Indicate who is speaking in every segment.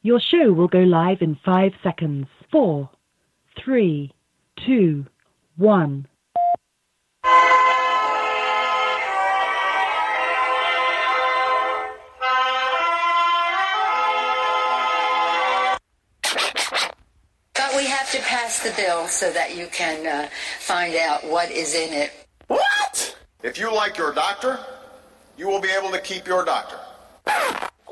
Speaker 1: Your show will go live in 5 seconds. 4, 3, 2, 1.
Speaker 2: But we have to pass the bill so that you can find out what is in it.
Speaker 3: What? If you like your doctor, you will be able to keep your doctor.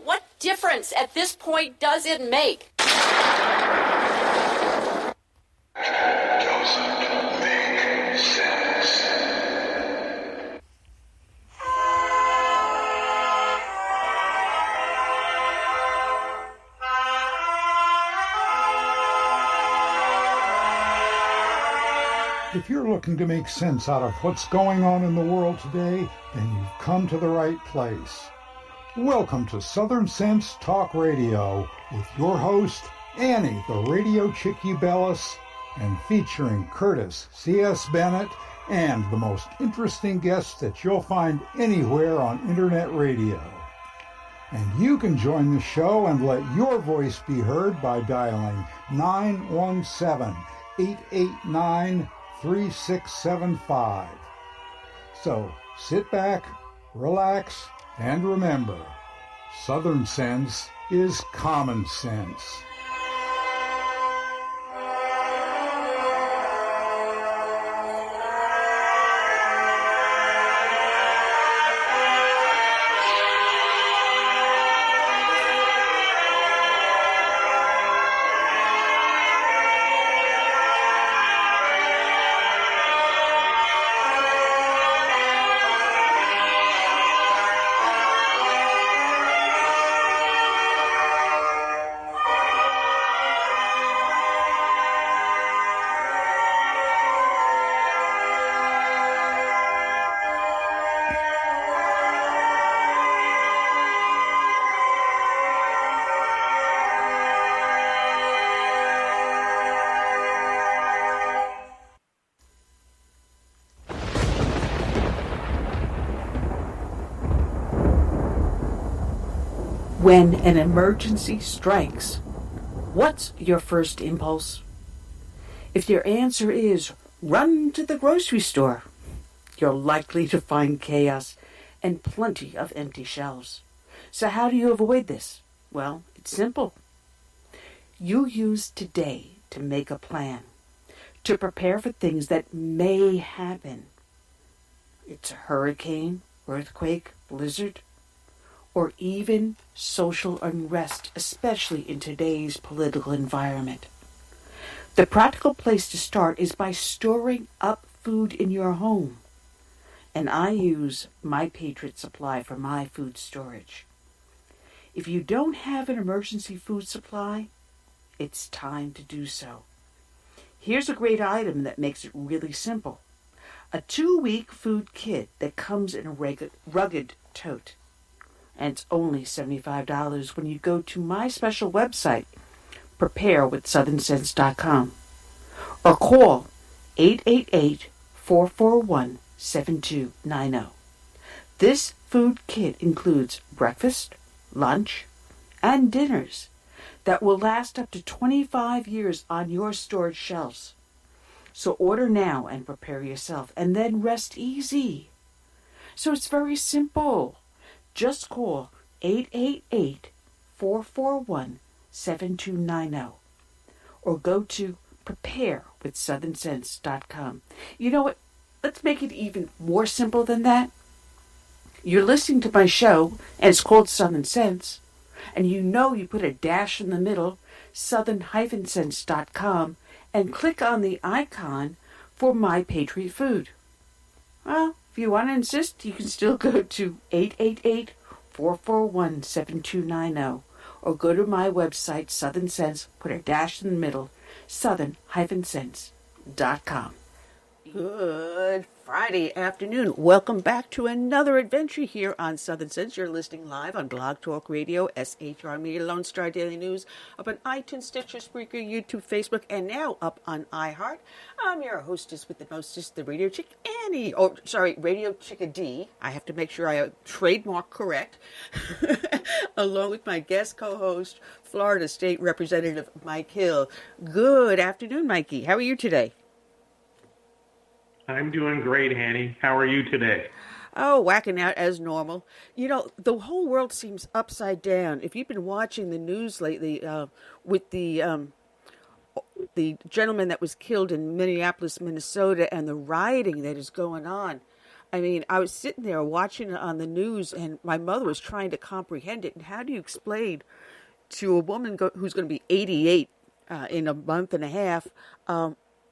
Speaker 4: What difference at this point does it make?
Speaker 5: Doesn't make sense.
Speaker 6: If you're looking to make sense out of what's going on in the world today, then you've come to the right place. Welcome to Southern Sense Talk Radio with your host, Annie, the Radio Chick-A-Dee, and featuring Curtis C.S. Bennett and the most interesting guests that you'll find anywhere on Internet radio. And you can join the show and let your voice be heard by dialing 917-889-3675. So sit back, relax, and remember, Southern Sense is common sense.
Speaker 7: When an emergency strikes, what's your first impulse? If your answer is run to the grocery store, you're likely to find chaos and plenty of empty shelves. So how do you avoid this? Well, it's simple. You use today to make a plan, to prepare for things that may happen. It's a hurricane, earthquake, blizzard, or even social unrest, especially in today's political environment. The practical place to start is by storing up food in your home. And I use My Patriot Supply for my food storage. If you don't have an emergency food supply, it's time to do so. Here's a great item that makes it really simple. A 2-week food kit that comes in a rugged tote. And it's only $75 when you go to my special website, preparewithsouthernsense.com, or call 888-441-7290. This food kit includes breakfast, lunch, and dinners that will last up to 25 years on your storage shelves. So order now and prepare yourself, and then rest easy. So it's very simple. Just call 888-441-7290 or go to preparewithsouthernsense.com. You know what? Let's make it even more simple than that. You're listening to my show, and it's called Southern Sense, and you know you put a dash in the middle, southern-sense.com, and click on the icon for My Patriot Food. Well, if you want to insist, you can still go to 888-441-7290 or go to my website, Southern Sense, put a dash in the middle, southern-sense.com.
Speaker 8: Good Friday afternoon. Welcome back to another adventure here on Southern Sense. You're listening live on Blog Talk Radio, SHR Media, Lone Star Daily News, up on iTunes, Stitcher, Spreaker, YouTube, Facebook, and now up on iHeart. I'm your hostess with the mostest, the Radio Chick, Hanny, oh, sorry, Radio Chick-A-Dee. I have to make sure I trademark correct. Along with my guest co-host, Florida State Representative Mike Hill. Good afternoon, Mikey. How are you today?
Speaker 9: I'm doing great, Hanny. How are you today?
Speaker 8: Oh, whacking out as normal. You know, the whole world seems upside down. If you've been watching the news lately with the gentleman that was killed in Minneapolis, Minnesota, and the rioting that is going on. I mean, I was sitting there watching it on the news, and my mother was trying to comprehend it. And how do you explain to a woman who's going to be 88 in a month and a half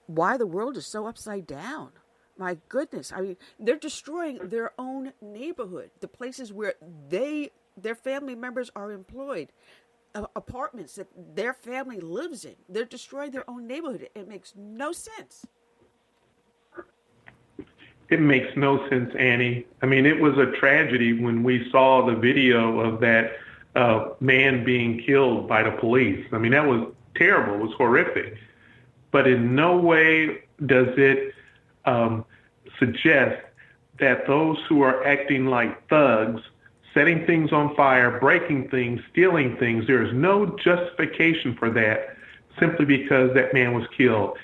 Speaker 8: why the world is so upside down? My goodness. I mean, they're destroying their own neighborhood, the places where their family members are employed. Apartments that their family lives in. They're destroying their own neighborhood. It makes no sense.
Speaker 9: It makes no sense, Annie. I mean, it was a tragedy when we saw the video of that man being killed by the police. I mean, that was terrible. It was horrific. But in no way does it suggest that those who are acting like thugs, setting things on fire, breaking things, stealing things, there is no justification for that simply because that man was killed.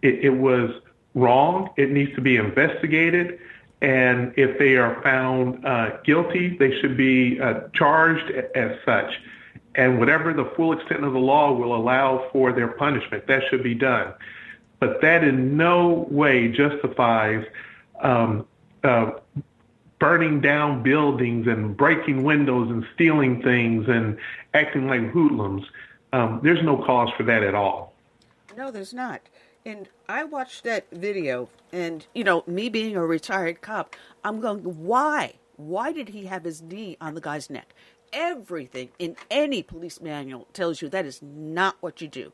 Speaker 9: It was wrong. It needs to be investigated. And if they are found guilty, they should be charged as such. And whatever the full extent of the law will allow for their punishment, that should be done. But that in no way justifies burning down buildings and breaking windows and stealing things and acting like hoodlums. There's no cause for that at all.
Speaker 8: No, there's not. And I watched that video, and, you know, me being a retired cop, I'm going, why? Why did he have his knee on the guy's neck? Everything in any police manual tells you that is not what you do.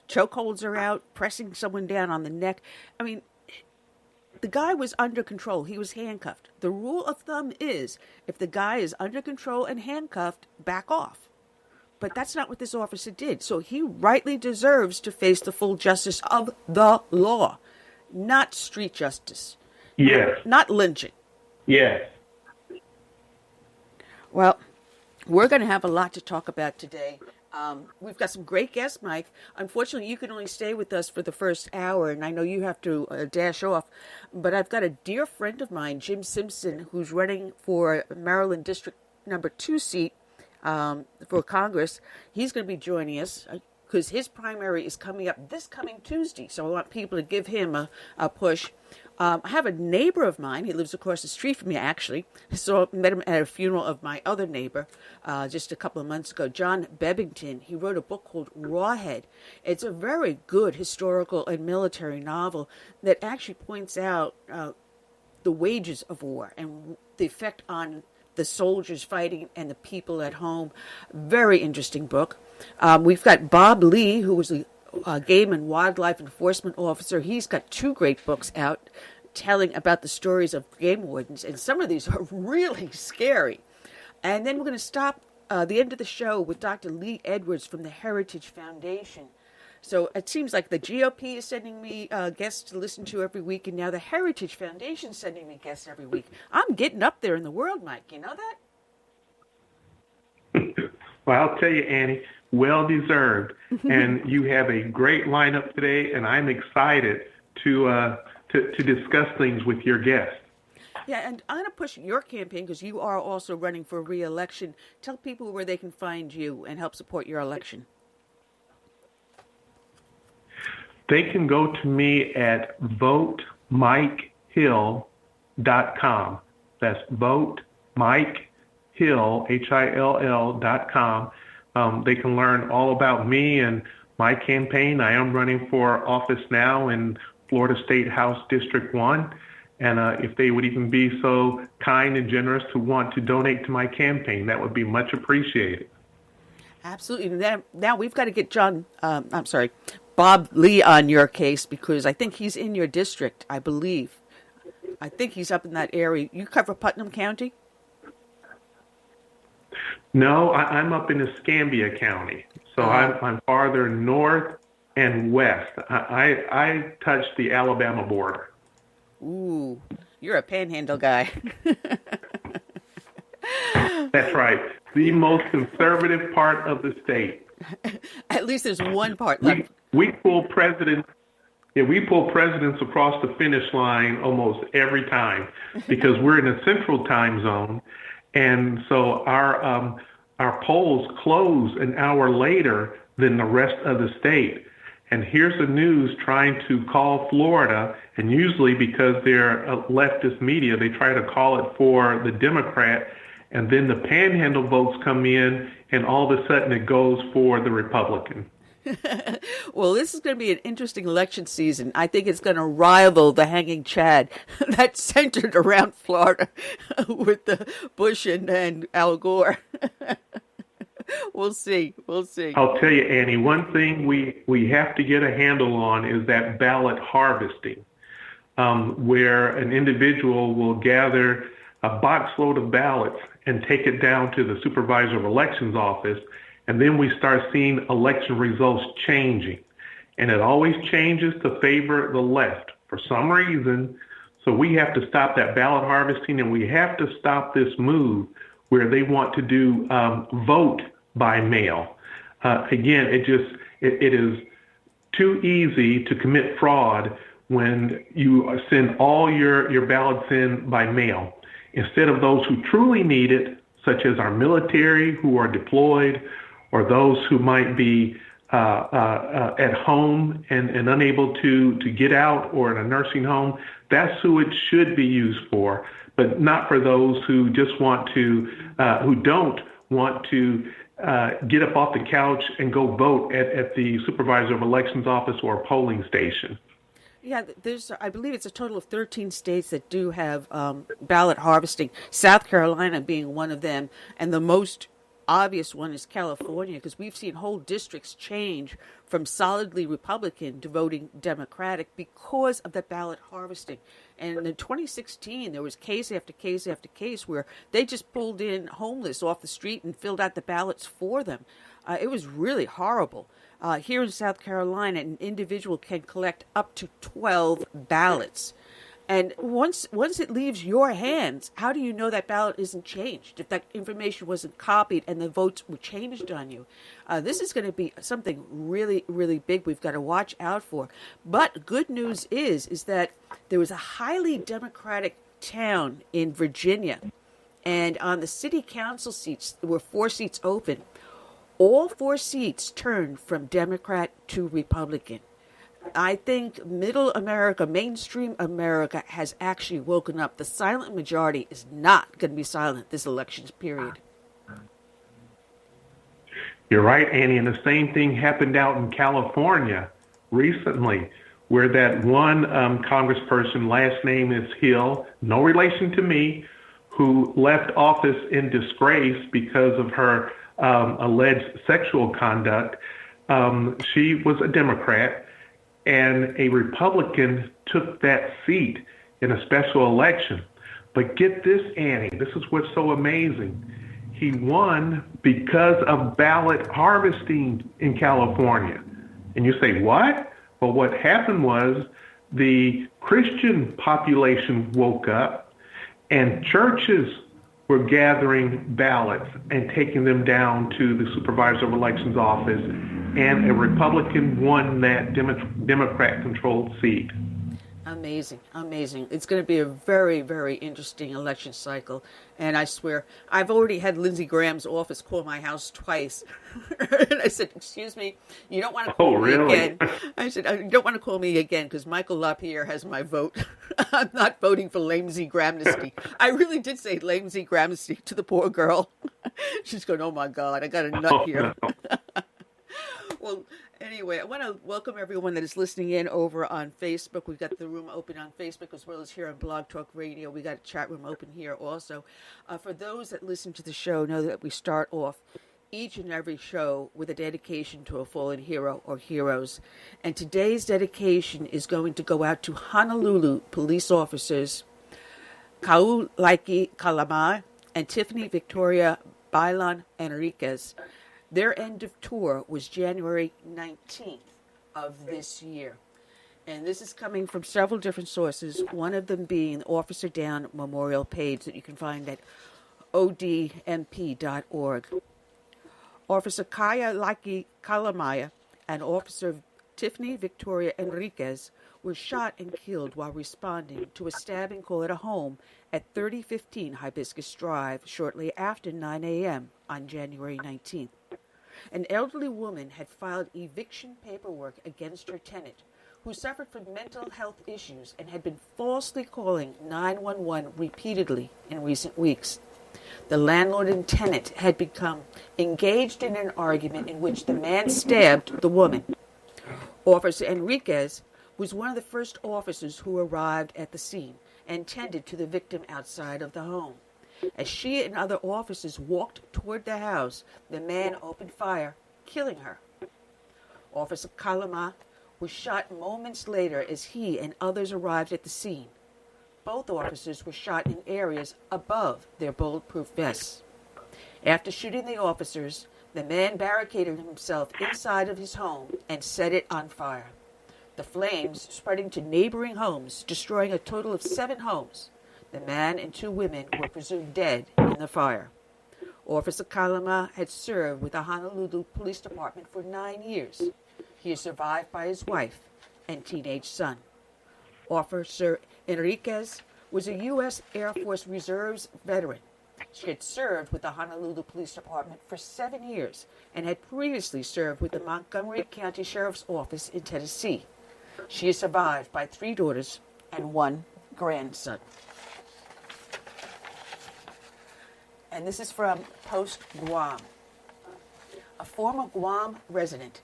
Speaker 8: Chokeholds are out, pressing someone down on the neck. I mean, the guy was under control. He was handcuffed. The rule of thumb is if the guy is under control and handcuffed, back off. But that's not what this officer did. So he rightly deserves to face the full justice of the law, not street justice.
Speaker 9: Yes.
Speaker 8: Not lynching.
Speaker 9: Yes.
Speaker 8: Well, we're going to have a lot to talk about today. We've got some great guests, Mike. Unfortunately, you can only stay with us for the first hour, and I know you have to dash off. But I've got a dear friend of mine, Jim Simpson, who's running for Maryland District number 2 seat for Congress. He's going to be joining us because his primary is coming up this coming Tuesday. So I want people to give him a push. I have a neighbor of mine. He lives across the street from me, actually. So I met him at a funeral of my other neighbor just a couple of months ago, Jon Bebbibgton. He wrote a book called RAWHEAD. It's a very good historical and military novel that actually points out the wages of war and the effect on the soldiers fighting and the people at home. Very interesting book. We've got bobhlee, who was a game and wildlife enforcement officer. He's got 2 great books out telling about the stories of game wardens, and some of these are really scary. And then we're going to stop the end of the show with Dr. Lee Edwards from the Heritage Foundation. So it seems like the GOP is sending me guests to listen to every week, and now the Heritage Foundation is sending me guests every week. I'm getting up there in the world, Mike. You know that?
Speaker 9: Well, I'll tell you, Annie, well deserved. And you have a great lineup today, and I'm excited to discuss things with your guests.
Speaker 8: Yeah, and I'm going to push your campaign because you are also running for re-election. Tell people where they can find you and help support your election.
Speaker 9: They can go to me at votemikehill.com. That's votemikehill, Hill.com. They can learn all about me and my campaign. I am running for office now in Florida State House District 1. And if they would even be so kind and generous to want to donate to my campaign, that would be much appreciated.
Speaker 8: Absolutely. Now we've got to get Bob Lee on your case because I think he's in your district, I believe. I think he's up in that area. You cover Putnam County?
Speaker 9: No, I'm up in Escambia County. So I'm farther north and west. I touch the Alabama border.
Speaker 8: Ooh. You're a panhandle guy.
Speaker 9: That's right. The most conservative part of the state.
Speaker 8: At least there's one part left.
Speaker 9: We pull presidents. Yeah, we pull presidents across the finish line almost every time because we're in a central time zone, and so our polls close an hour later than the rest of the state. And here's the news trying to call Florida, and usually because they're a leftist media, they try to call it for the Democrat, and then the panhandle votes come in, and all of a sudden it goes for the Republican.
Speaker 8: Well, this is going to be an interesting election season. I think it's going to rival the hanging Chad that's centered around Florida with the Bush and Al Gore. We'll see.
Speaker 9: I'll tell you, Annie, one thing we have to get a handle on is that ballot harvesting, where an individual will gather a box load of ballots and take it down to the supervisor of elections office, and then we start seeing election results changing. And it always changes to favor the left for some reason. So we have to stop that ballot harvesting, and we have to stop this move where they want to do vote by mail. Again, it is too easy to commit fraud when you send all your ballots in by mail. Instead of those who truly need it, such as our military who are deployed, or those who might be at home and unable to get out, or in a nursing home, that's who it should be used for, but not for those who just want to, who don't want to get up off the couch and go vote at the supervisor of elections office or a polling station.
Speaker 8: Yeah, I believe it's a total of 13 states that do have ballot harvesting, South Carolina being one of them, and the most obvious one is California, because we've seen whole districts change from solidly Republican to voting Democratic because of the ballot harvesting. And in 2016, there was case after case after case where they just pulled in homeless off the street and filled out the ballots for them. It was really horrible. Here in South Carolina, an individual can collect up to 12 ballots. And once it leaves your hands, how do you know that ballot isn't changed? If that information wasn't copied and the votes were changed on you, this is going to be something really, really big we've got to watch out for. But good news is that there was a highly Democratic town in Virginia, and on the city council seats, there were 4 seats open. All 4 seats turned from Democrat to Republican. I think middle America, mainstream America, has actually woken up. The silent majority is not going to be silent this election period.
Speaker 9: You're right, Annie, and the same thing happened out in California recently, where that one congressperson, last name is Hill, no relation to me, who left office in disgrace because of her alleged sexual conduct. She was a Democrat, and a Republican took that seat in a special election. But get this, Annie, this is what's so amazing. He won because of ballot harvesting in California. And you say, what? Well, what happened was the Christian population woke up, and churches were gathering ballots and taking them down to the supervisor of elections office, and a Republican won that Democrat-controlled seat.
Speaker 8: Amazing, amazing. It's going to be a very, very interesting election cycle. And I swear, I've already had Lindsey Graham's office call my house twice. And I said, excuse me, you don't want to call me again. I said, you don't want to call me again because Michael LaPierre has my vote. I'm not voting for Lamesy Gramnesty. I really did say Lamesy Gramnesty to the poor girl. She's going, oh my God, I got a nut here. No. Well, anyway, I want to welcome everyone that is listening in over on Facebook. We've got the room open on Facebook as well as here on Blog Talk Radio. We got a chat room open here also. For those that listen to the show, know that we start off each and every show with a dedication to a fallen hero or heroes. And today's dedication is going to go out to Honolulu police officers Kaulaiki Kalamai and Tiffany Victoria Bailan Enriquez. Their end of tour was January 19th of this year. And this is coming from several different sources, one of them being the Officer Down Memorial page that you can find at odmp.org. Officer Kaya Laki Kalamaya and Officer Tiffany Victoria Enriquez were shot and killed while responding to a stabbing call at a home at 3015 Hibiscus Drive shortly after 9 a.m. on January 19th. An elderly woman had filed eviction paperwork against her tenant, who suffered from mental health issues and had been falsely calling 911 repeatedly in recent weeks. The landlord and tenant had become engaged in an argument in which the man stabbed the woman. Officer Enriquez was one of the first officers who arrived at the scene and tended to the victim outside of the home. As she and other officers walked toward the house, the man opened fire, killing her. Officer Kalama was shot moments later as he and others arrived at the scene. Both officers were shot in areas above their bulletproof vests. After shooting the officers, the man barricaded himself inside of his home and set it on fire. The flames spreading to neighboring homes, destroying a total of 7 homes. The man and 2 women were presumed dead in the fire. Officer Kalama had served with the Honolulu Police Department for 9 years. He is survived by his wife and teenage son. Officer Enriquez was a U.S. Air Force Reserves veteran. She had served with the Honolulu Police Department for 7 years and had previously served with the Montgomery County Sheriff's Office in Tennessee. She is survived by 3 daughters and 1 grandson. And this is from Post Guam. A former Guam resident,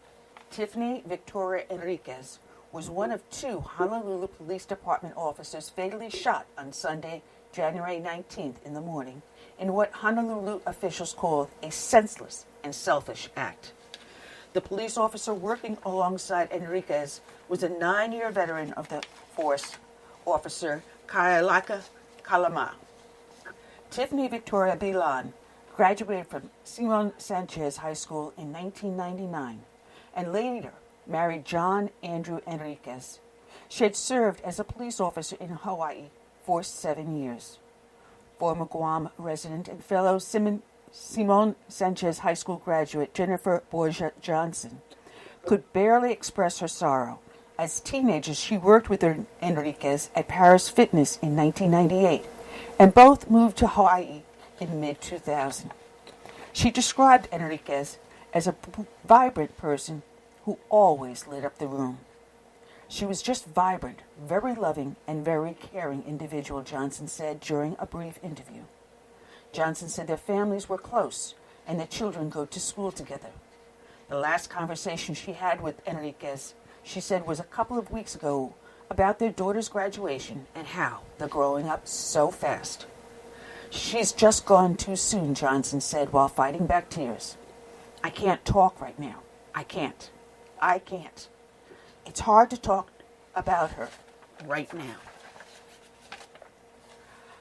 Speaker 8: Tiffany Victoria Enriquez, was one of 2 Honolulu Police Department officers fatally shot on Sunday, January 19th in the morning, in what Honolulu officials called a senseless and selfish act. The police officer working alongside Enriquez was a 9-year veteran of the force, Officer Kailaka Kalama. Tiffany Victoria Bilan graduated from Simon Sanchez High School in 1999 and later married John Andrew Enriquez. She had served as a police officer in Hawaii for 7 years. Former Guam resident and fellow Simon Sanchez High School graduate Jennifer Borja Johnson could barely express her sorrow. As teenagers, she worked with Enriquez at Paris Fitness in 1998, and both moved to Hawaii in mid-2000. She described Enriquez as a vibrant person who always lit up the room. She was just vibrant, very loving, and very caring individual, Johnson said during a brief interview. Johnson said their families were close and their children go to school together. The last conversation she had with Enriquez, she said, was a couple of weeks ago about their daughter's graduation and how they're growing up so fast. She's just gone too soon, Johnson said while fighting back tears. I can't talk right now. I can't. It's hard to talk about her right now.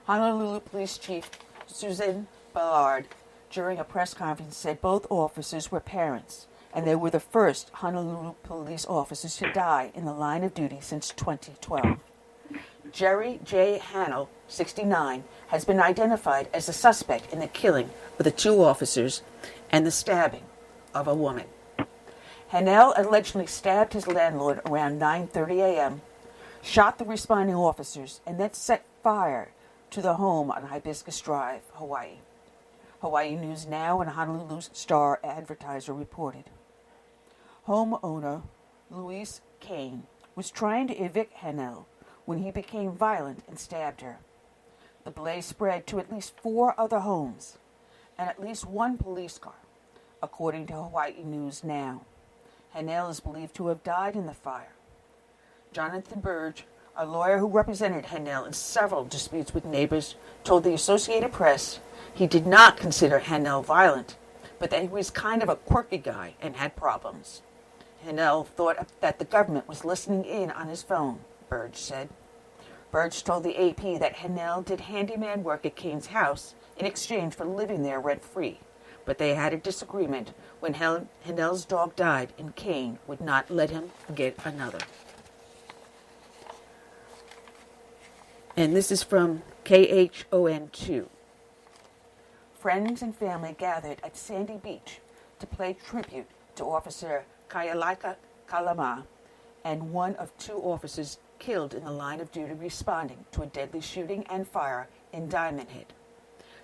Speaker 8: Honolulu Police Chief Susan Ballard, during a press conference, said both officers were parents, and they were the first Honolulu police officers to die in the line of duty since 2012. Jerry J. Hannell, 69, has been identified as the suspect in the killing of the 2 officers and the stabbing of a woman. Hannell allegedly stabbed his landlord around 9:30 a.m., shot the responding officers, and then set fire to the home on Hibiscus Drive, Hawaii. Hawaii News Now and Honolulu Star Advertiser reported. Homeowner Louise Kane was trying to evict Hannell when he became violent and stabbed her. The blaze spread to at least 4 other homes and at least 1 police car, according to Hawaii News Now. Hannell is believed to have died in the fire. Jonathan Burge, a lawyer who represented Hannell in several disputes with neighbors, told the Associated Press he did not consider Hannell violent, but that he was kind of a quirky guy and had problems. Hannell thought that the government was listening in on his phone, Burge said. Burge told the AP that Hannell did handyman work at Kane's house in exchange for living there rent-free, but they had a disagreement when Hannell's dog died and Kane would not let him get another. And this is from KHON2. Friends and family gathered at Sandy Beach to pay tribute to Officer Kayalika Kalama and one of two officers killed in the line of duty responding to a deadly shooting and fire in Diamond Head.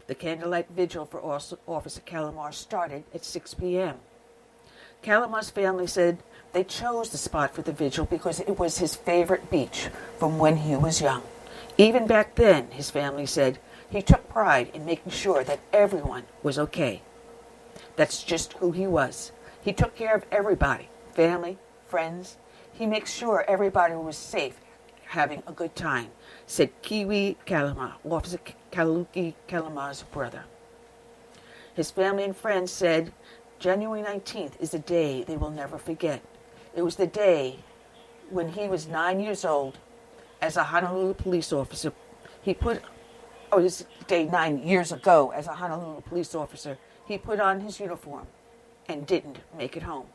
Speaker 8: The candlelight vigil for Officer Calamar started at 6 p.m. Calamar's family said they chose the spot for the vigil because it was his favorite beach from when he was young. Even back then, his family said, he took pride in making sure that everyone was okay. That's just who he was. He took care of everybody, family, friends. He makes sure everybody was safe, having a good time, said Kiwi Kalama, Officer Kaluki Kalamar's brother. His family and friends said January 19th is a day they will never forget. It was the day when he was 9 years old as a Honolulu police officer. This day 9 years ago as a Honolulu police officer, he put on his uniform and didn't make it home.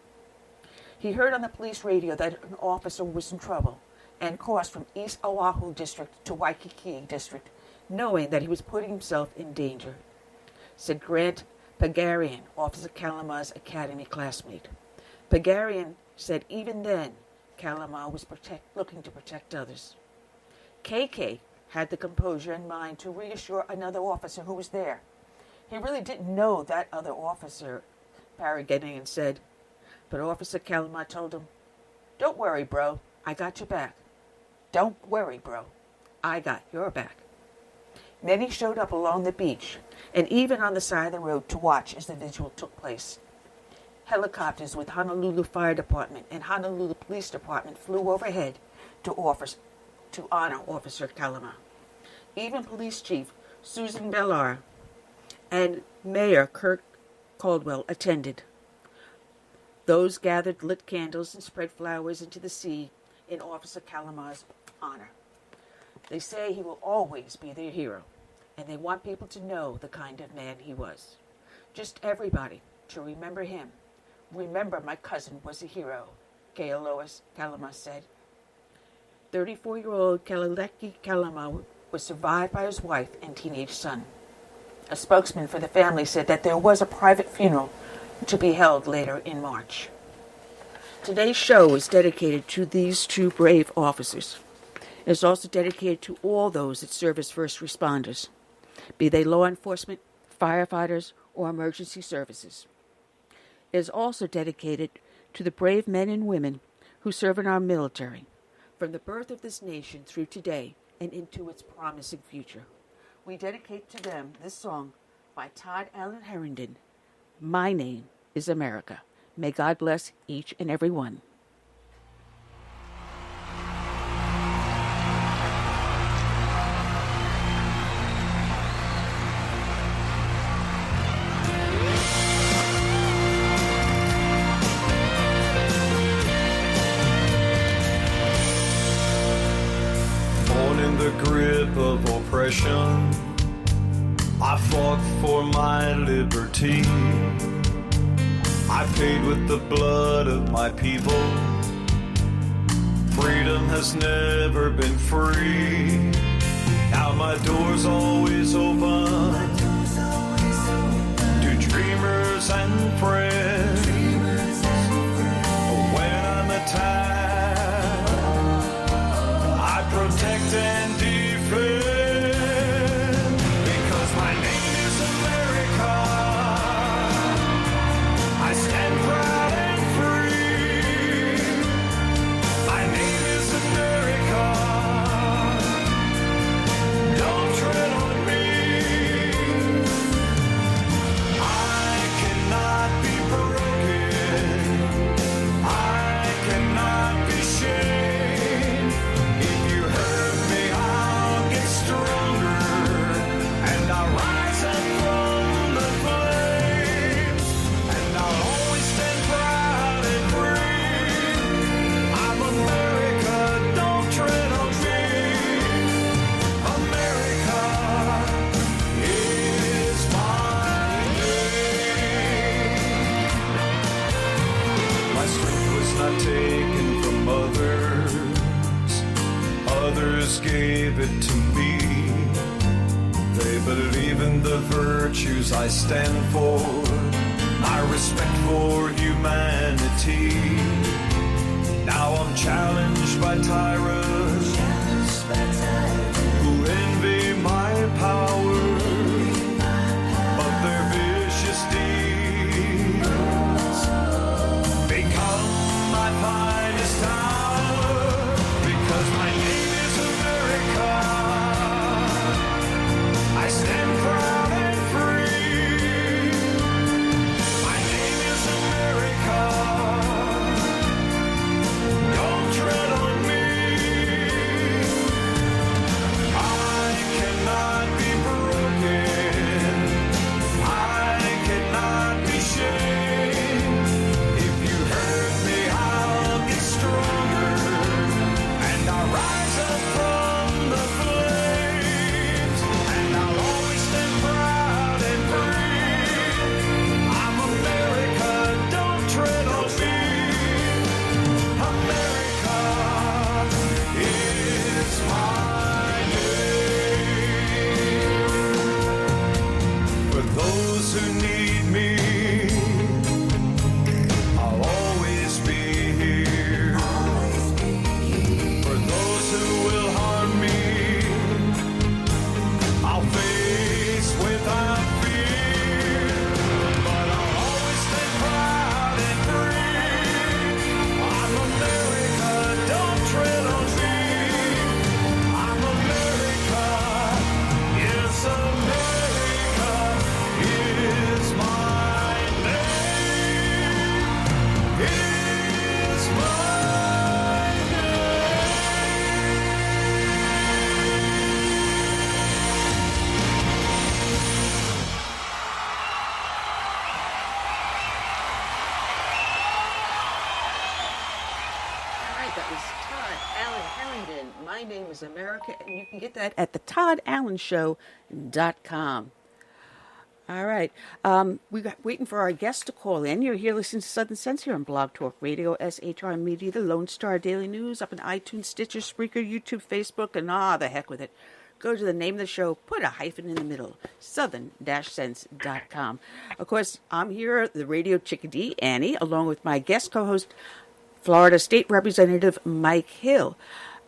Speaker 8: He heard on the police radio that an officer was in trouble and crossed from East Oahu District to Waikiki District, knowing that he was putting himself in danger, said Grant Pagarian, Officer Calamar's academy classmate. Pagarian said even then, Calamar was looking to protect others. KK had the composure in mind to reassure another officer who was there. He really didn't know that other officer, Pagarian said, but Officer Calamar told him, "Don't worry, bro, I got your back. Don't worry, bro, I got your back." Many showed up along the beach and even on the side of the road to watch as the vigil took place. Helicopters with Honolulu Fire Department and Honolulu Police Department flew overhead to honor Officer Calamar. Even Police Chief Susan Bellar and Mayor Kirk Caldwell attended. Those gathered lit candles and spread flowers into the sea in Officer Calamar's honor. They say he will always be their hero, and they want people to know the kind of man he was. Just everybody to remember him. Remember my cousin was a hero, Kealois Calamar said. 34-year-old Kalaleki Calamar was survived by his wife and teenage son. A spokesman for the family said that there was a private funeral to be held later in March. Today's show is dedicated to these two brave officers. It is also dedicated to all those that serve as first responders, be they law enforcement, firefighters, or emergency services. It is also dedicated to the brave men and women who serve in our military, from the birth of this nation through today and into its promising future. We dedicate to them this song by Todd Allen Herndon, "My Name is America." May God bless each and every one.
Speaker 10: Born in the grip of oppression, I fought for my liberty. I paid with the blood of my people. Freedom has never been free. Now my door's always open to dreamers and friends. When I'm attacked, I protect and defend. Because my name is America. I stand proud and free. My name is America. Don't tread on me. I cannot be broken. I cannot be shamed. If you hurt me, I'll get stronger, and I'll rise up from the flames, and I'll always stand proud and free. I'm America, don't tread on me. America is my name. My strength was not taken from others. Others mothers gave it to me. They believe in the virtues I stand for, my respect for humanity. Now I'm challenged by tyrants who envy my power, but their vicious deeds become my finest hour, because my name is America. I stand proud and free. My name is America. Don't tread on me. I cannot be broken. I cannot be shamed. If you hurt me, I'll get stronger, and I'll rise up from the flames, and I'll always stand proud and free. I'm America, don't tread on me. America is my name. For those who need me, I'll always be here. For those who will harm me, I'll face without fear. But I'll always stand proud and free. I'm America, don't tread on me. I'm America, yes, America is my name. Is my
Speaker 8: All right, that was Todd Allen Harrington. My name is America, and you can get that at the ToddAllenShow.com. All right. We got waiting for our guest to call in. You're here listening to Southern Sense here on Blog Talk Radio, SHR Media, the Lone Star Daily News, up on iTunes, Stitcher, Spreaker, YouTube, Facebook, and the heck with it. Go to the name of the show, put a hyphen in the middle, southern-sense.com. Of course, I'm here, the Radio Chick-A-Dee, Annie, along with my guest co-host, Florida State Representative Mike Hill.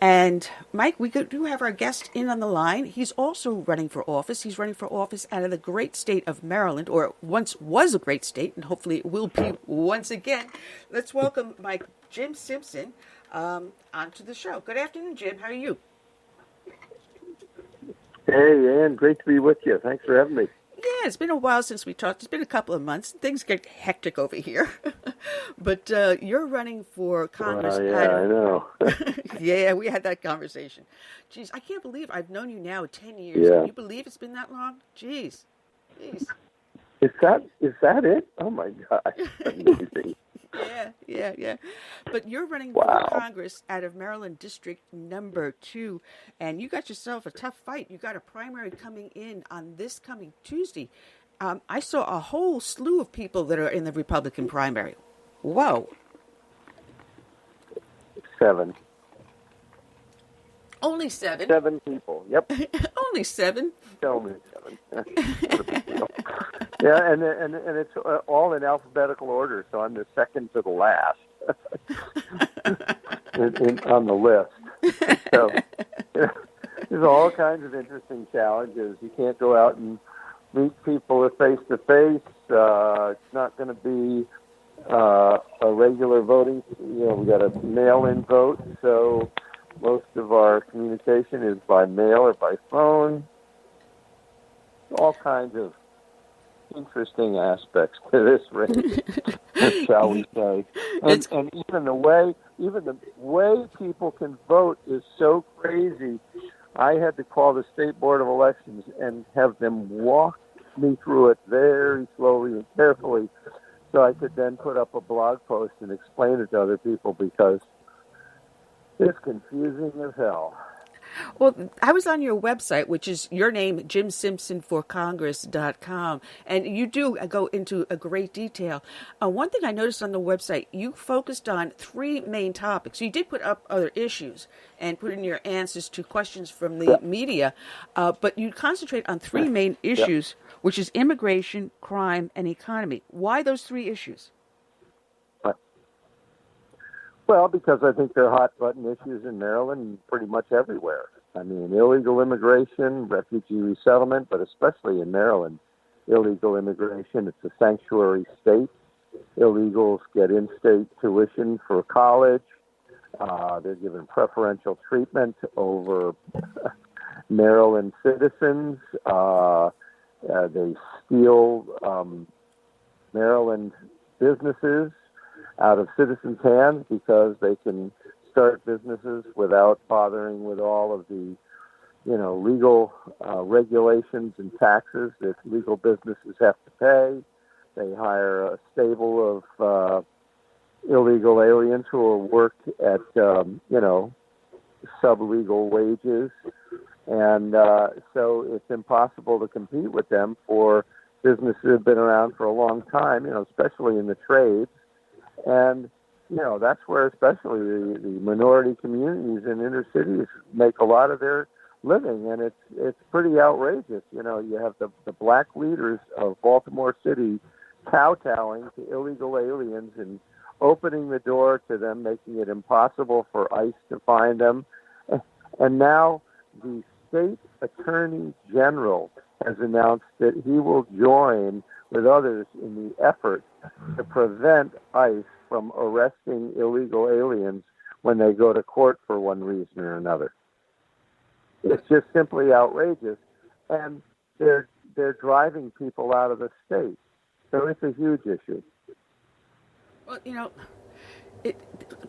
Speaker 8: And Mike, we do have our guest in on the line. He's also running for office. He's running for office out of the great state of Maryland, or it once was a great state, and hopefully it will be once again. Let's welcome Mike Jim Simpson onto the show. Good afternoon, Jim. How are you?
Speaker 11: Hey, Ann. Great to be with you. Thanks for having me.
Speaker 8: Yeah, it's been a while since we talked. It's been a couple of months. Things get hectic over here. But you're running for Congress.
Speaker 11: I know.
Speaker 8: Yeah, we had that conversation. Jeez, I can't believe I've known you now 10 years.
Speaker 11: Yeah.
Speaker 8: Can you believe it's been that long? Jeez.
Speaker 11: Is that it? Oh, my gosh. That's amazing.
Speaker 8: Yeah. But you're running
Speaker 11: Wow.
Speaker 8: for Congress out of Maryland District Number 2, and you got yourself a tough fight. You got a primary coming in on this coming Tuesday. I saw a whole slew of people that are in the Republican primary. Whoa.
Speaker 11: 7.
Speaker 8: Only 7?
Speaker 11: 7 people. Yep.
Speaker 8: Only 7?
Speaker 11: Only 7. Not a big deal. Yeah, and it's all in alphabetical order, so I'm the second to the last on the list. So there's all kinds of interesting challenges. You can't go out and meet people face to face. It's not going to be a regular voting. We got a mail-in vote, so most of our communication is by mail or by phone. All kinds of interesting aspects to this race, shall we say? And even the way people can vote is so crazy. I had to call the State Board of Elections and have them walk me through it very slowly and carefully, so I could then put up a blog post and explain it to other people, because it's confusing as hell.
Speaker 8: Well, I was on your website, which is your name, jimsimpsonforcongress.com, and you do go into a great detail. One thing I noticed on the website, you focused on three main topics. You did put up other issues and put in your answers to questions from the media, but you concentrate on three main issues, which is immigration, crime, and economy. Why those three issues?
Speaker 11: Well, because I think they're hot-button issues in Maryland and pretty much everywhere. I mean, illegal immigration, refugee resettlement, but especially in Maryland, illegal immigration. It's a sanctuary state. Illegals get in-state tuition for college. They're given preferential treatment over Maryland citizens. They steal Maryland businesses out of citizens' hands because they can start businesses without bothering with all of the, legal regulations and taxes that legal businesses have to pay. They hire a stable of illegal aliens who will work at, sublegal wages. And so it's impossible to compete with them for businesses that have been around for a long time, especially in the trades. And, that's where especially the minority communities in inner cities make a lot of their living. And it's pretty outrageous. You have the black leaders of Baltimore City kowtowing to illegal aliens and opening the door to them, making it impossible for ICE to find them. And now the state attorney general has announced that he will join with others in the effort to prevent ICE from arresting illegal aliens when they go to court for one reason or another. It's just simply outrageous, and they're driving people out of the state. So it's a huge issue.
Speaker 8: Well,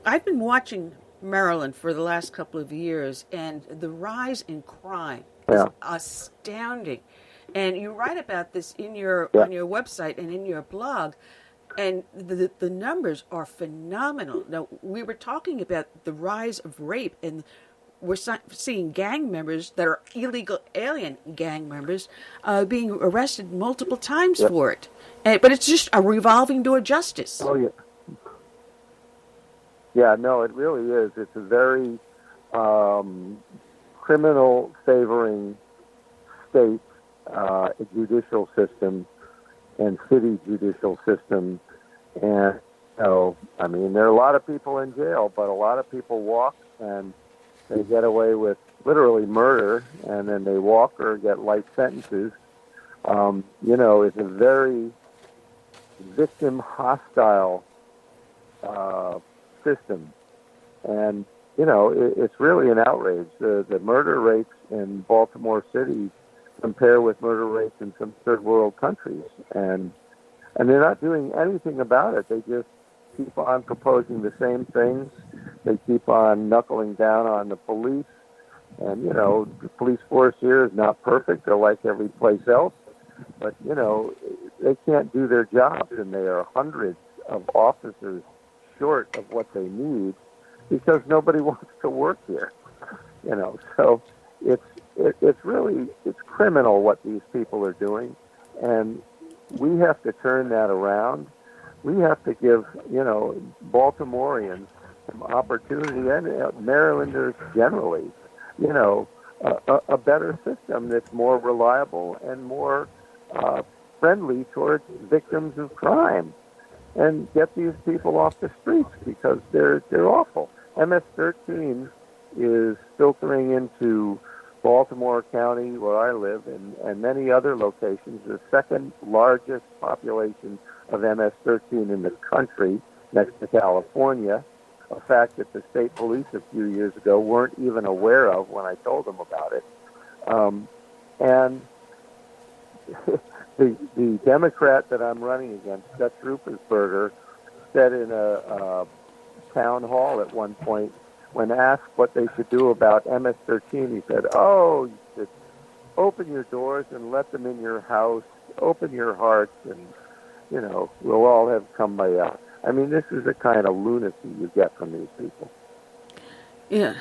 Speaker 8: I've been watching Maryland for the last couple of years, and the rise in crime is astounding. And you write about this in your on your website and in your blog, and the numbers are phenomenal. Now, we were talking about the rise of rape, and we're seeing gang members that are illegal alien gang members being arrested multiple times for it. But it's just a revolving door justice.
Speaker 11: Oh, yeah. Yeah, no, it really is. It's a very criminal-favoring state judicial system and city judicial system. And, there are a lot of people in jail, but a lot of people walk and they get away with literally murder, and then they walk or get light sentences. It's a very victim-hostile system. And, it's really an outrage. The murder rates in Baltimore City compare with murder rates in some third world countries. And they're not doing anything about it. They just keep on proposing the same things. They keep on knuckling down on the police. And, the police force here is not perfect. They're like every place else. But, they can't do their jobs, and they are hundreds of officers short of what they need because nobody wants to work here. So it's criminal what these people are doing, and we have to turn that around. We have to give, Baltimoreans some opportunity, and Marylanders generally, a better system that's more reliable and more friendly towards victims of crime, and get these people off the streets because they're awful. MS-13 is filtering into Baltimore County, where I live, and many other locations. The second largest population of MS-13 in the country, next to California, a fact that the state police a few years ago weren't even aware of when I told them about it. And the Democrat that I'm running against, Dutch Ruppersberger, said in a town hall at one point, when asked what they should do about MS-13, he said, you should open your doors and let them in your house, open your hearts, and, we'll all have kumbaya. I mean, this is the kind of lunacy you get from these people.
Speaker 8: Yeah.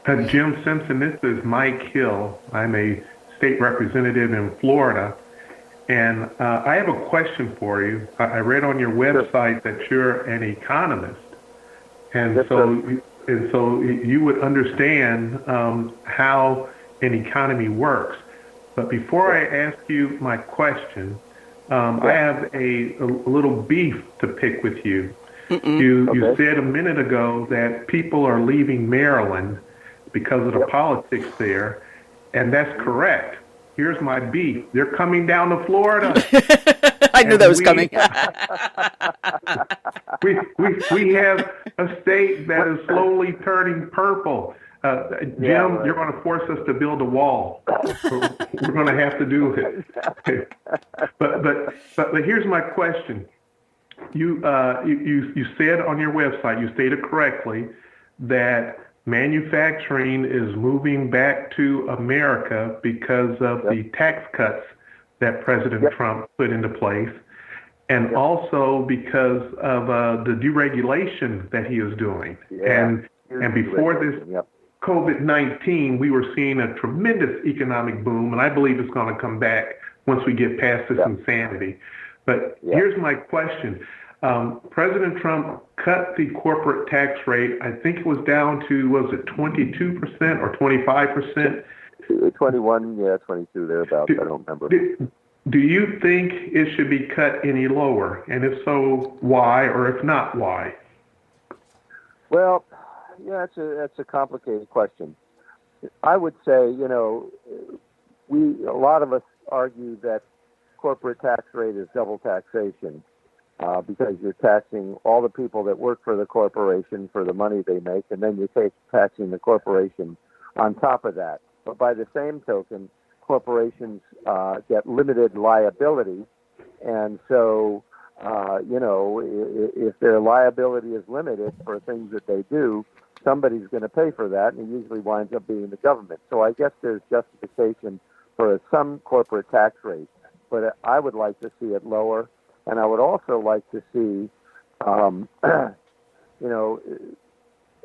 Speaker 9: Jim Simpson, this is Mike Hill. I'm a state representative in Florida, and I have a question for you. I read on your website that you're an economist, and so you would understand how an economy works. But before I ask you my question, I have a little beef to pick with you. You said a minute ago that people are leaving Maryland because of the politics there, and that's correct. Here's my beef. They're coming down to Florida.
Speaker 8: I knew that was coming.
Speaker 9: we have a state that is slowly turning purple. Jim, you're going to force us to build a wall. We're going to have to do it. But here's my question. You said on your website, you stated correctly, that manufacturing is moving back to America because of the tax cuts that President Trump put into place, and also because of the deregulation that he is doing. And before this COVID-19, we were seeing a tremendous economic boom, and I believe it's going to come back once we get past this insanity. But here's my question. President Trump cut the corporate tax rate. I think it was down to, was it 22% or 25%?
Speaker 11: 21, 22, thereabouts. I don't remember.
Speaker 9: Do you think it should be cut any lower? And if so, why? Or if not, why?
Speaker 11: Well, that's a complicated question. I would say, a lot of us argue that corporate tax rate is double taxation because you're taxing all the people that work for the corporation for the money they make, and then you're taxing the corporation on top of that. But by the same token, corporations get limited liability, and so, if their liability is limited for things that they do, somebody's going to pay for that, and it usually winds up being the government. So I guess there's justification for some corporate tax rate, but I would like to see it lower, and I would also like to see,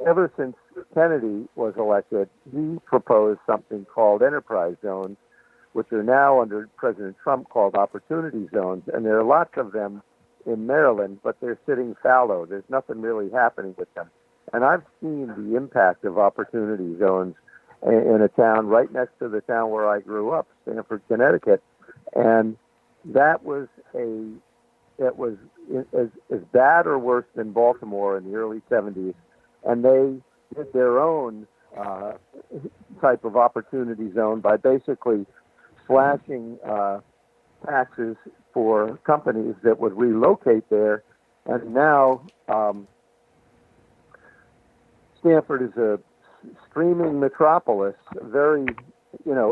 Speaker 11: ever since Kennedy was elected, he proposed something called enterprise zones, which are now under President Trump called opportunity zones, and there are lots of them in Maryland, but they're sitting fallow. There's nothing really happening with them. And I've seen the impact of opportunity zones in a town right next to the town where I grew up, Stamford, Connecticut, and that was as bad or worse than Baltimore in the early 70s, and they did their own type of opportunity zone by basically slashing taxes for companies that would relocate there, and now Stamford is a streaming metropolis, very,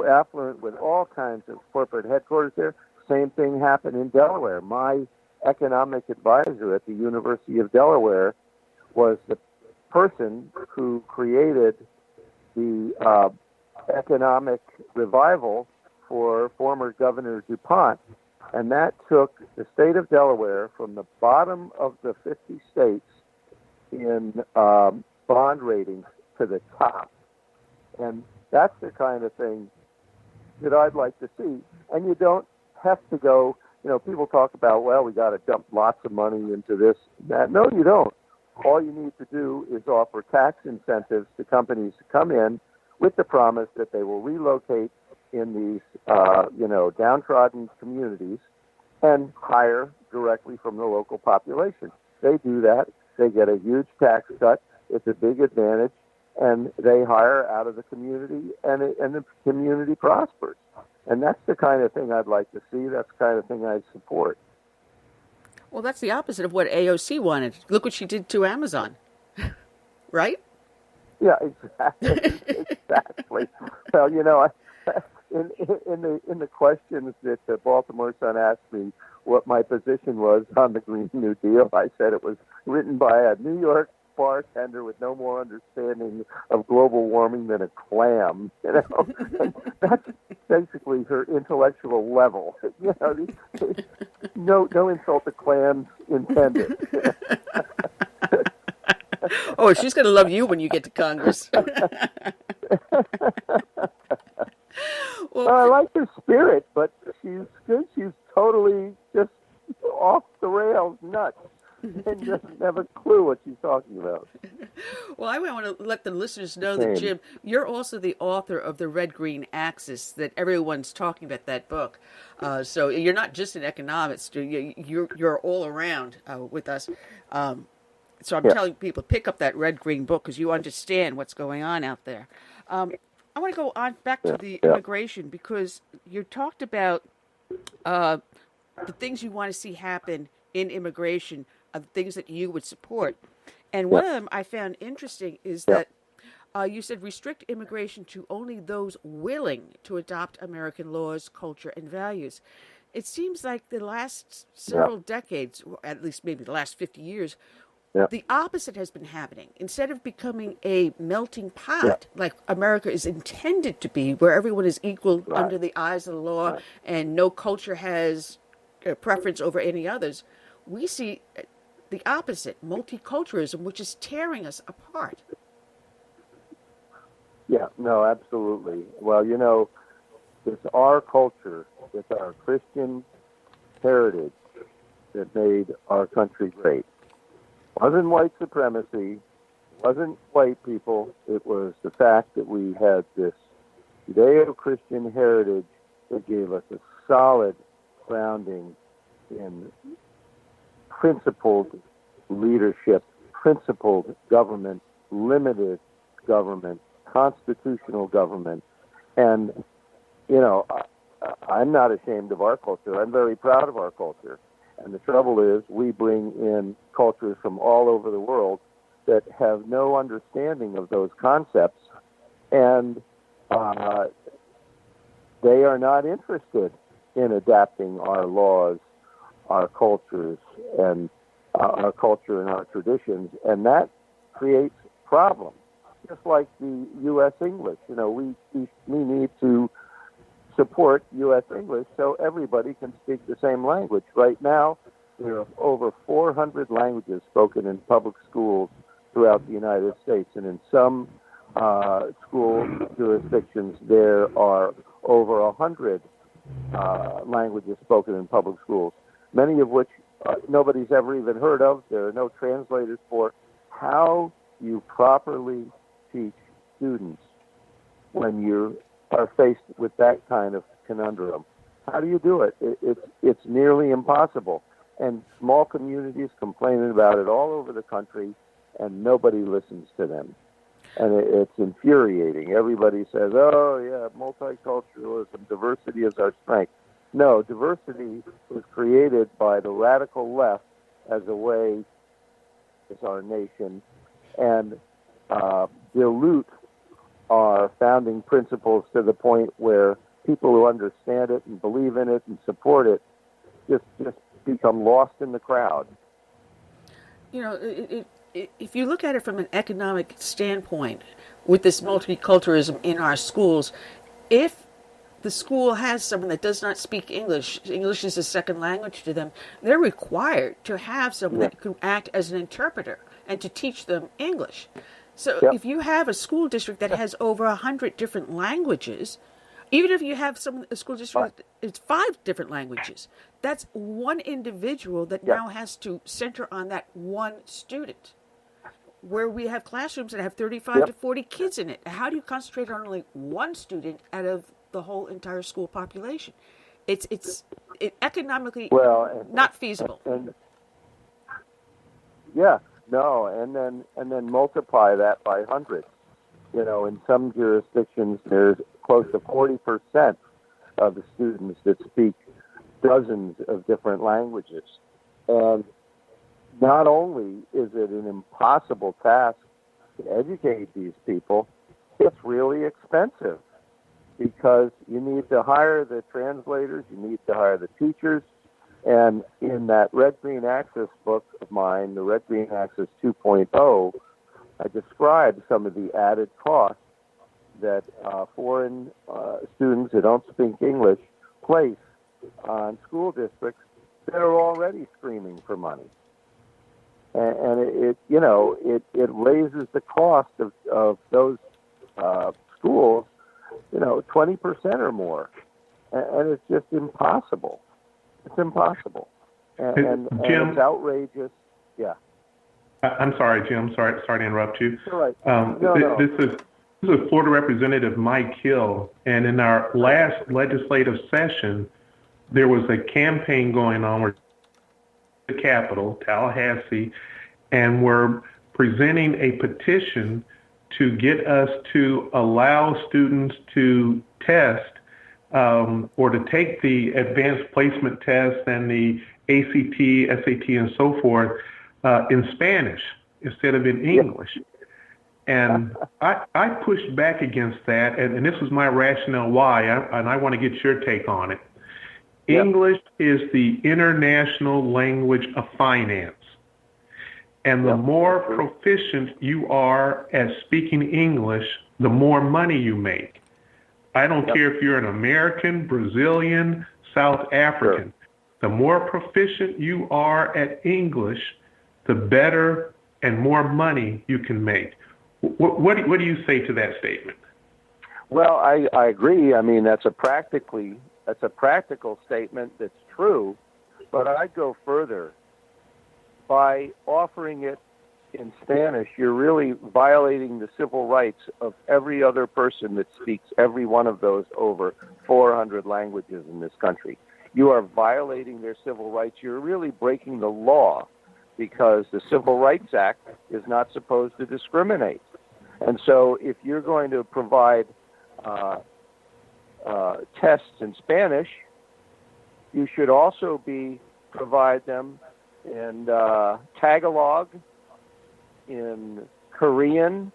Speaker 11: affluent with all kinds of corporate headquarters there. Same thing happened in Delaware. My economic advisor at the University of Delaware was the person who created the economic revival for former Governor DuPont, and that took the state of Delaware from the bottom of the 50 states in bond ratings to the top. And that's the kind of thing that I'd like to see. And you don't have to go, people talk about, well, we got to dump lots of money into this, that. No, you don't. All you need to do is offer tax incentives to companies to come in with the promise that they will relocate in these, downtrodden communities and hire directly from the local population. They do that. They get a huge tax cut. It's a big advantage, and they hire out of the community, and the community prospers. And that's the kind of thing I'd like to see. That's the kind of thing I'd support.
Speaker 8: Well, that's the opposite of what AOC wanted. Look what she did to Amazon, right?
Speaker 11: Yeah, exactly. Well, in the questions that the Baltimore Sun asked me what my position was on the Green New Deal, I said it was written by a New York bartender with no more understanding of global warming than a clam. That's basically her intellectual level. No insult to clams intended.
Speaker 8: Oh, she's going to love you when you get to Congress.
Speaker 11: Well, I like her spirit, but she's good. She's totally just off the rails, nuts, and doesn't have a clue what she's talking about.
Speaker 8: Well, I want to let the listeners know that, Jim, you're also the author of the Red-Green Axis that everyone's talking about, that book. So you're not just an economist. You're all around with us. So I'm telling people, pick up that Red-Green book because you understand what's going on out there. I want to go on back to the immigration because you talked about the things you want to see happen in immigration, the things that you would support. And one of them I found interesting is that you said restrict immigration to only those willing to adopt American laws, culture, and values. It seems like the last several decades, or at least maybe the last 50 years, the opposite has been happening. Instead of becoming a melting pot, like America is intended to be, where everyone is equal under the eyes of the law and no culture has a preference over any others, we see the opposite, multiculturalism, which is tearing us apart.
Speaker 11: Yeah, no, absolutely. Well, you know, it's our culture, it's our Christian heritage that made our country great. It wasn't white supremacy, it wasn't white people, it was the fact that we had this Judeo-Christian heritage that gave us a solid grounding in principled leadership, principled government, limited government, constitutional government. And, you know, I'm not ashamed of our culture. I'm very proud of our culture. And the trouble is we bring in cultures from all over the world that have no understanding of those concepts, and they are not interested in adapting our laws, our cultures, and our culture and our traditions, and that creates problems. Just like the U.S. English, you know, we need to support U.S. English so everybody can speak the same language. Right now, there are over 400 languages spoken in public schools throughout the United States, and in some school jurisdictions, there are over 100 languages spoken in public schools, many of which nobody's ever even heard of. There are no translators for. How you properly teach students when you are faced with that kind of conundrum? How do you do it? It's nearly impossible. And small communities complaining about it all over the country, and nobody listens to them. And it's infuriating. Everybody says, oh, yeah, multiculturalism, diversity is our strength. No, diversity was created by the radical left as a way, as our nation, and dilute our founding principles to the point where people who understand it and believe in it and support it just become lost in the crowd.
Speaker 8: You know, if you look at it from an economic standpoint, with this multiculturalism in our schools, if the school has someone that does not speak English, English is a second language to them, they're required to have someone that can act as an interpreter and to teach them English. So if you have a school district that has over 100 different languages, even if you have a school district it's 5 different languages, that's one individual that now has to center on that one student. Where we have classrooms that have 35 to 40 kids in it. How do you concentrate on only one student out of the whole entire school population? It's economically not feasible. And then multiply that by hundreds. You know, in some jurisdictions, there's close to 40% of the students that speak dozens of different languages. And not only is it an impossible task to educate these people, it's really expensive because you need to hire the translators, you need to hire the teachers, and in that Red-Green Axis book of mine, the Red-Green Axis 2.0, I described some of the added costs that foreign students who don't speak English place on school districts that are already screaming for money. And it raises the cost of those schools
Speaker 11: 20% or more. And it's just impossible. It's impossible. And
Speaker 9: Jim,
Speaker 11: it's outrageous. Yeah.
Speaker 9: I'm sorry, Jim. Sorry to interrupt you.
Speaker 11: All right.
Speaker 9: This is Florida Representative Mike Hill, and in our last legislative session, there was a campaign going on with the Capitol, Tallahassee, and we're presenting a petition to get us to allow students to test or to take the advanced placement test and the ACT, SAT, and so forth in Spanish instead of in English. And I pushed back against that, and this was my rationale why, and I want to get your take on it. Yep. English is the international language of finance. And the more proficient you are at speaking English, the more money you make. I don't care if you're an American, Brazilian, South African. The more proficient you are at English, the better and more money you can make. What do you say to that statement?
Speaker 11: Well, I agree. I mean, that's a practical statement that's true, but I'd go further. By offering it in Spanish, you're really violating the civil rights of every other person that speaks every one of those over 400 languages in this country. You are violating their civil rights. You're really breaking the law because the Civil Rights Act is not supposed to discriminate. And so if you're going to provide tests in Spanish, you should also provide them in Tagalog, in Korean,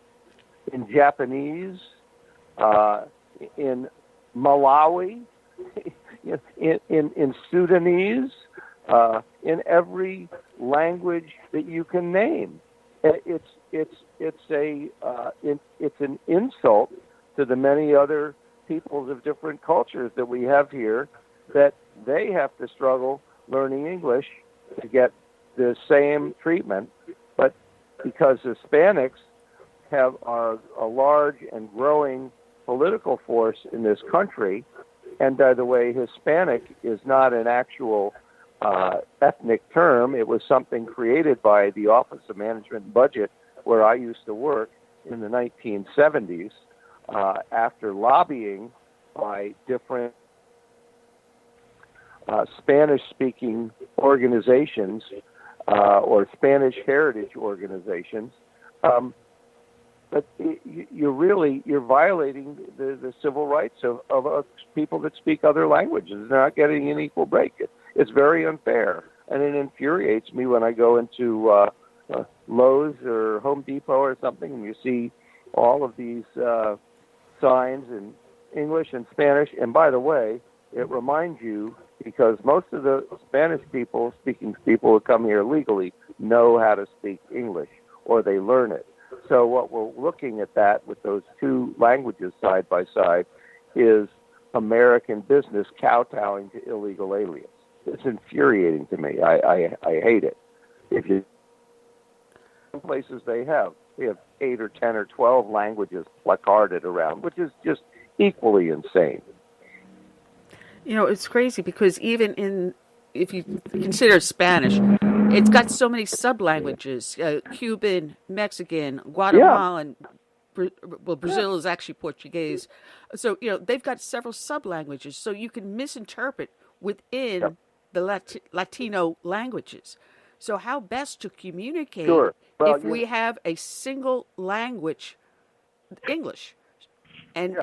Speaker 11: in Japanese, in Malawi, in Sudanese, in every language that you can name. It's an insult to the many other peoples of different cultures that we have here, that they have to struggle learning English to get the same treatment, but because Hispanics are a large and growing political force in this country, and by the way, Hispanic is not an actual ethnic term. It was something created by the Office of Management and Budget, where I used to work in the 1970s, after lobbying by different Spanish-speaking organizations or Spanish heritage organizations. But you're violating the civil rights of people that speak other languages. They're not getting an equal break. It's very unfair, and it infuriates me when I go into Lowe's or Home Depot or something, and you see all of these signs in English and Spanish. And by the way, it reminds you, because most of the Spanish speaking people who come here legally know how to speak English, or they learn it. So what we're looking at that with those two languages side by side is American business kowtowing to illegal aliens. It's infuriating to me. I hate it. Some places they have 8 or 10 or 12 languages placarded around, which is just equally insane.
Speaker 8: You know, it's crazy because even if you consider Spanish, it's got so many sub-languages, Cuban, Mexican, Guatemalan, Brazil is actually Portuguese. So, they've got several sub-languages, so you can misinterpret within the Latino languages. So how best to communicate if we have a single language, English? And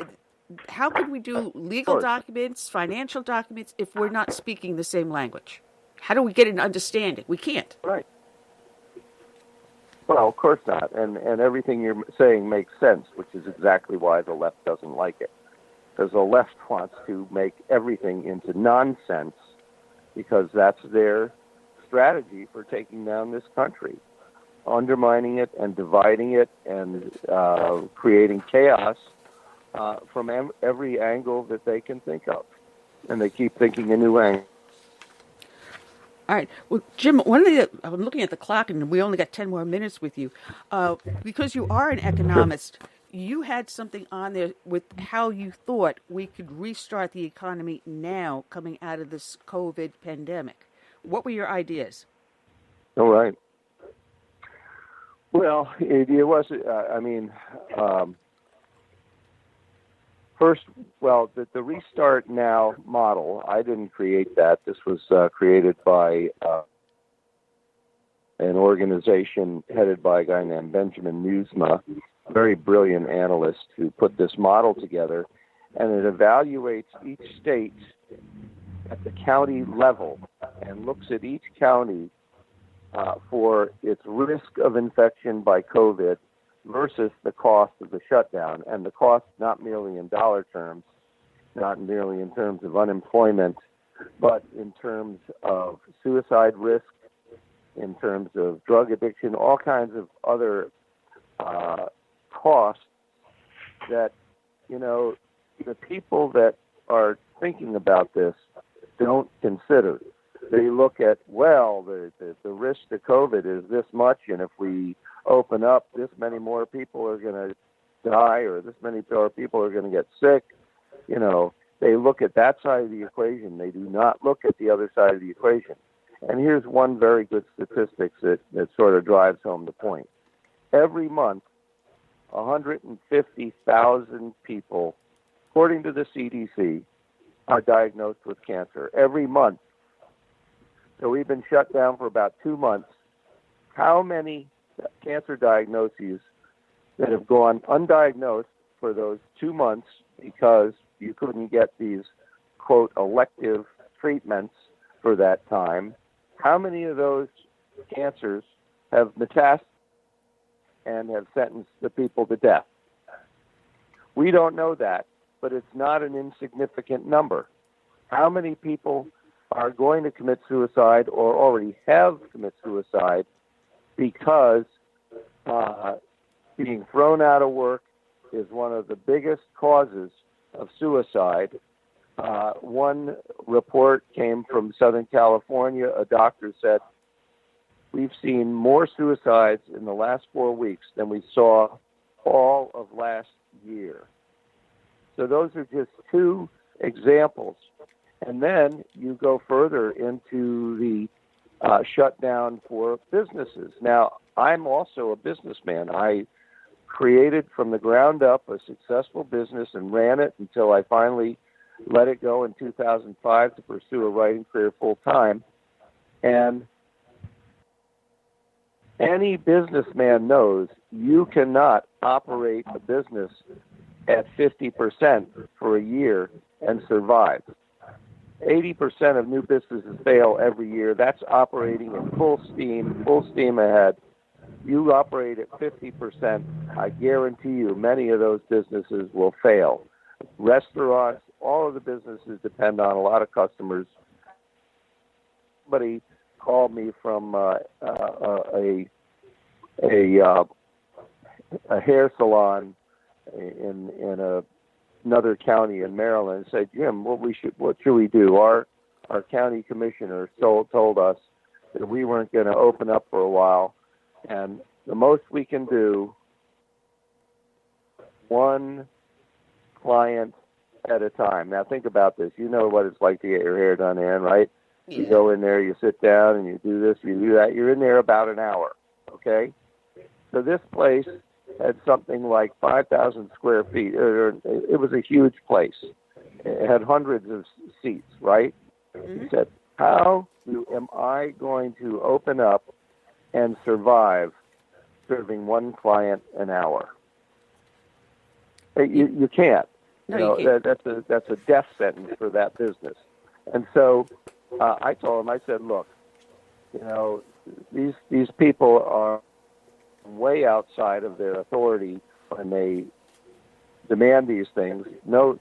Speaker 8: how can we do legal documents, financial documents, if we're not speaking the same language? How do we get an understanding? We can't.
Speaker 11: Right. Well, of course not. And everything you're saying makes sense, which is exactly why the left doesn't like it. Because the left wants to make everything into nonsense, because that's their strategy for taking down this country, undermining it and dividing it and creating chaos from every angle that they can think of. And they keep thinking a new angle.
Speaker 8: All right. Well, Jim, I'm looking at the clock, and we only got 10 more minutes with you. Because you are an economist, you had something on there with how you thought we could restart the economy now coming out of this COVID pandemic. What were your ideas?
Speaker 11: All right. Well, it was, first, the Restart Now model, I didn't create that. This was created by an organization headed by a guy named Benjamin Newsma, a very brilliant analyst who put this model together, and it evaluates each state at the county level and looks at each county for its risk of infection by COVID versus the cost of the shutdown. And the cost not merely in dollar terms, not merely in terms of unemployment, but in terms of suicide risk, in terms of drug addiction, all kinds of other costs that, the people that are thinking about this don't consider. They look at, the risk to COVID is this much, and if we open up, this many more people are going to die, or this many more people are going to get sick. They look at that side of the equation. They do not look at the other side of the equation. And here's one very good statistic that sort of drives home the point. Every month, 150,000 people, according to the CDC, are diagnosed with cancer. Every month. So we've been shut down for about 2 months. How many cancer diagnoses that have gone undiagnosed for those 2 months because you couldn't get these, quote, elective treatments for that time? How many of those cancers have metastasized and have sentenced the people to death? We don't know that, but it's not an insignificant number. How many people are going to commit suicide or already have committed suicide because being thrown out of work is one of the biggest causes of suicide? One report came from Southern California. A doctor said, we've seen more suicides in the last 4 weeks than we saw all of last year. So those are just two examples. And then you go further into the shutdown for businesses. Now, I'm also a businessman. I created from the ground up a successful business and ran it until I finally let it go in 2005 to pursue a writing career full time. And any businessman knows you cannot operate a business at 50% for a year and survive. 80% of new businesses fail every year. That's operating at full steam ahead. You operate at 50%, I guarantee you many of those businesses will fail. Restaurants, all of the businesses depend on a lot of customers. Somebody called me from a hair salon in another county in Maryland and said, Jim, what should we do? Our county commissioner told us that we weren't going to open up for a while, and the most we can do, one client at a time. Now think about this. You know what it's like to get your hair done, Ann, right? Yeah. You go in there, you sit down, and you do this, you do that. You're in there about an hour, okay? So this place had something like 5,000 square feet. It was a huge place. It had hundreds of seats, right? Mm-hmm. He said, how am I going to open up and survive serving one client an hour? You can't.
Speaker 8: No, you can't.
Speaker 11: That's a death sentence for that business. And so I told him, I said, look, these people are way outside of their authority when they demand these things. No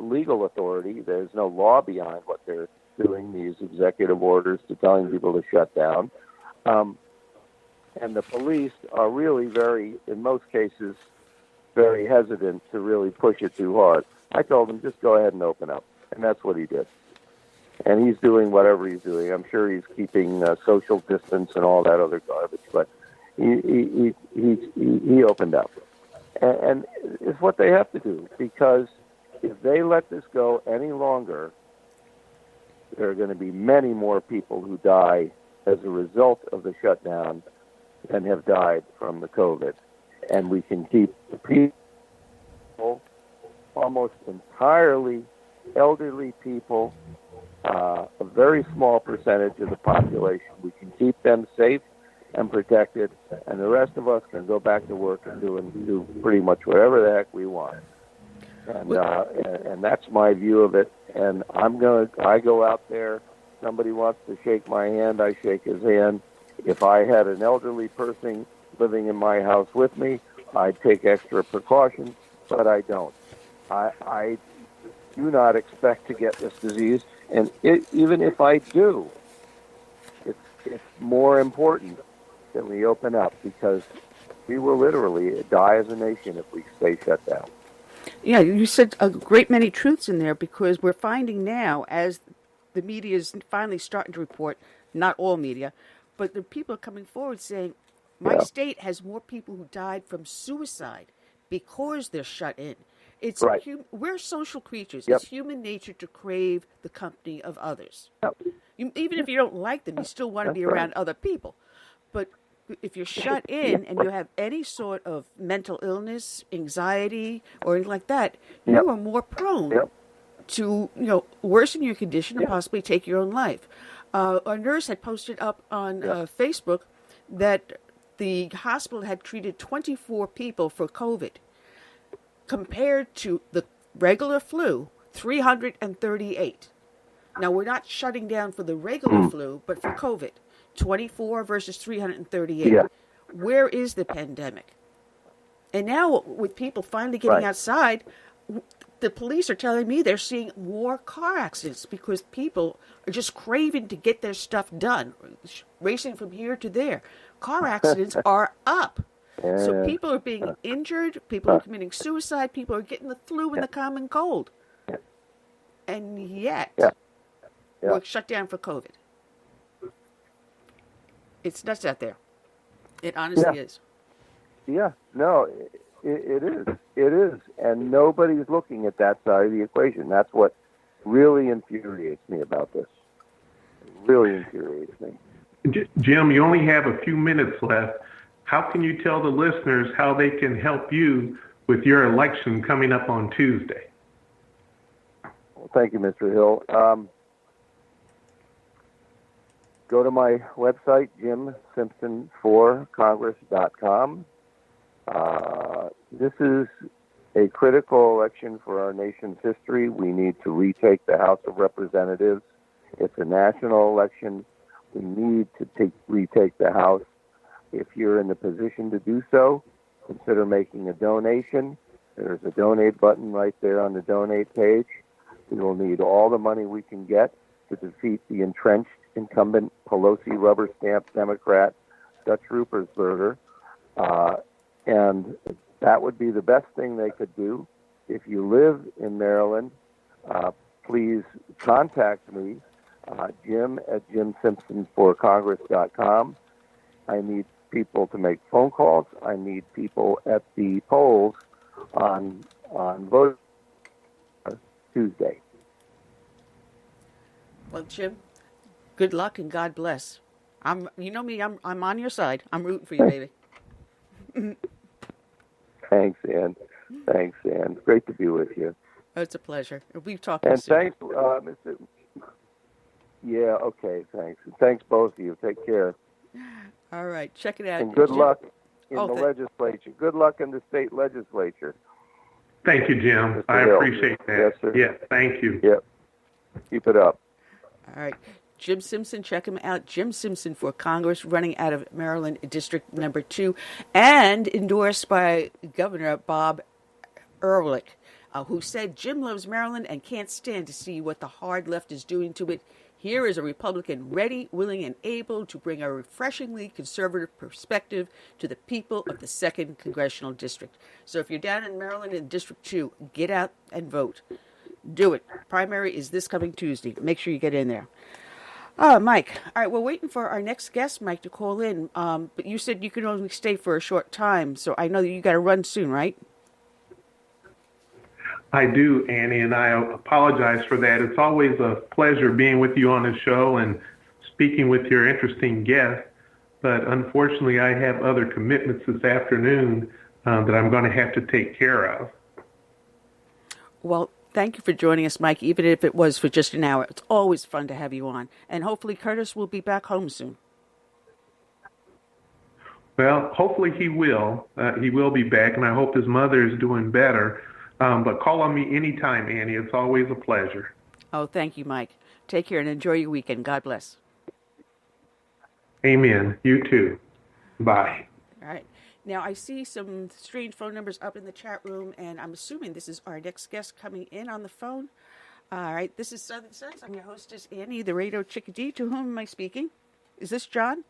Speaker 11: legal authority. There's no law behind what they're doing, these executive orders to telling people to shut down. And the police are really in most cases, very hesitant to really push it too hard. I told him, just go ahead and open up. And that's what he did. And he's doing whatever he's doing. I'm sure he's keeping social distance and all that other garbage, but he opened up. And it's what they have to do, because if they let this go any longer, there are going to be many more people who die as a result of the shutdown than have died from the COVID. And we can keep the people, almost entirely elderly people, a very small percentage of the population, we can keep them safe and protected, and the rest of us can go back to work and do pretty much whatever the heck we want. And that's my view of it. And I go out there. Somebody wants to shake my hand, I shake his hand. If I had an elderly person living in my house with me, I'd take extra precautions, but I don't. I do not expect to get this disease, and even if I do, it's more important that we open up, because we will literally die as a nation if we stay shut down.
Speaker 8: Yeah, you said a great many truths in there, because we're finding now, as the media is finally starting to report, not all media, but the people are coming forward saying, my state has more people who died from suicide because they're shut in. It's
Speaker 11: right.
Speaker 8: We're social creatures.
Speaker 11: Yep.
Speaker 8: It's human nature to crave the company of others.
Speaker 11: Yep.
Speaker 8: Even if you don't like them, you still want to be around other people. But if you're shut in and you have any sort of mental illness, anxiety, or anything like that, you are more prone to, worsen your condition and possibly take your own life. A nurse had posted up on Facebook that the hospital had treated 24 people for COVID, compared to the regular flu, 338. Now, we're not shutting down for the regular flu, but for COVID, 24 versus 338. Yeah. Where is the pandemic? And now, with people finally getting outside, the police are telling me they're seeing more car accidents because people are just craving to get their stuff done, racing from here to there. Car accidents are up. So people are being injured, people are committing suicide, people are getting the flu and the common cold. And yet, we're shut down for COVID. It's nuts out there. It honestly is. Yeah, no,
Speaker 11: it is. It is. And nobody's looking at that side of the equation. That's what really infuriates me about this. It really infuriates me.
Speaker 9: Jim, you only have a few minutes left. How can you tell the listeners how they can help you with your election coming up on Tuesday?
Speaker 11: Well, thank you, Mr. Hill. Go to my website, jimsimpsonforcongress.com. This is a critical election for our nation's history. We need to retake the House of Representatives. It's a national election. We need to retake the House. If you're in the position to do so, consider making a donation. There's a donate button right there on the donate page. We will need all the money we can get to defeat the entrenched incumbent Pelosi rubber stamp Democrat Dutch Ruppersberger. And that would be the best thing they could do. If you live in Maryland, please contact me, Jim at jimsimpsonforcongress.com. I need people to make phone calls. I need people at the polls on vote Tuesday.
Speaker 8: Well, Jim, good luck and God bless. You know me, I'm on your side. I'm rooting for you, baby.
Speaker 11: Thanks, Ann. Thanks, Ann. Great to be with you.
Speaker 8: Oh, it's a pleasure. We've talked.
Speaker 11: And
Speaker 8: soon.
Speaker 11: Thanks, Mr. Yeah, okay, thanks. Thanks, both of you. Take care.
Speaker 8: All right, check it out.
Speaker 11: And good luck in the legislature. Good luck in the state legislature.
Speaker 9: Thank you, Jim.
Speaker 11: Mr.
Speaker 9: I
Speaker 11: Hill.
Speaker 9: appreciate that.
Speaker 11: Yes, sir.
Speaker 9: Yeah, thank you.
Speaker 11: Yep. Keep it up.
Speaker 8: All right. Jim Simpson, check him out. Jim Simpson for Congress, running out of Maryland District Number 2, and endorsed by Governor Bob Ehrlich, who said Jim loves Maryland and can't stand to see what the hard left is doing to it. Here is a Republican ready, willing, and able to bring a refreshingly conservative perspective to the people of the 2nd Congressional District. So if you're down in Maryland in District 2, get out and vote. Do it. Primary is this coming Tuesday. Make sure you get in there. Mike. All right, we're waiting for our next guest, Mike, to call in. But you said you could only stay for a short time, so I know that you got to run soon, right?
Speaker 9: I do, Annie, and I apologize for that. It's always a pleasure being with you on the show and speaking with your interesting guests, but unfortunately I have other commitments this afternoon that I'm going to have to take care of.
Speaker 8: Well, thank you for joining us, Mike, even if it was for just an hour. It's always fun to have you on, and hopefully Curtis will be back home soon.
Speaker 9: Well, hopefully he will. He will be back, and I hope his mother is doing better. But call on me anytime, Annie. It's always a pleasure.
Speaker 8: Oh, thank you, Mike. Take care and enjoy your weekend. God bless.
Speaker 9: Amen. You too. Bye.
Speaker 8: All right. Now, I see some strange phone numbers up in the chat room, and I'm assuming this is our next guest coming in on the phone. All right. This is Southern Sense. I'm your hostess, Annie, the Radio Chick-A-Dee. To whom am I speaking? Is this John?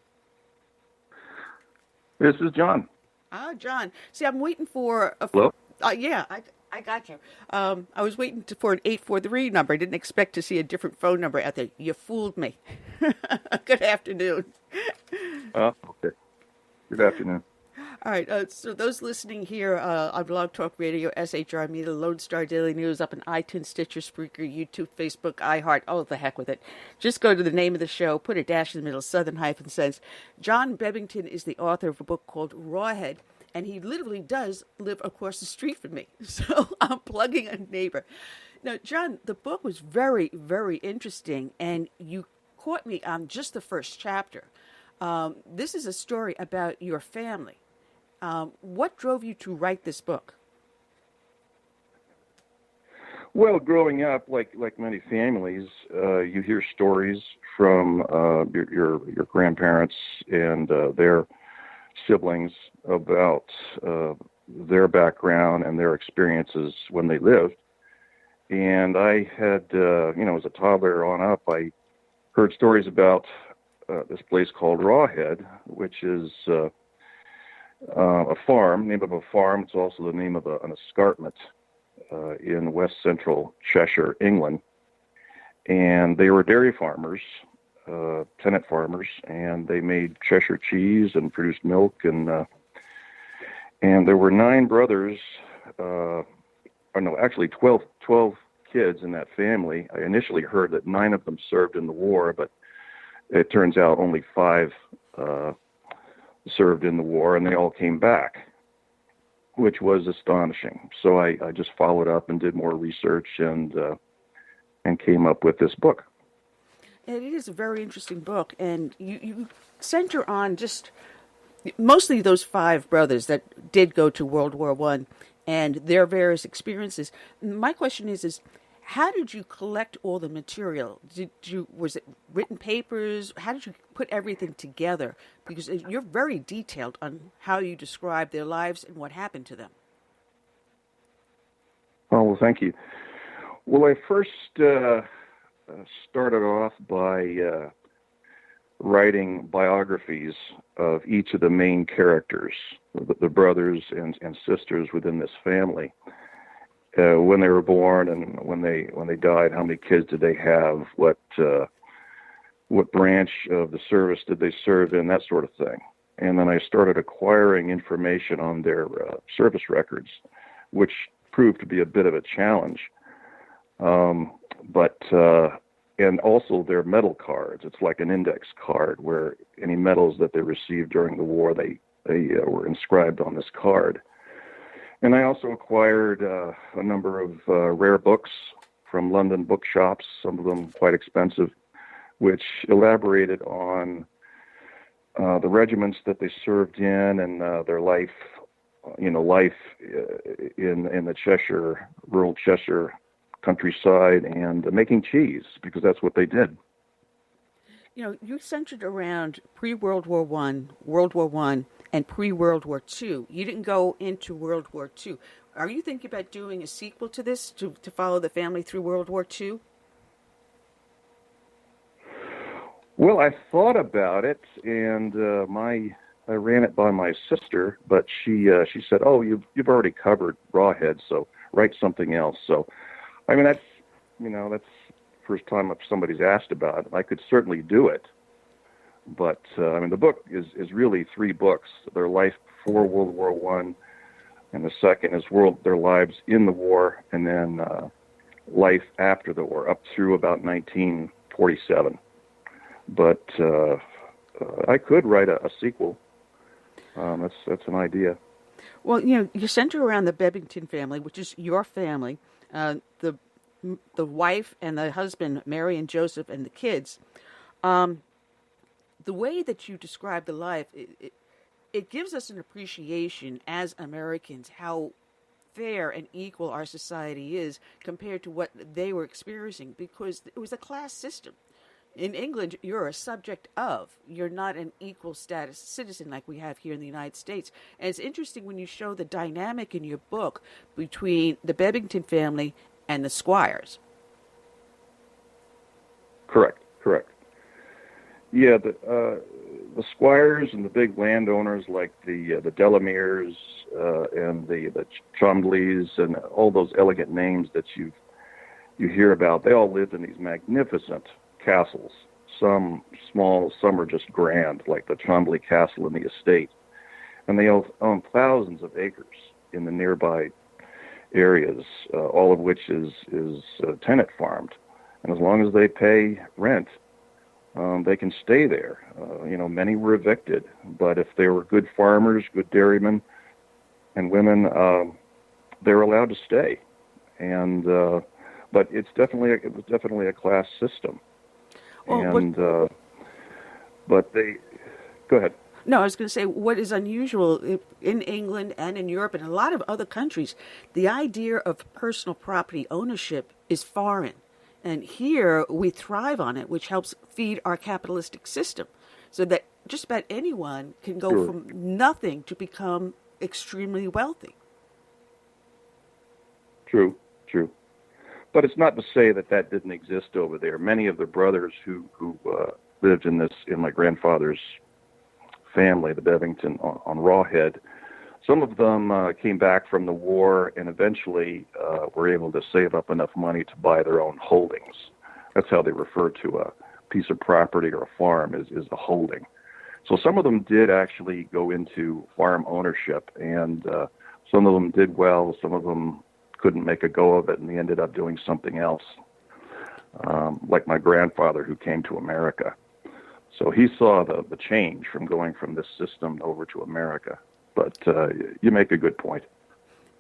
Speaker 12: This is John.
Speaker 8: Ah, John. See, I'm waiting for a...
Speaker 12: Hello?
Speaker 8: Yeah, I got you. I was waiting for an 843 number. I didn't expect to see a different phone number out there. You fooled me. Good afternoon.
Speaker 12: Okay. Good afternoon.
Speaker 8: All right. So those listening here on Blog Talk Radio, SHR Media, Lone Star Daily News, up in iTunes, Stitcher, Spreaker, YouTube, Facebook, iHeart. Oh, the heck with it. Just go to the name of the show, put a dash in the middle, Southern-Sense. Jon Bebbibgton is the author of a book called RAWHEAD. And he literally does live across the street from me. So I'm plugging a neighbor. Now, John, the book was very, very interesting. And you caught me on just the first chapter. This is a story about your family. What drove you to write this book?
Speaker 12: Well, growing up, like many families, you hear stories from your grandparents and their siblings about their background and their experiences when they lived. And I had, as a toddler on up, I heard stories about this place called RAWHEAD, which is a farm, name of a farm. It's also the name of an escarpment in west central Cheshire, England. And they were dairy farmers, tenant farmers, and they made Cheshire cheese and produced milk. And there were 9 brothers, 12 kids in that family. I initially heard that 9 of them served in the war, but it turns out only 5 served in the war, and they all came back, which was astonishing. So I just followed up and did more research and came up with this book.
Speaker 8: It is a very interesting book, and you center on just mostly those 5 brothers that did go to World War I and their various experiences. My question is how did you collect all the material? Was it written papers? How did you put everything together? Because you're very detailed on how you describe their lives and what happened to them.
Speaker 12: Oh, well, thank you. Well, I first started off by writing biographies of each of the main characters, the brothers and sisters within this family. When they were born and when they died, how many kids did they have? What branch of the service did they serve in? That sort of thing. And then I started acquiring information on their service records, which proved to be a bit of a challenge. And also their medal cards. It's like an index card where any medals that they received during the war, they were inscribed on this card. And I also acquired a number of rare books from London bookshops, some of them quite expensive, which elaborated on the regiments that they served in and their life in the Cheshire, rural Cheshire countryside, and making cheese, because that's what they did.
Speaker 8: You centered around pre-World War I, World War I, and pre-World War II. You didn't go into World War II. Are you thinking about doing a sequel to this to follow the family through World War II?
Speaker 12: Well, I thought about it, and I ran it by my sister, but she said, "Oh, you've already covered RAWHEAD, so write something else." So, I mean, that's the first time somebody's asked about it. I could certainly do it, but the book is really 3 books: their life before World War and the second is their lives in the war, and then life after the war, up through about 1947. But I could write a sequel. That's an idea.
Speaker 8: Well, you center around the Bebbibgton family, which is your family, the wife and the husband, Mary and Joseph, and the kids. The way that you describe the life, it gives us an appreciation as Americans how fair and equal our society is compared to what they were experiencing, because it was a class system. In England, you're a subject of. You're not an equal status citizen like we have here in the United States. And it's interesting when you show the dynamic in your book between the Bebbibgton family and the Squires.
Speaker 12: Correct. Yeah, the Squires and the big landowners like the Delameres and the Chumleys and all those elegant names that you hear about, they all lived in these magnificent castles. Some small, some are just grand, like the Chumley Castle in the estate. And they own thousands of acres in the nearby areas, all of which is tenant farmed. And as long as they pay rent, they can stay there. Many were evicted, but if they were good farmers, good dairymen, and women, they were allowed to stay. And but it was definitely a class system. Well, but they, go ahead.
Speaker 8: No, I was going to say, what is unusual in England and in Europe and a lot of other countries, the idea of personal property ownership is foreign. And here we thrive on it, which helps feed our capitalistic system, so that just about anyone can go from nothing to become extremely wealthy.
Speaker 12: True. But it's not to say that didn't exist over there. Many of the brothers who lived in my grandfather's family, the Bebbibgton on RAWHEAD, some of them came back from the war and eventually were able to save up enough money to buy their own holdings. That's how they refer to a piece of property or a farm is a holding. So some of them did actually go into farm ownership, and some of them did well. Some of them couldn't make a go of it, and they ended up doing something else, like my grandfather who came to America. So he saw the change from going from this system over to America. But you make a good point.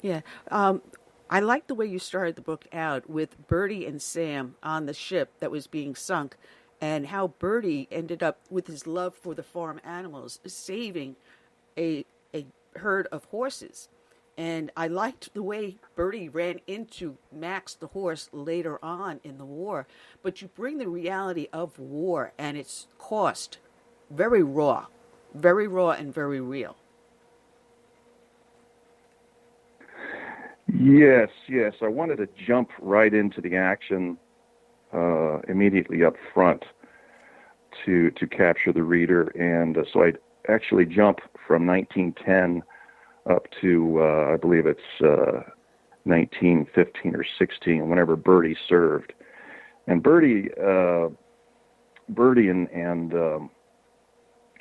Speaker 8: Yeah. I like the way you started the book out with Bertie and Sam on the ship that was being sunk, and how Bertie ended up, with his love for the farm animals, saving a herd of horses. And I liked the way Bertie ran into Max the horse later on in the war. But you bring the reality of war and its cost very raw and very real.
Speaker 12: Yes. I wanted to jump right into the action immediately up front to capture the reader. And so I'd actually jump from 1910 up to, I believe it's 1915 or 16, whenever Bertie served. And Bertie and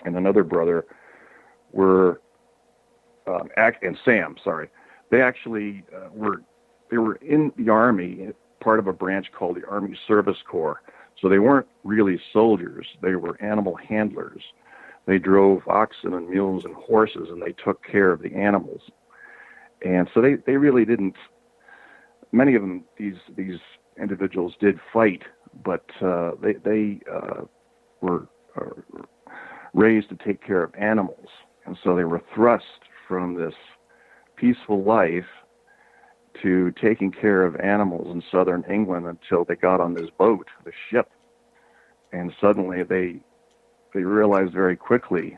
Speaker 12: another brother were, and Sam, sorry, they actually were in the Army, part of a branch called the Army Service Corps. So they weren't really soldiers. They were animal handlers. They drove oxen and mules and horses, and they took care of the animals. And so they really didn't, many of them, these individuals did fight, but they were raised to take care of animals. And so they were thrust from this peaceful life to taking care of animals in southern England until they got on this boat, the ship. And suddenly they realized very quickly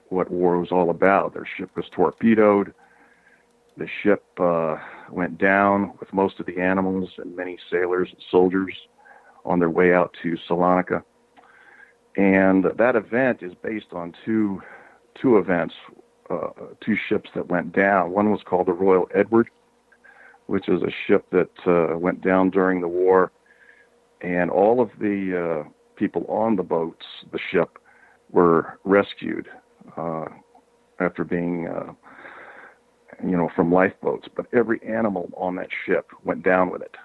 Speaker 12: what war was all about. Their ship was torpedoed. The ship went down with most of the animals and many sailors and soldiers on their way out to Salonika. And that event is based on two events, two ships that went down. One was called the Royal Edward, which is a ship that went down during the war. And all of the people on the boats, the ship, were rescued after being from lifeboats, but every animal on that ship went down with it.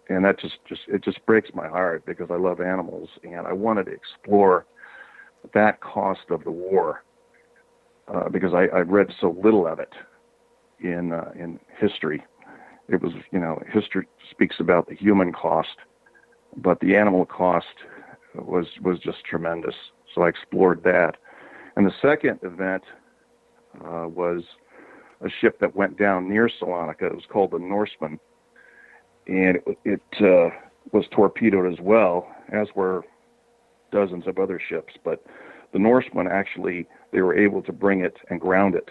Speaker 12: And that just breaks my heart because I love animals, and I wanted to explore that cost of the war because I read so little of it in history. It was, history speaks about the human cost, but the animal cost was just tremendous. So I explored that. And the second event was a ship that went down near Salonika. It was called the Norseman, and it was torpedoed as well, as were dozens of other ships. But the Norseman, actually, they were able to bring it and ground it,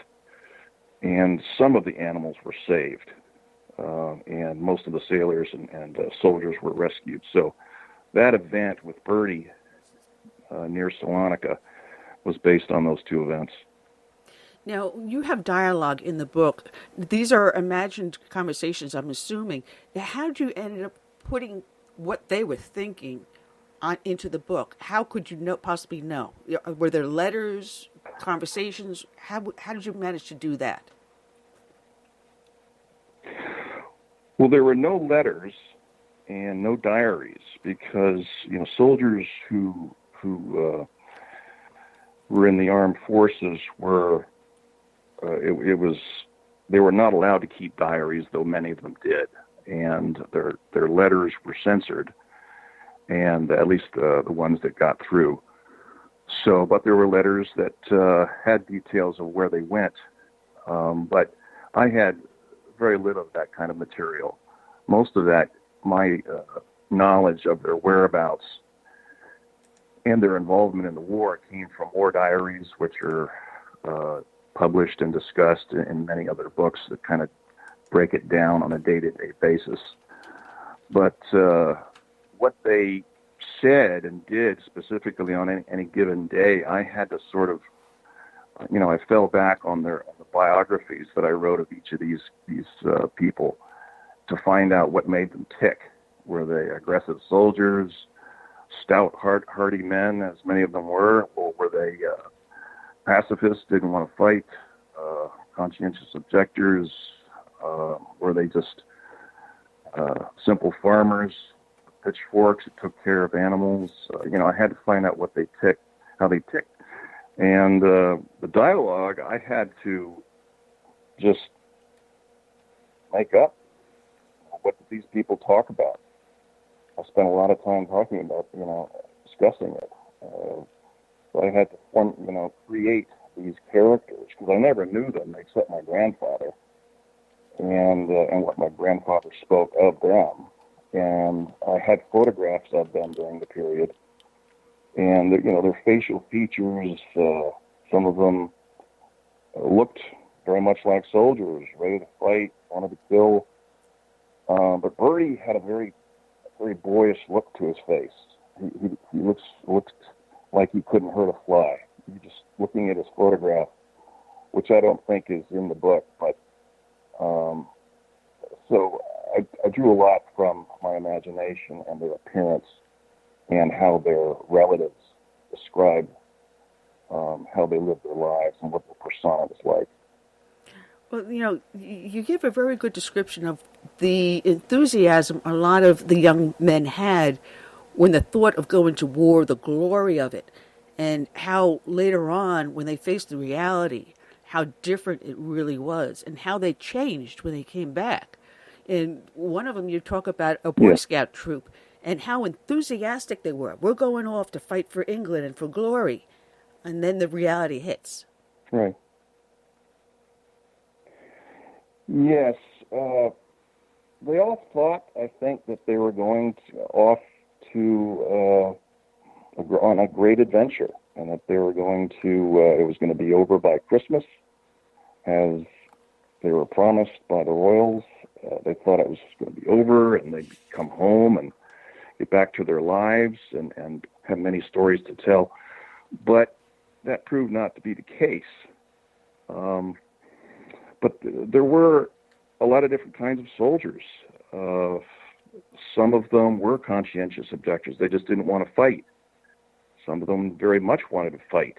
Speaker 12: and some of the animals were saved, and most of the sailors and soldiers were rescued. So that event with Birdie near Salonika was based on those two events.
Speaker 8: Now, you have dialogue in the book. These are imagined conversations, I'm assuming. How did you end up putting what they were thinking into the book? How could you possibly know? Were there letters, conversations? How did you manage to do that?
Speaker 12: Well, there were no letters and no diaries because, soldiers who were in the armed forces were, they were not allowed to keep diaries, though many of them did, and their letters were censored, and at least the ones that got through. So, but there were letters that had details of where they went, but I had very little of that kind of material. Most of that, my knowledge of their whereabouts and their involvement in the war came from war diaries, which are published and discussed in many other books that kind of break it down on a day-to-day basis. But what they said and did specifically on any given day, I had to sort of, I fell back on the biographies that I wrote of each of these people to find out what made them tick. Were they aggressive soldiers, stout, hardy men, as many of them were, or were they pacifists, didn't want to fight, conscientious objectors? Were they just simple farmers, pitchforks that took care of animals? I had to find out how they ticked. And the dialogue, I had to just make up what these people talk about. I spent a lot of time talking about, discussing it. So I had to create these characters because I never knew them except my grandfather and what my grandfather spoke of them. And I had photographs of them during the period. And, their facial features, some of them looked very much like soldiers, ready to fight, wanted to kill. But Birdie had a very, very boyish look to his face. He looked like he couldn't hurt a fly. You just looking at his photograph, which I don't think is in the book, but so I drew a lot from my imagination and their appearance and how their relatives described how they lived their lives and what their persona was like.
Speaker 8: Well, you give a very good description of the enthusiasm a lot of the young men had when the thought of going to war, the glory of it, and how later on, when they faced the reality, how different it really was, and how they changed when they came back. And one of them, you talk about a Boy Scout troop and how enthusiastic they were. We're going off to fight for England and for glory. And then the reality hits.
Speaker 12: Right. Yes. They all thought, I think, that they were going off to on a great adventure, and that they were going to, it was going to be over by Christmas, as they were promised by the royals. They thought it was going to be over, and they'd come home and get back to their lives and have many stories to tell. But that proved not to be the case. But there were a lot of different kinds of soldiers. Some of them were conscientious objectors. They just didn't want to fight. Some of them very much wanted to fight.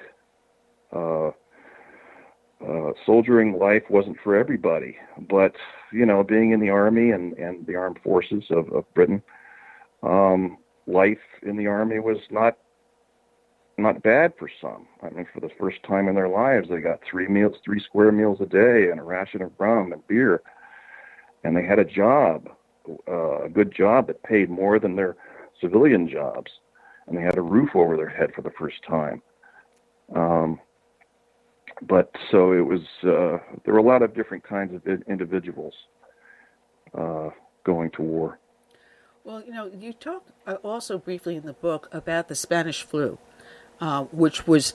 Speaker 12: soldiering life wasn't for everybody, but, being in the Army and the armed forces of Britain, life in the Army was not bad for some. I mean, for the first time in their lives, they got 3 square meals a day and a ration of rum and beer. And they had a job, a good job that paid more than their civilian jobs. And they had a roof over their head for the first time. But so it was, there were a lot of different kinds of individuals going to war.
Speaker 8: Well, you talk also briefly in the book about the Spanish flu, which was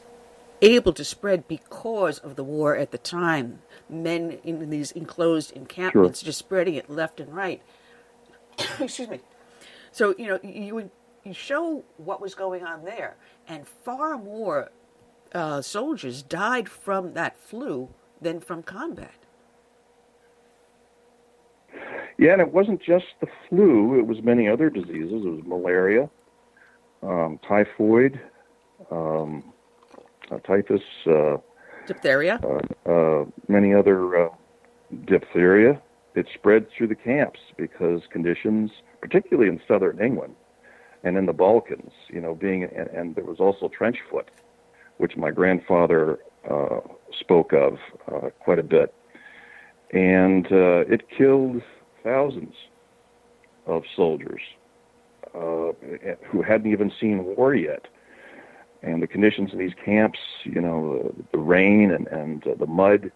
Speaker 8: able to spread because of the war at the time. Men in these enclosed encampments just spreading it left and right. Excuse me. So, you show what was going on there, and far more soldiers died from that flu than from combat.
Speaker 12: Yeah, and it wasn't just the flu. It was many other diseases. It was malaria, typhoid, typhus,
Speaker 8: diphtheria,
Speaker 12: many other diphtheria. It spread through the camps because conditions, particularly in southern England and in the Balkans, and there was also trench foot, which my grandfather spoke of quite a bit. And it killed thousands of soldiers who hadn't even seen war yet. And the conditions in these camps, the rain and the mud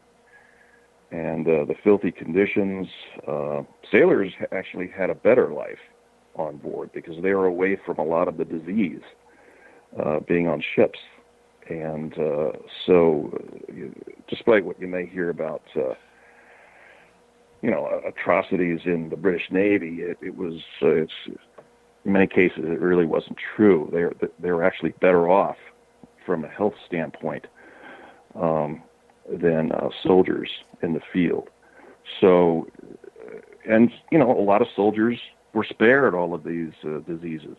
Speaker 12: and the filthy conditions, sailors actually had a better life on board because they were away from a lot of the disease being on ships. And so despite what you may hear about, atrocities in the British Navy, it's in many cases, it really wasn't true. They were actually better off from a health standpoint than soldiers in the field. So, and a lot of soldiers were spared all of these diseases.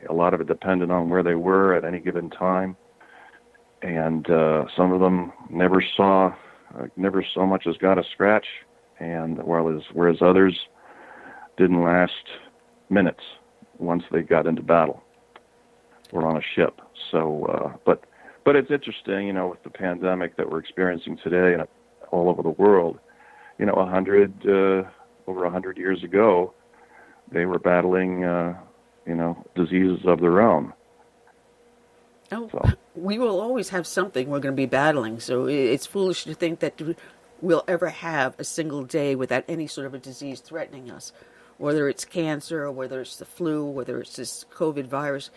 Speaker 12: A lot of it depended on where they were at any given time, and some of them never so much as got a scratch, and whereas others didn't last minutes once they got into battle or on a ship. So, but it's interesting, with the pandemic that we're experiencing today and all over the world. Over 100 years ago, they were battling, diseases of their own.
Speaker 8: Oh, so. We will always have something we're going to be battling. So it's foolish to think that we'll ever have a single day without any sort of a disease threatening us, whether it's cancer or whether it's the flu, whether it's this COVID virus.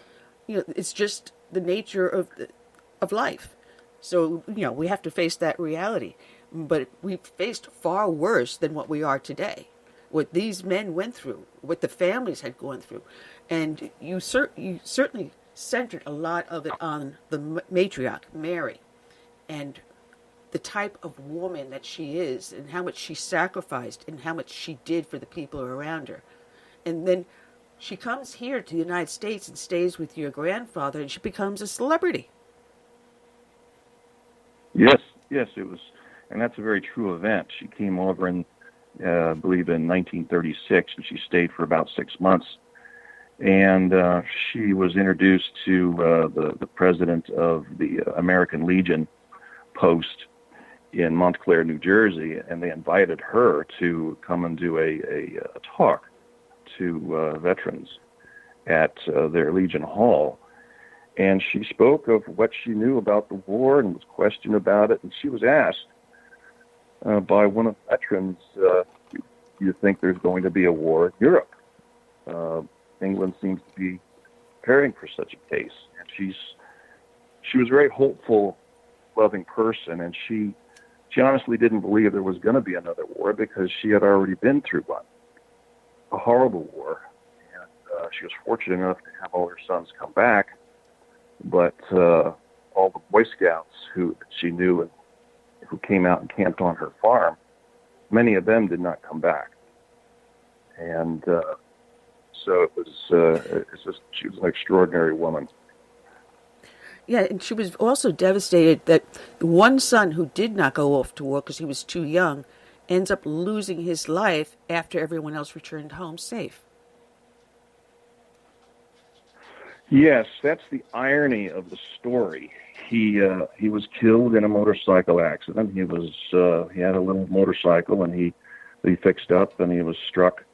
Speaker 8: It's just the nature of life. So, we have to face that reality. But we've faced far worse than what we are today. What these men went through, what the families had gone through. And you certainly centered a lot of it on the matriarch, Mary, and the type of woman that she is, and how much she sacrificed, and how much she did for the people around her. And then she comes here to the United States and stays with your grandfather, and she becomes a celebrity.
Speaker 12: Yes, it was, and that's a very true event. She came over in, I believe, in 1936, and she stayed for about 6 months. And she was introduced to the president of the American Legion post in Montclair, New Jersey, and they invited her to come and do a talk to veterans at their Legion Hall. And she spoke of what she knew about the war and was questioned about it. And she was asked by one of the veterans, do you think there's going to be a war in Europe? England seems to be preparing for such a case. And she was a very hopeful, loving person, and she honestly didn't believe there was going to be another war because she had already been through one, a horrible war. And she was fortunate enough to have all her sons come back, but all the Boy Scouts who she knew and who came out and camped on her farm, many of them did not come back. And so it was. It's just she was an extraordinary woman.
Speaker 8: Yeah, and she was also devastated that the one son who did not go off to war because he was too young ends up losing his life after everyone else returned home safe.
Speaker 12: Yes, that's the irony of the story. He was killed in a motorcycle accident. He had a little motorcycle, and he fixed up, and he was struck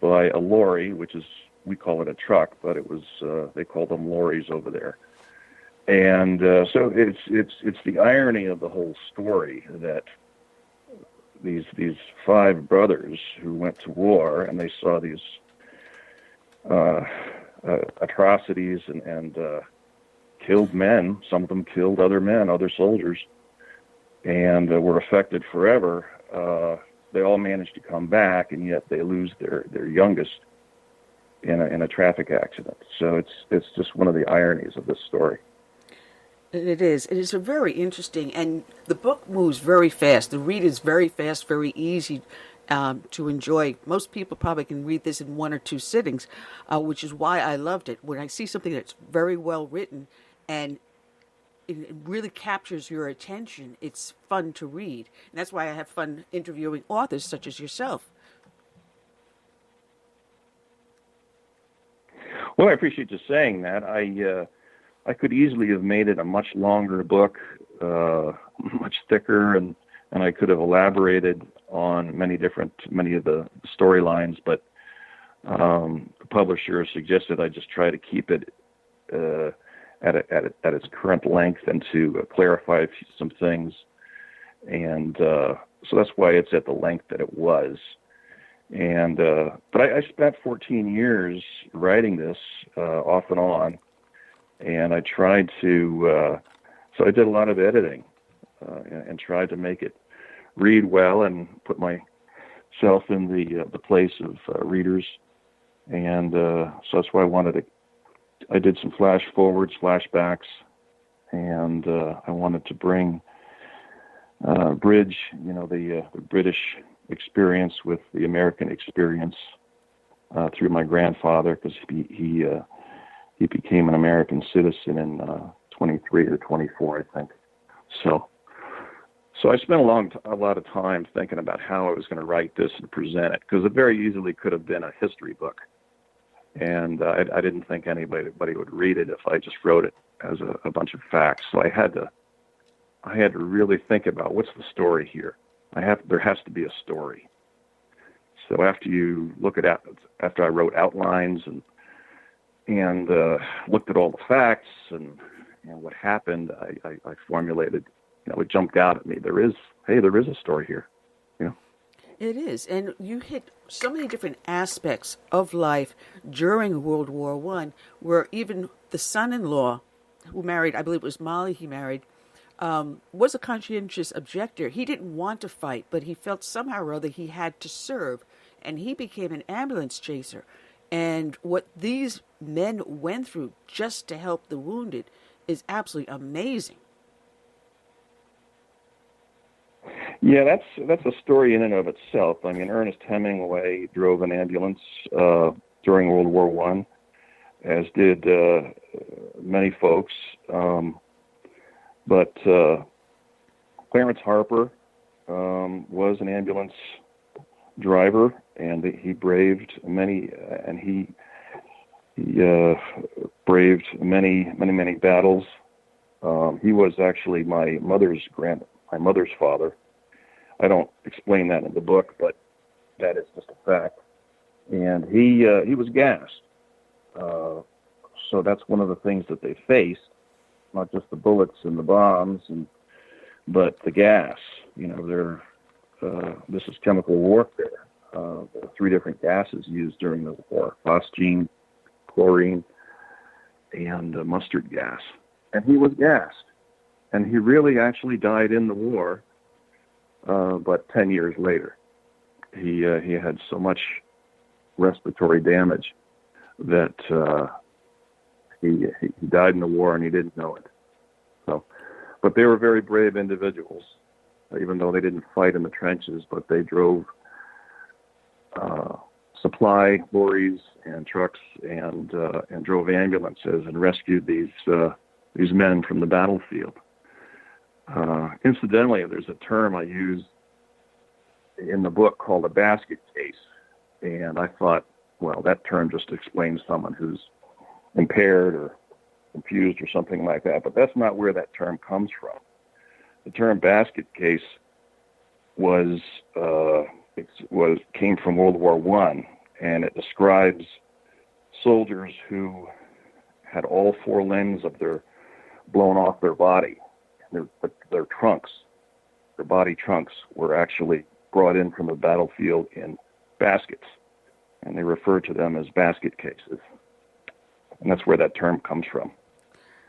Speaker 12: by a lorry, which is, we call it a truck, but it was they call them lorries over there. And so it's the irony of the whole story that these 5 brothers who went to war, and they saw these atrocities and killed men. Some of them killed other men, other soldiers, and were affected forever. They all managed to come back, and yet they lose their youngest in a traffic accident. So it's just one of the ironies of this story.
Speaker 8: It is. It is a very interesting, and the book moves very fast. The read is very fast, very easy to enjoy. Most people probably can read this in 1 or 2 sittings, which is why I loved it. When I see something that's very well written and it really captures your attention, it's fun to read. And that's why I have fun interviewing authors such as yourself.
Speaker 12: Well, I appreciate you saying that. I could easily have made it a much longer book, much thicker, and I could have elaborated on many of the storylines, but the publisher suggested I just try to keep it at its current length and to clarify some things, and so that's why it's at the length that it was. And but I spent 14 years writing this off and on, and I tried to. So I did a lot of editing and tried to make it read well and put myself in the place of readers, and so that's why I did some flash forwards, flashbacks, and I wanted to bridge, the British experience with the American experience through my grandfather, because he became an American citizen in 23 or 24, I think. So I spent a lot of time thinking about how I was going to write this and present it, because it very easily could have been a history book, and I didn't think anybody would read it if I just wrote it as a bunch of facts. So I had to really think about what's the story here. There has to be a story. So after I wrote outlines and looked at all the facts and what happened, I formulated. It jumped out at me. There is a story here.
Speaker 8: It is, and you hit so many different aspects of life during World War I, where even the son-in-law, who married, I believe it was Molly he married, was a conscientious objector. He didn't want to fight, but he felt somehow or other he had to serve, and he became an ambulance chaser. And what these men went through just to help the wounded is absolutely amazing.
Speaker 12: Yeah, that's a story in and of itself. I mean, Ernest Hemingway drove an ambulance during World War I, as did many folks. But Clarence Harper was an ambulance driver, and he braved many, braved many battles. He was actually my mother's father. I don't explain that in the book, but that is just a fact. And he was gassed. So that's one of the things that they faced. Not just the bullets and the bombs, but the gas. This is chemical warfare. There are 3 different gases used during the war: phosgene, chlorine, and mustard gas. And he was gassed, and he really actually died in the war. But 10 years later, he had so much respiratory damage that he died in the war, and he didn't know it. So, but they were very brave individuals, even though they didn't fight in the trenches, but they drove supply lorries and trucks and drove ambulances and rescued these men from the battlefield. Incidentally, there's a term I use in the book called a basket case, and I thought, well, that term just explains someone who's impaired or confused or something like that, but that's not where that term comes from. The term basket case came from World War I, and it describes soldiers who had all four limbs of their blown off their body. Their trunks, their body trunks, were actually brought in from the battlefield in baskets, and they referred to them as basket cases. And that's where that term comes from.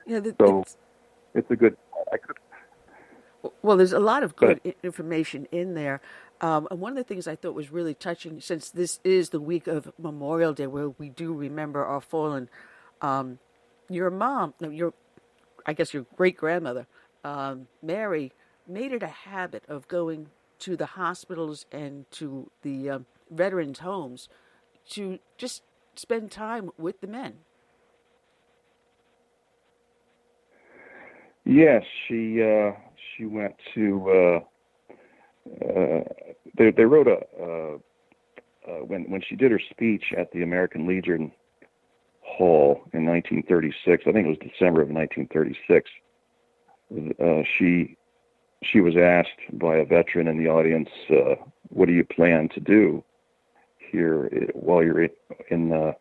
Speaker 8: Yeah,
Speaker 12: it's a good.
Speaker 8: Well, there's a lot of good information in there. And one of the things I thought was really touching, since this is the week of Memorial Day, where we do remember our fallen, your mom, your great-grandmother, Mary, made it a habit of going to the hospitals and to the veterans' homes to just spend time with the men.
Speaker 12: Yes, she went to. They wrote when she did her speech at the American Legion Hall in 1936. I think it was December of 1936. She was asked by a veteran in the audience, "What do you plan to do here while you're in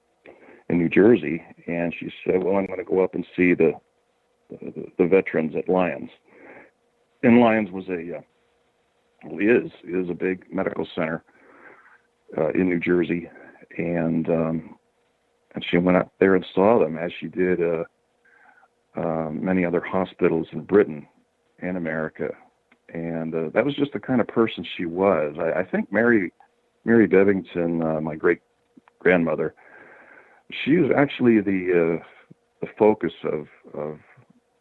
Speaker 12: New Jersey?" And she said, "Well, I'm going to go up and see the veterans at Lyons." And Lyons is a big medical center in New Jersey, and she went up there and saw them, as she did many other hospitals in Britain and America. And that was just the kind of person she was. I think Mary Bebbibgton, my great-grandmother, she was actually the focus of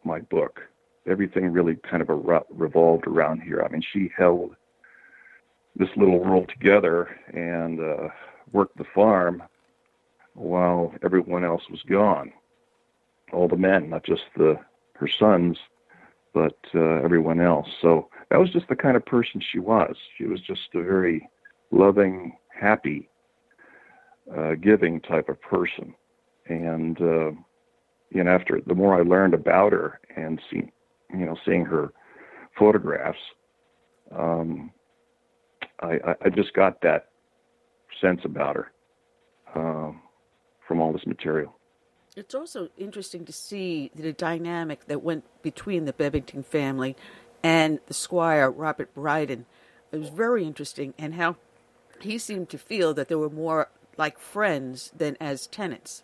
Speaker 12: my book. Everything really kind of revolved around here. I mean, she held this little world together and worked the farm while everyone else was gone. All the men, not just her sons, but everyone else. So that was just the kind of person she was. She was just a very loving, happy, giving type of person. And after the more I learned about her and seeing her photographs, I just got that sense about her from all this material.
Speaker 8: It's also interesting to see the dynamic that went between the Bebbibgton family and the squire, Robert Bryden. It was very interesting, and how he seemed to feel that they were more like friends than as tenants.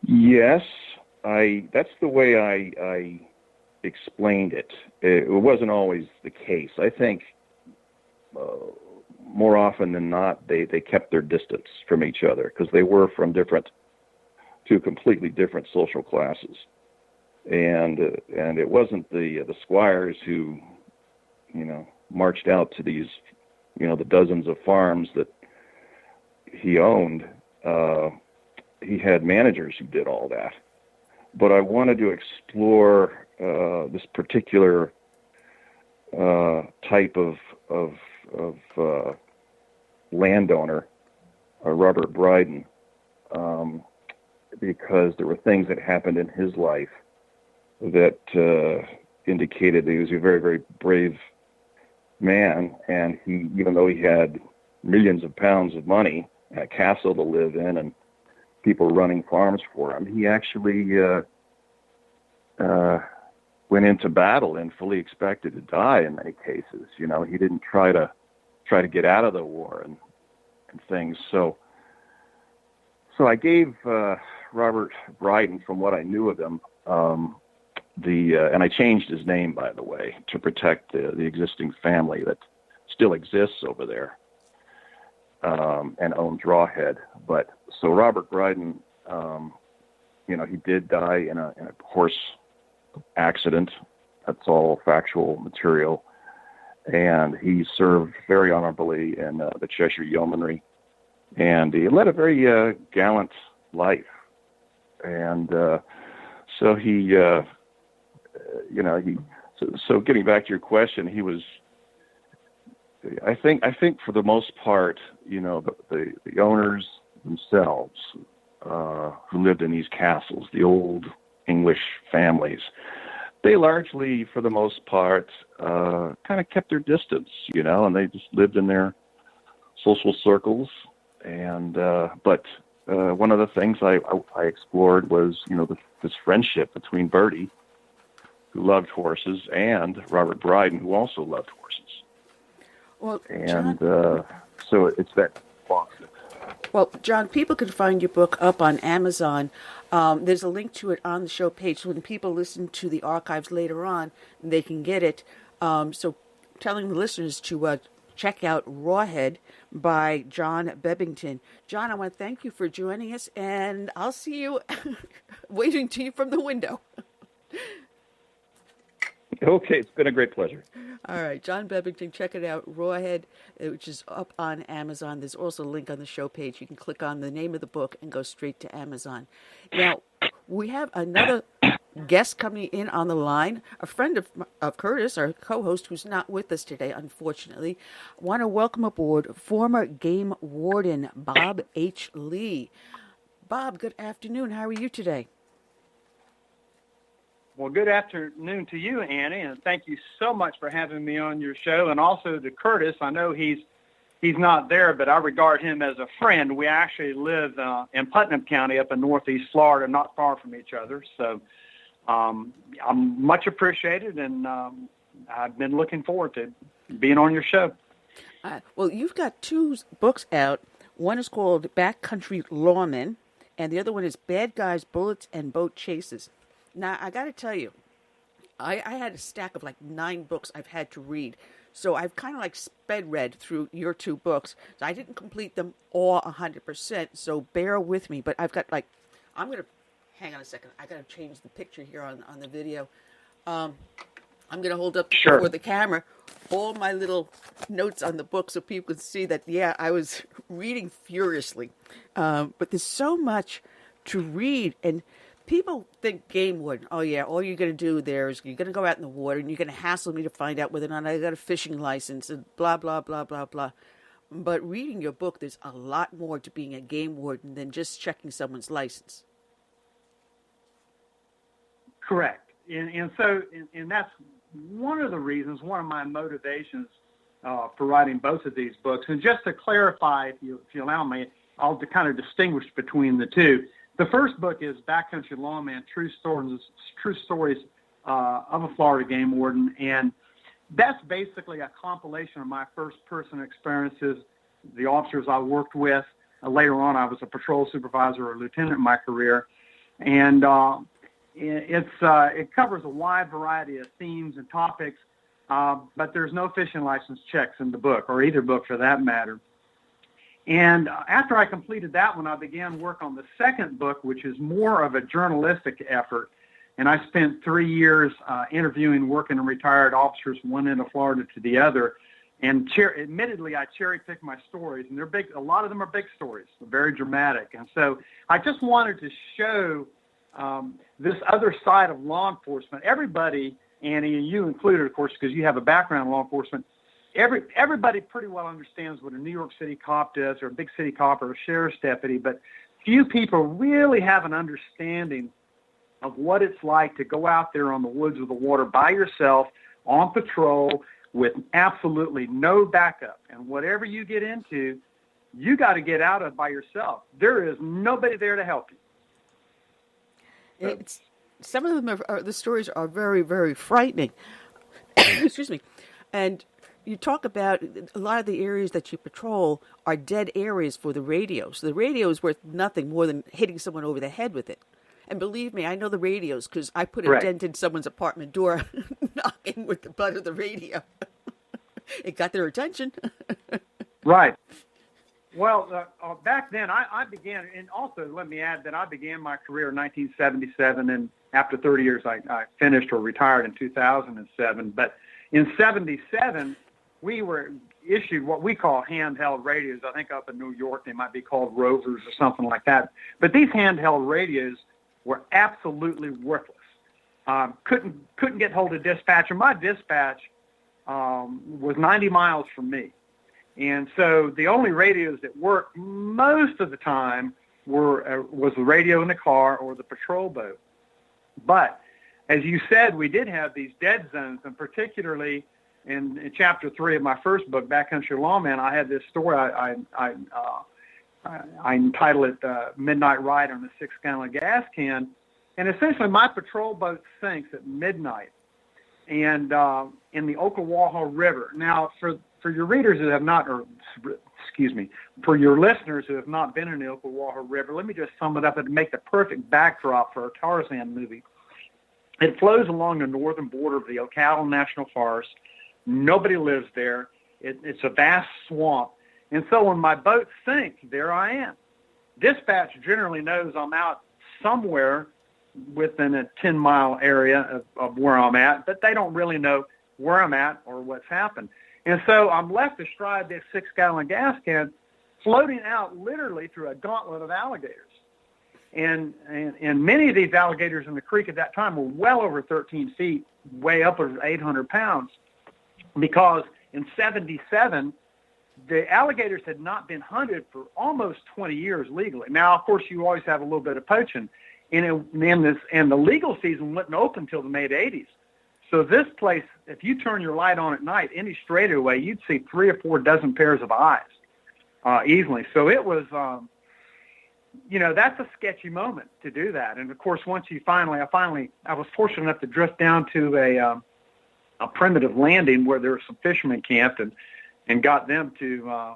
Speaker 12: Yes, that's the way I explained it. It wasn't always the case. I think more often than not, they kept their distance from each other because they were from two completely different social classes. And it wasn't the squires who, marched out to these, the dozens of farms that he owned. He had managers who did all that. But I wanted to explore this particular type of landowner, Robert Bryden, because there were things that happened in his life that indicated that he was a very, very brave man, and he, even though he had millions of pounds of money, a castle to live in, and people running farms for him, he actually went into battle and fully expected to die in many cases. He didn't try to get out of the war and things. So I gave Robert Bryden, from what I knew of him, and I changed his name, by the way, to protect the existing family that still exists over there and owns RAWHEAD. But so Robert Bryden, he did die in a horse accident. That's all factual material. And he served very honorably in the Cheshire Yeomanry. And he led a very gallant life. And so so getting back to your question, he was, I think for the most part, the owners themselves who lived in these castles, the old English families, they largely, for the most part, kind of kept their distance, and they just lived in their social circles. And but one of the things I explored was, this friendship between Bertie, who loved horses, and Robert Bryden, who also loved horses.
Speaker 8: Well,
Speaker 12: and so it's that box.
Speaker 8: Well, John, people can find your book up on Amazon. There's a link to it on the show page. So when people listen to the archives later on, they can get it. So telling the listeners to check out Rawhead by Jon Bebbibgton. John, I want to thank you for joining us, and I'll see you waving to you from the window.
Speaker 12: Okay, it's been a great pleasure.
Speaker 8: All right, Jon Bebbibgton, check it out, Rawhead, which is up on Amazon. There's also a link on the show page. You can click on the name of the book and go straight to Amazon. Now, we have another guest coming in on the line, a friend of Curtis, our co-host, who's not with us today, unfortunately. I want to welcome aboard former game warden Bob H. Lee. Bob, good afternoon. How are you today?
Speaker 13: Well, good afternoon to you, Annie, and thank you so much for having me on your show. And also to Curtis, I know he's not there, but I regard him as a friend. We actually live in Putnam County up in northeast Florida, not far from each other. So I'm much appreciated, and I've been looking forward to being on your show.
Speaker 8: Well, you've got two books out. One is called Backcountry Lawman, and the other one is Bad Guys, Bullets, and Boat Chases. Now, I got to tell you, I had a stack of like 9 books I've had to read. So I've kind of like sped read through your 2 books. So I didn't complete them all 100%, so bear with me. But I've got like, I'm going to, hang on a second. I got to change the picture here on the video. I'm going to hold up before the camera all my little notes on the book so people can see that, yeah, I was reading furiously. But there's so much to read, and people think game warden, oh yeah, all you're going to do there is you're going to go out in the water and you're going to hassle me to find out whether or not I got a fishing license and blah, blah, blah, blah, blah. But reading your book, there's a lot more to being a game warden than just checking someone's license.
Speaker 13: Correct. And that's one of the reasons, one of my motivations for writing both of these books. And just to clarify, if you allow me, I'll kind of distinguish between the two. The first book is Backcountry Lawman, True Stories of a Florida Game Warden, and that's basically a compilation of my first-person experiences, the officers I worked with. Later on, I was a patrol supervisor or lieutenant in my career, and it covers a wide variety of themes and topics, but there's no fishing license checks in the book, or either book for that matter. And after I completed that one, I began work on the second book, which is more of a journalistic effort. And I spent 3 years interviewing working and retired officers from one end of Florida to the other. And admittedly, I cherry-picked my stories, and they're big. A lot of them are big stories, very dramatic. And so I just wanted to show this other side of law enforcement. Everybody, Annie, and you included, of course, because you have a background in law enforcement, everybody pretty well understands what a New York City cop does, or a big city cop, or a sheriff's deputy, but few people really have an understanding of what it's like to go out there on the woods or the water by yourself on patrol with absolutely no backup. And whatever you get into, you got to get out of by yourself. There is nobody there to help you.
Speaker 8: Some of them the stories are very, very frightening. Excuse me. And you talk about a lot of the areas that you patrol are dead areas for the radio. So the radio is worth nothing more than hitting someone over the head with it. And believe me, I know the radios because I put a dent in someone's apartment door knocking with the butt of the radio. It got their attention.
Speaker 13: Right. Well, back then I began, and also let me add that I began my career in 1977, and after 30 years I finished or retired in 2007. But in 77, we were issued what we call handheld radios. I think up in New York they might be called rovers or something like that. But these handheld radios were absolutely worthless. Couldn't get hold of dispatcher. My dispatch was 90 miles from me. And so the only radios that worked most of the time was the radio in the car or the patrol boat. But as you said, we did have these dead zones, and particularly in chapter 3 of my first book, Backcountry Lawman, I had this story. I entitled it Midnight Ride on a 6-gallon gas can. And essentially my patrol boat sinks at midnight and in the Ocklawaha River. Now, for your readers who have not, or excuse me, for your listeners who have not been in the Ocklawaha River, let me just sum it up and make the perfect backdrop for a Tarzan movie. It flows along the northern border of the Ocala National Forest. Nobody lives there. It's a vast swamp. And so when my boat sinks, there I am. Dispatch generally knows I'm out somewhere within a 10-mile area of where I'm at, but they don't really know where I'm at or what's happened. And so I'm left astride this 6-gallon gas can floating out literally through a gauntlet of alligators. And many of these alligators in the creek at that time were well over 13 feet, way up over 800 pounds, because in 1977, the alligators had not been hunted for almost 20 years legally. Now, of course, you always have a little bit of poaching. And the legal season wasn't open until the mid-'80s. So this place, if you turn your light on at night, any straightaway, you'd see 3 or 4 dozen pairs of eyes easily. So it was, that's a sketchy moment to do that. And of course, once you I was fortunate enough to drift down to a primitive landing where there were some fishermen camped and got them to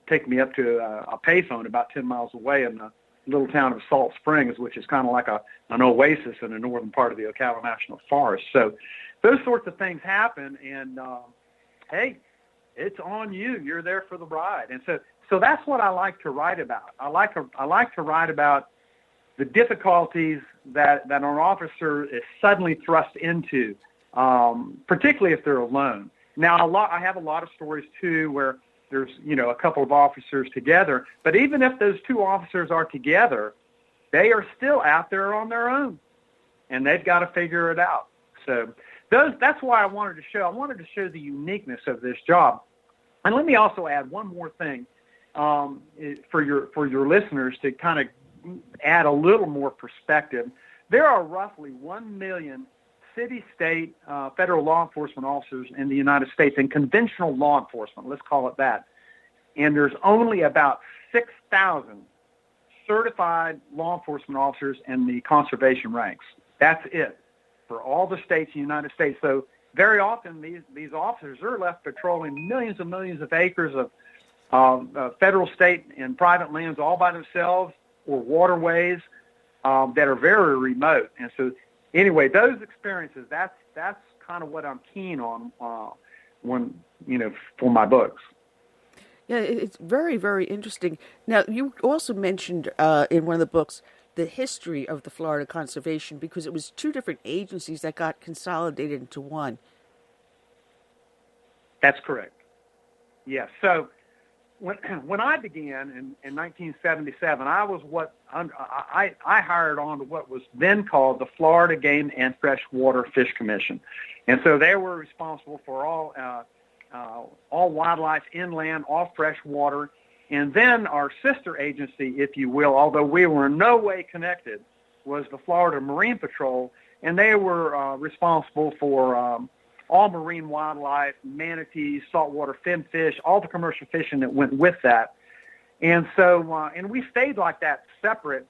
Speaker 13: take me up to a payphone about 10 miles away in the little town of Salt Springs, which is kind of like an oasis in the northern part of the Ocala National Forest. So those sorts of things happen, and hey, it's on you. You're there for the ride. And so that's what I like to write about. I like to write about the difficulties that an officer is suddenly thrust into, particularly if they're alone. Now, I have a lot of stories too where there's, a couple of officers together, but even if those 2 officers are together, they are still out there on their own, and they've got to figure it out. So that's why I wanted to show the uniqueness of this job. And let me also add one more thing for your listeners to kind of add a little more perspective. There are roughly 1 million city, state, federal law enforcement officers in the United States, and conventional law enforcement, let's call it that. And there's only about 6,000 certified law enforcement officers in the conservation ranks. That's it for all the states in the United States. So very often these officers are left patrolling millions and millions of acres of federal, state, and private lands all by themselves, or waterways that are very remote. And so anyway, those experiences, that's kind of what I'm keen on for my books.
Speaker 8: Yeah, it's very, very interesting. Now, you also mentioned in one of the books the history of the Florida Conservation, because it was 2 different agencies that got consolidated into one. That's correct. Yes. So when I began in 1977, I was I hired on to what was then called the Florida Game and Freshwater Fish Commission, and so they were responsible for all wildlife inland, all freshwater, and then our sister agency, if you will, although we were in no way connected, was the Florida Marine Patrol, and they were responsible for all marine wildlife, manatees, saltwater finfish, all the commercial fishing that went with that. And so, and we stayed like that separate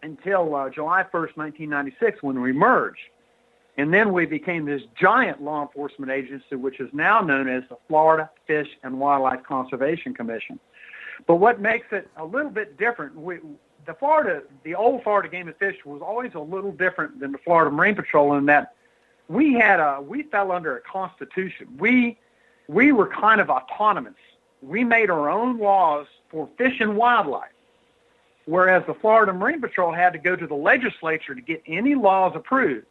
Speaker 8: until July 1st, 1996, when we merged. And then we became this giant law enforcement agency, which is now known as the Florida Fish and Wildlife Conservation Commission. But what makes it a little bit different, the old Florida Game and Fish was always a little different than the Florida Marine Patrol in that we fell under a constitution. We were kind of autonomous. We made our own laws for fish and wildlife, whereas the Florida Marine Patrol had to go to the legislature to get any laws approved.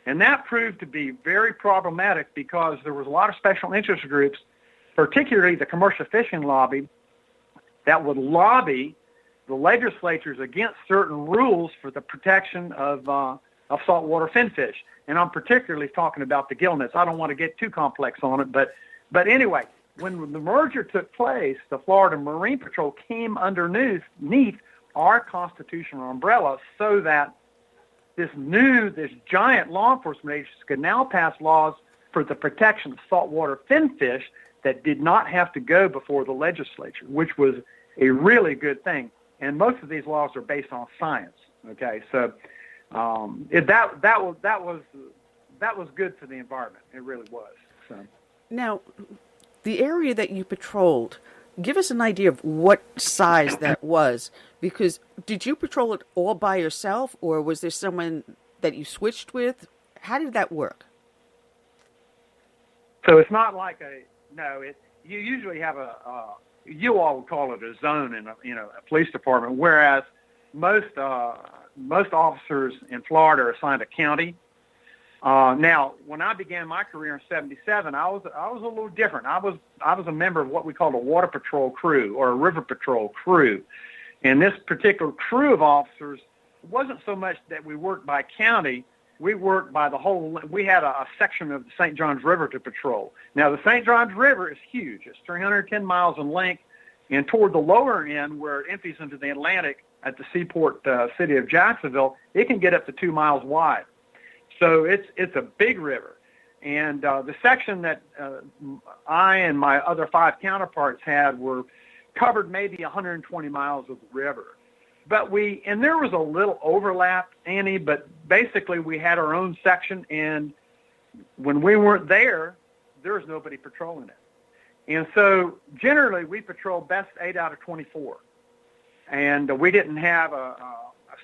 Speaker 8: And that proved to be very problematic because there was a lot of special interest groups, particularly the commercial fishing lobby, that would lobby
Speaker 13: the legislatures against certain rules for the protection of saltwater finfish. And I'm particularly talking about the gillnets. I don't want to get too complex on it, but anyway, when the merger took place, the Florida Marine Patrol came underneath our constitutional umbrella so that this giant law enforcement agency could now pass laws for the protection of saltwater finfish that did not have to go before the legislature, which was a really good thing. And most of these laws are based on science. Okay, so that was good for the environment. It really was. So
Speaker 8: now, the area that you patrolled, give us an idea of what size that was. Because did you patrol it all by yourself, or was there someone that you switched with? How did that work?
Speaker 13: So it's not like you usually have you all would call it a zone in a police department, whereas most officers in Florida are assigned a county. Now, when I began my career in '77, I was a little different. I was a member of what we called a water patrol crew or a river patrol crew, and this particular crew of officers wasn't so much that we worked by county. We worked by the whole. We had a section of the St. Johns River to patrol. Now, the St. Johns River is huge. It's 310 miles in length, and toward the lower end, where it empties into the Atlantic at the seaport city of Jacksonville, it can get up to 2 miles wide. So it's a big river. And the section that I and my other 5 counterparts had were covered maybe 120 miles of the river. And there was a little overlap, Annie, but basically we had our own section, and when we weren't there was nobody patrolling it. And so generally we patrolled best 8 out of 24. And we didn't have a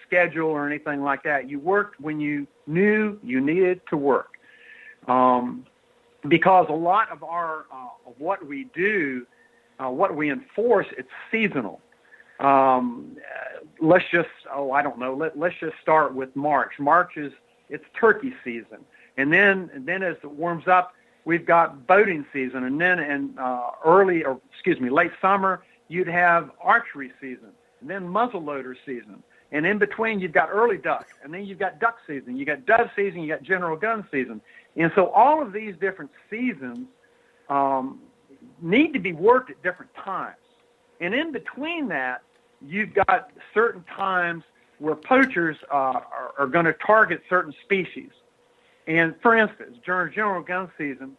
Speaker 13: schedule or anything like that. You worked when you knew you needed to work. Because a lot of of what we do, what we enforce, it's seasonal. Let's just start with March. It's turkey season. And then as it warms up, we've got boating season. And then in late summer, you'd have archery season, and then muzzleloader season. And in between, you've got early duck, and then you've got duck season, you got dove season, you got general gun season. And so all of these different seasons need to be worked at different times. And in between that, you've got certain times where poachers are going to target certain species. And for instance, during general gun season,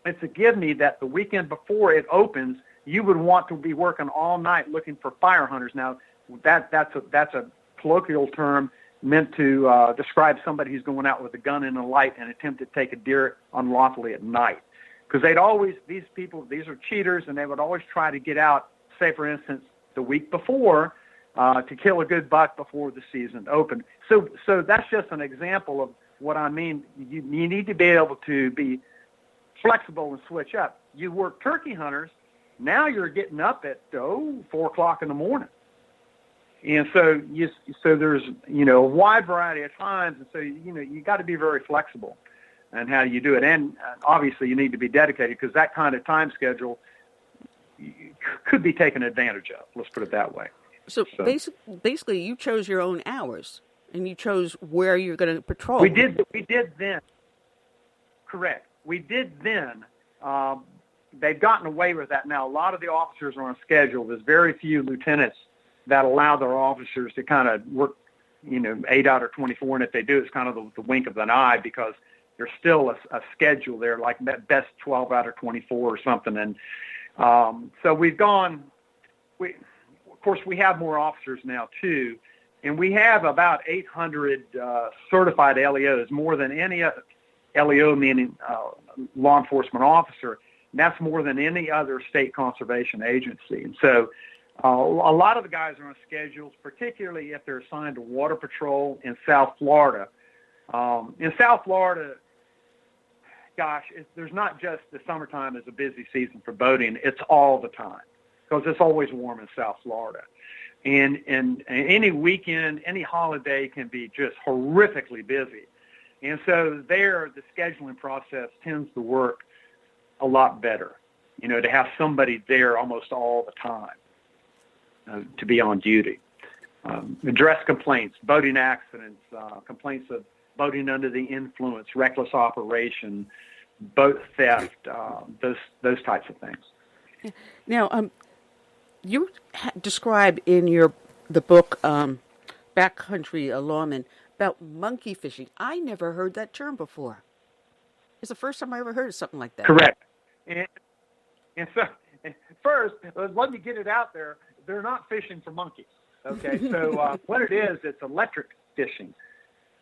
Speaker 13: it's a give me that the weekend before it opens, you would want to be working all night looking for fire hunters. Now, that's a colloquial term meant to describe somebody who's going out with a gun and a light and attempt to take a deer unlawfully at night. Because these are cheaters, and they would always try to get out, say, for instance, the week before to kill a good buck before the season opened. So that's just an example of what I mean. You need to be able to be flexible and switch up. You work turkey hunters, now you're getting up at 4 o'clock in the morning. And so there's, a wide variety of times. And so, you got to be very flexible in how you do it. And obviously you need to be dedicated, because that kind of time schedule could be taken advantage of. Let's put it that way.
Speaker 8: So basically you chose your own hours, and you chose where you're going to patrol.
Speaker 13: We did then. Correct. We did then. They've gotten away with that now. A lot of the officers are on schedule. There's very few lieutenants that allow their officers to kind of work, 8 out of 24. And if they do, it's kind of the wink of an eye, because there's still a schedule there, like best 12 out of 24 or something. And so we've gone. Of course, we have more officers now too, and we have about 800 certified LEOs, more than any LEO, meaning law enforcement officer. That's more than any other state conservation agency. And so a lot of the guys are on schedules, particularly if they're assigned to water patrol in South Florida. In South Florida, gosh, there's not just the summertime is a busy season for boating. It's all the time, because it's always warm in South Florida. And any weekend, any holiday can be just horrifically busy. And so there, the scheduling process tends to work a lot better, to have somebody there almost all the time to be on duty. address complaints, boating accidents, complaints of boating under the influence, reckless operation, boat theft, those types of things.
Speaker 8: Now, you describe in the book Backcountry Lawman about monkey fishing. I never heard that term before. It's the first time I ever heard of something like that.
Speaker 13: Correct. And so, first, let me get it out there. They're not fishing for monkeys. Okay, so what it is, it's electric fishing,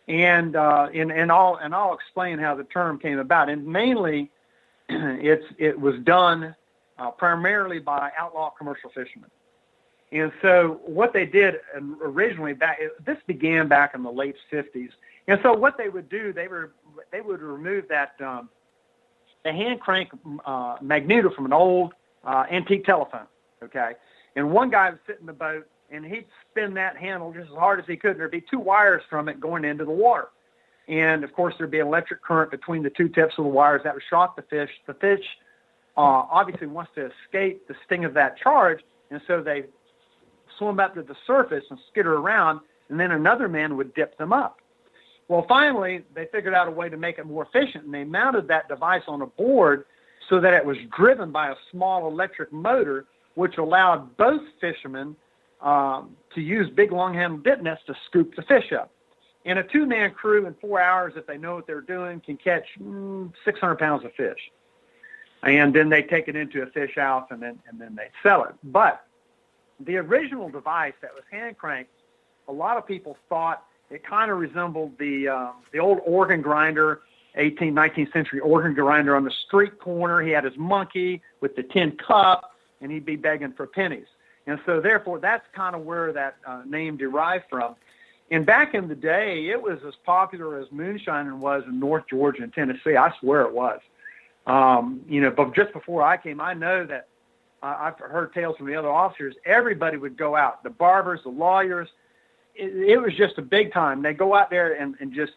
Speaker 13: and I'll explain how the term came about. And mainly, it was done primarily by outlaw commercial fishermen. And so what they did originally this began back in the late 50s. And so what they would do, they would remove that the hand crank magneto from an old antique telephone. Okay, and one guy would sit in the boat and he'd spin that handle just as hard as he could. There'd be two wires from it going into the water. And, of course, there'd be an electric current between the two tips of the wires that would shock the fish. The fish obviously wants to escape the sting of that charge, and so they swim up to the surface and skitter around, and then another man would dip them up. Well, finally, they figured out a way to make it more efficient, and they mounted that device on a board so that it was driven by a small electric motor, which allowed both fishermen to use big long-handled dip nets to scoop the fish up. And a two-man crew in 4 hours, if they know what they're doing, can catch 600 pounds of fish. And then they take it into a fish house, and then they sell it. But the original device that was hand cranked, a lot of people thought it kind of resembled the old organ grinder, 18th, 19th century organ grinder on the street corner. He had his monkey with the tin cup, and he'd be begging for pennies. And so, therefore, that's kind of where that name derived from. And back in the day, it was as popular as moonshine was in North Georgia and Tennessee. I swear it was. But just before I came, I know that I've heard tales from the other officers. Everybody would go out, the barbers, the lawyers. It was just a big time. They go out there and just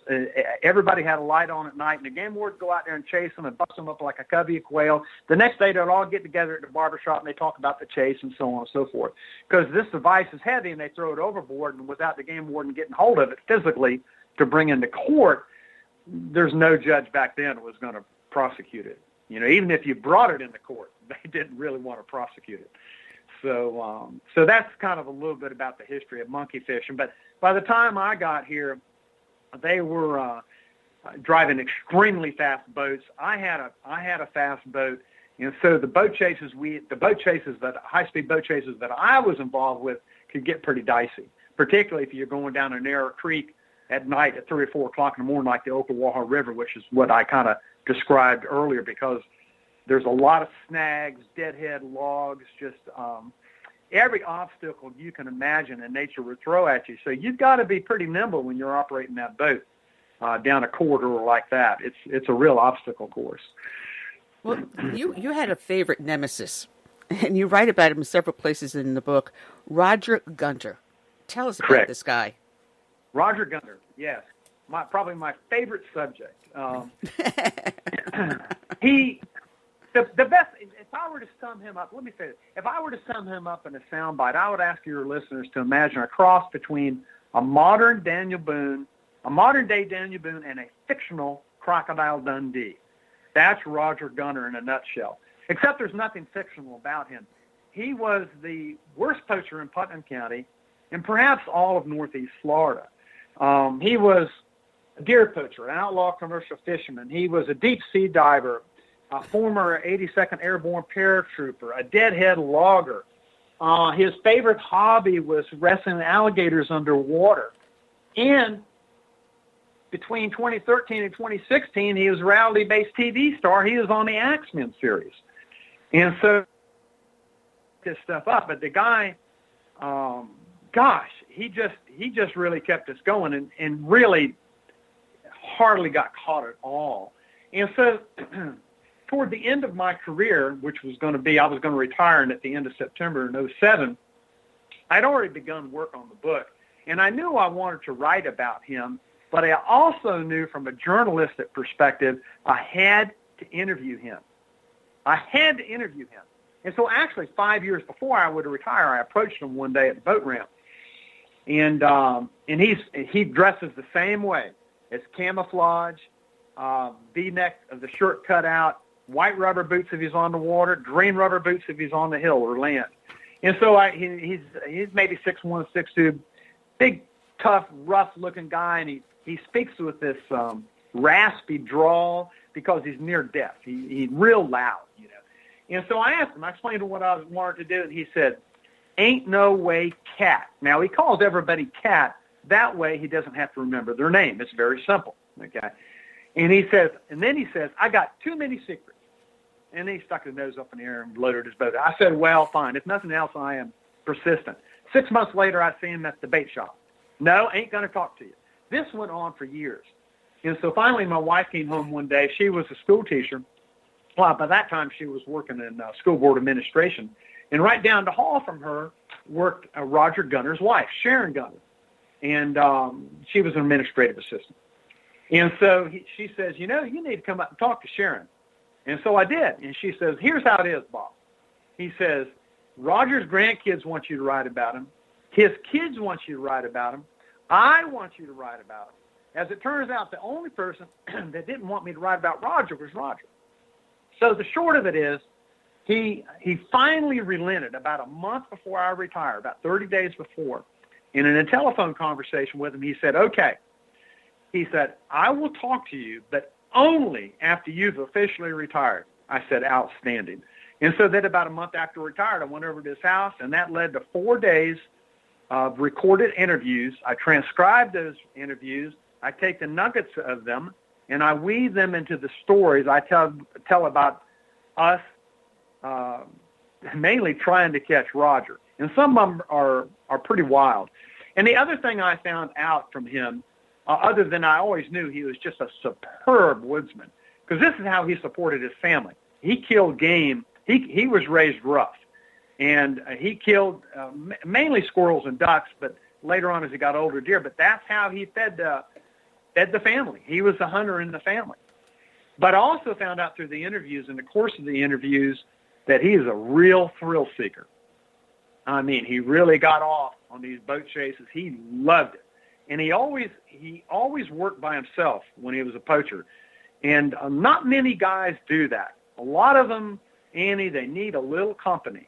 Speaker 13: everybody had a light on at night, and the game ward would go out there and chase them and bust them up like a covey of quail. The next day, they'd all get together at the barbershop, and they talk about the chase and so on and so forth. Because this device is heavy, and they throw it overboard, and without the game warden getting hold of it physically to bring into court, there's no judge back then who was going to prosecute it. Even if you brought it into court, they didn't really want to prosecute it. So that's kind of a little bit about the history of monkey fishing. But by the time I got here, they were driving extremely fast boats. I had a fast boat, and so the high-speed boat chases that I was involved with could get pretty dicey, particularly if you're going down a narrow creek at night at 3 or 4 o'clock in the morning, like the Ocklawaha River, which is what I kind of described earlier, because there's a lot of snags, deadhead logs, just every obstacle you can imagine in nature would throw at you. So you've got to be pretty nimble when you're operating that boat down a corridor like that. It's a real obstacle course.
Speaker 8: Well, you had a favorite nemesis, and you write about him in several places in the book, Roger Gunter. Tell us about this guy.
Speaker 13: Roger Gunter, yes. Probably my favorite subject. The best, if I were to sum him up, let me say this. If I were to sum him up in a soundbite, I would ask your listeners to imagine a cross between a modern day Daniel Boone, and a fictional Crocodile Dundee. That's Roger Gunter in a nutshell. Except there's nothing fictional about him. He was the worst poacher in Putnam County and perhaps all of Northeast Florida. He was a deer poacher, an outlaw commercial fisherman. He was a deep sea diver, a former 82nd Airborne paratrooper, a deadhead logger. His favorite hobby was wrestling alligators underwater. And between 2013 and 2016, he was a reality-based TV star. He was on the Axemen series. And so this stuff up. But the guy, he just really kept us going and really hardly got caught at all. And so toward the end of my career, which was going to be, I was going to retire at the end of September in 2007, I'd already begun work on the book. And I knew I wanted to write about him, but I also knew from a journalistic perspective, I had to interview him. And so actually 5 years before I would retire, I approached him one day at the boat ramp. And he dresses the same way. It's camouflage, V-neck of the shirt cut out, white rubber boots if he's on the water, green rubber boots if he's on the hill or land. And so he's maybe 6'1", 6'2", big, tough, rough-looking guy, and he speaks with this raspy drawl because he's near deaf. He's real loud, you know. And so I asked him, I explained what I wanted to do, and he said, "Ain't no way cat." Now, he calls everybody cat. That way he doesn't have to remember their name. It's very simple, okay? And then he says, "I got too many secrets." And then he stuck his nose up in the air and loaded his boat. I said, "Well, fine. If nothing else, I am persistent." 6 months later, I see him at the bait shop. "No, ain't going to talk to you." This went on for years. And so finally my wife came home one day. She was a school teacher. Well, by that time she was working in school board administration. And right down the hall from her worked Roger Gunter's wife, Sharon Gunter. And she was an administrative assistant. And so she says, "You know, you need to come up and talk to Sharon." And so I did. And she says, "Here's how it is, Bob." He says, "Roger's grandkids want you to write about him. His kids want you to write about him. I want you to write about him. As it turns out, the only person that didn't want me to write about Roger was Roger." So the short of it is, he finally relented about a month before I retired, about 30 days before. And in a telephone conversation with him, he said, "Okay." He said, "I will talk to you, but only after you've officially retired." I said, "Outstanding." And so then about a month after I retired, I went over to his house, and that led to 4 days of recorded interviews. I transcribed those interviews. I take the nuggets of them, and I weave them into the stories I tell about us mainly trying to catch Roger. And some of them are pretty wild. And the other thing I found out from him, other than I always knew he was just a superb woodsman, because this is how he supported his family. He killed game. He was raised rough. And he killed mainly squirrels and ducks, but later on as he got older, deer. But that's how he fed the family. He was the hunter in the family. But I also found out through the interviews, in the course of the interviews, that he is a real thrill seeker. I mean, he really got off on these boat chases. He loved it. And he always worked by himself when he was a poacher. And not many guys do that. A lot of them, Annie, they need a little company.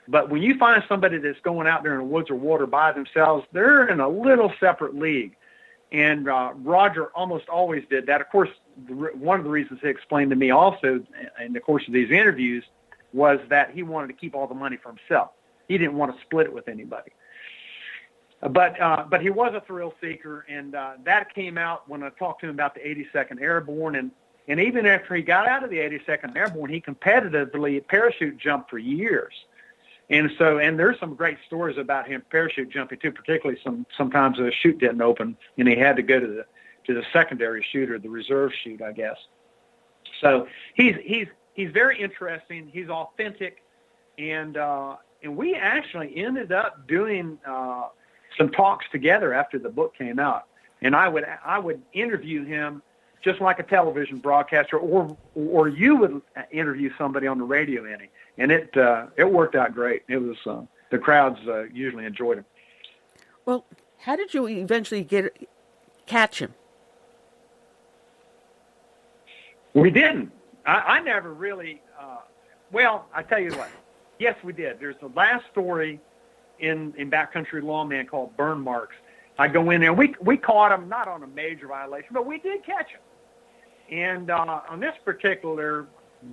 Speaker 13: But when you find somebody that's going out there in the woods or water by themselves, they're in a little separate league. And Roger almost always did that. Of course, one of the reasons he explained to me also in the course of these interviews was that he wanted to keep all the money for himself. He didn't want to split it with anybody. But he was a thrill seeker, and that came out when I talked to him about the 82nd Airborne. And even after he got out of the 82nd Airborne, he competitively parachute jumped for years. And there's some great stories about him parachute jumping too, particularly sometimes the chute didn't open and he had to go to the secondary chute or the reserve chute, I guess. So he's very interesting. He's authentic, and we actually ended up doing some talks together after the book came out. And I would interview him just like a television broadcaster, or you would interview somebody on the radio, Annie. And it worked out great. It was the crowds usually enjoyed him.
Speaker 8: Well, how did you eventually catch him?
Speaker 13: We didn't. I never really. Well, I tell you what. Yes, we did. There's the last story in Backcountry Lawman called Burn Marks. I go in there. We caught him, not on a major violation, but we did catch him. And on this particular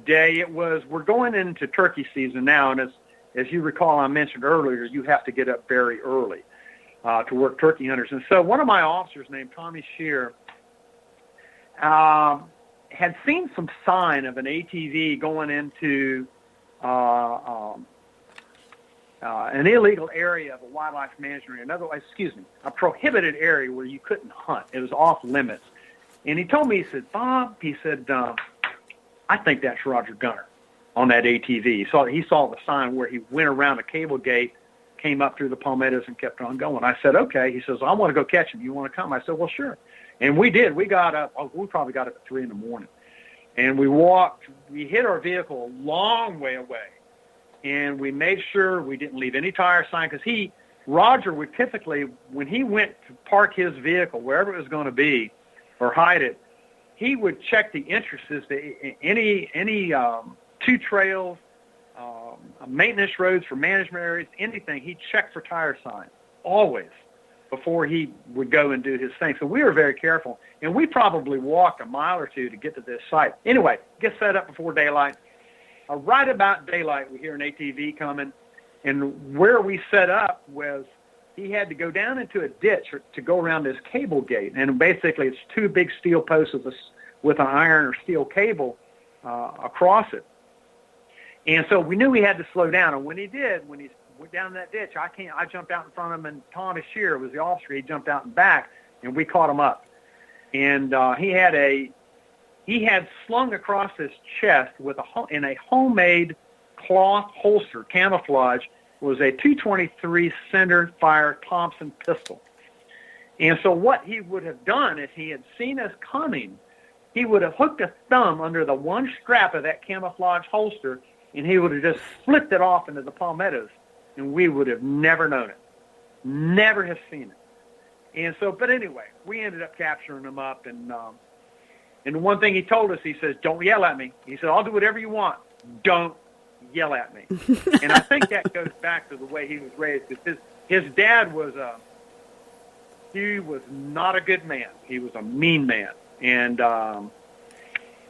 Speaker 13: day, we're going into turkey season now, and as you recall, I mentioned earlier, you have to get up very early to work turkey hunters. And so one of my officers named Tommy Shear had seen some sign of an ATV going into an illegal area of a wildlife management area, a prohibited area where you couldn't hunt. It was off limits. And he told me, he said, "Bob," he said, "I think that's Roger Gunter on that ATV." He saw the sign where he went around a cable gate, came up through the palmettos, and kept on going. I said, "Okay." He says, "I want to go catch him. You want to come?" I said, "Well, sure." And we did. We got up. We probably got up at 3 a.m. And we walked. We hid our vehicle a long way away. And we made sure we didn't leave any tire sign, because Roger would typically, when he went to park his vehicle, wherever it was going to be, or hide it, he would check the entrances to any two trails, maintenance roads for management areas, anything. He'd check for tire signs, always, before he would go and do his thing. So we were very careful, and we probably walked a mile or two to get to this site. Anyway, get set up before daylight. Right about daylight, we hear an ATV coming, and where we set up was he had to go down into a ditch to go around this cable gate, and basically it's two big steel posts with an iron or steel cable across it. And so we knew he had to slow down, and when he did, when he went down that ditch, I jumped out in front of him, and Thomas Shear was the officer. He jumped out and back, and we caught him up. And he had slung across his chest in a homemade cloth holster, camouflage, was a .223 center fire Thompson pistol. And so what he would have done if he had seen us coming, he would have hooked a thumb under the one strap of that camouflage holster, and he would have just flipped it off into the palmettos, and we would have never known it, never have seen it. And so, but anyway, we ended up capturing him up, and the one thing he told us, he says, "Don't yell at me." He said, "I'll do whatever you want. Don't yell at me." And I think that goes back to the way he was raised. His dad was he was not a good man. He was a mean man. And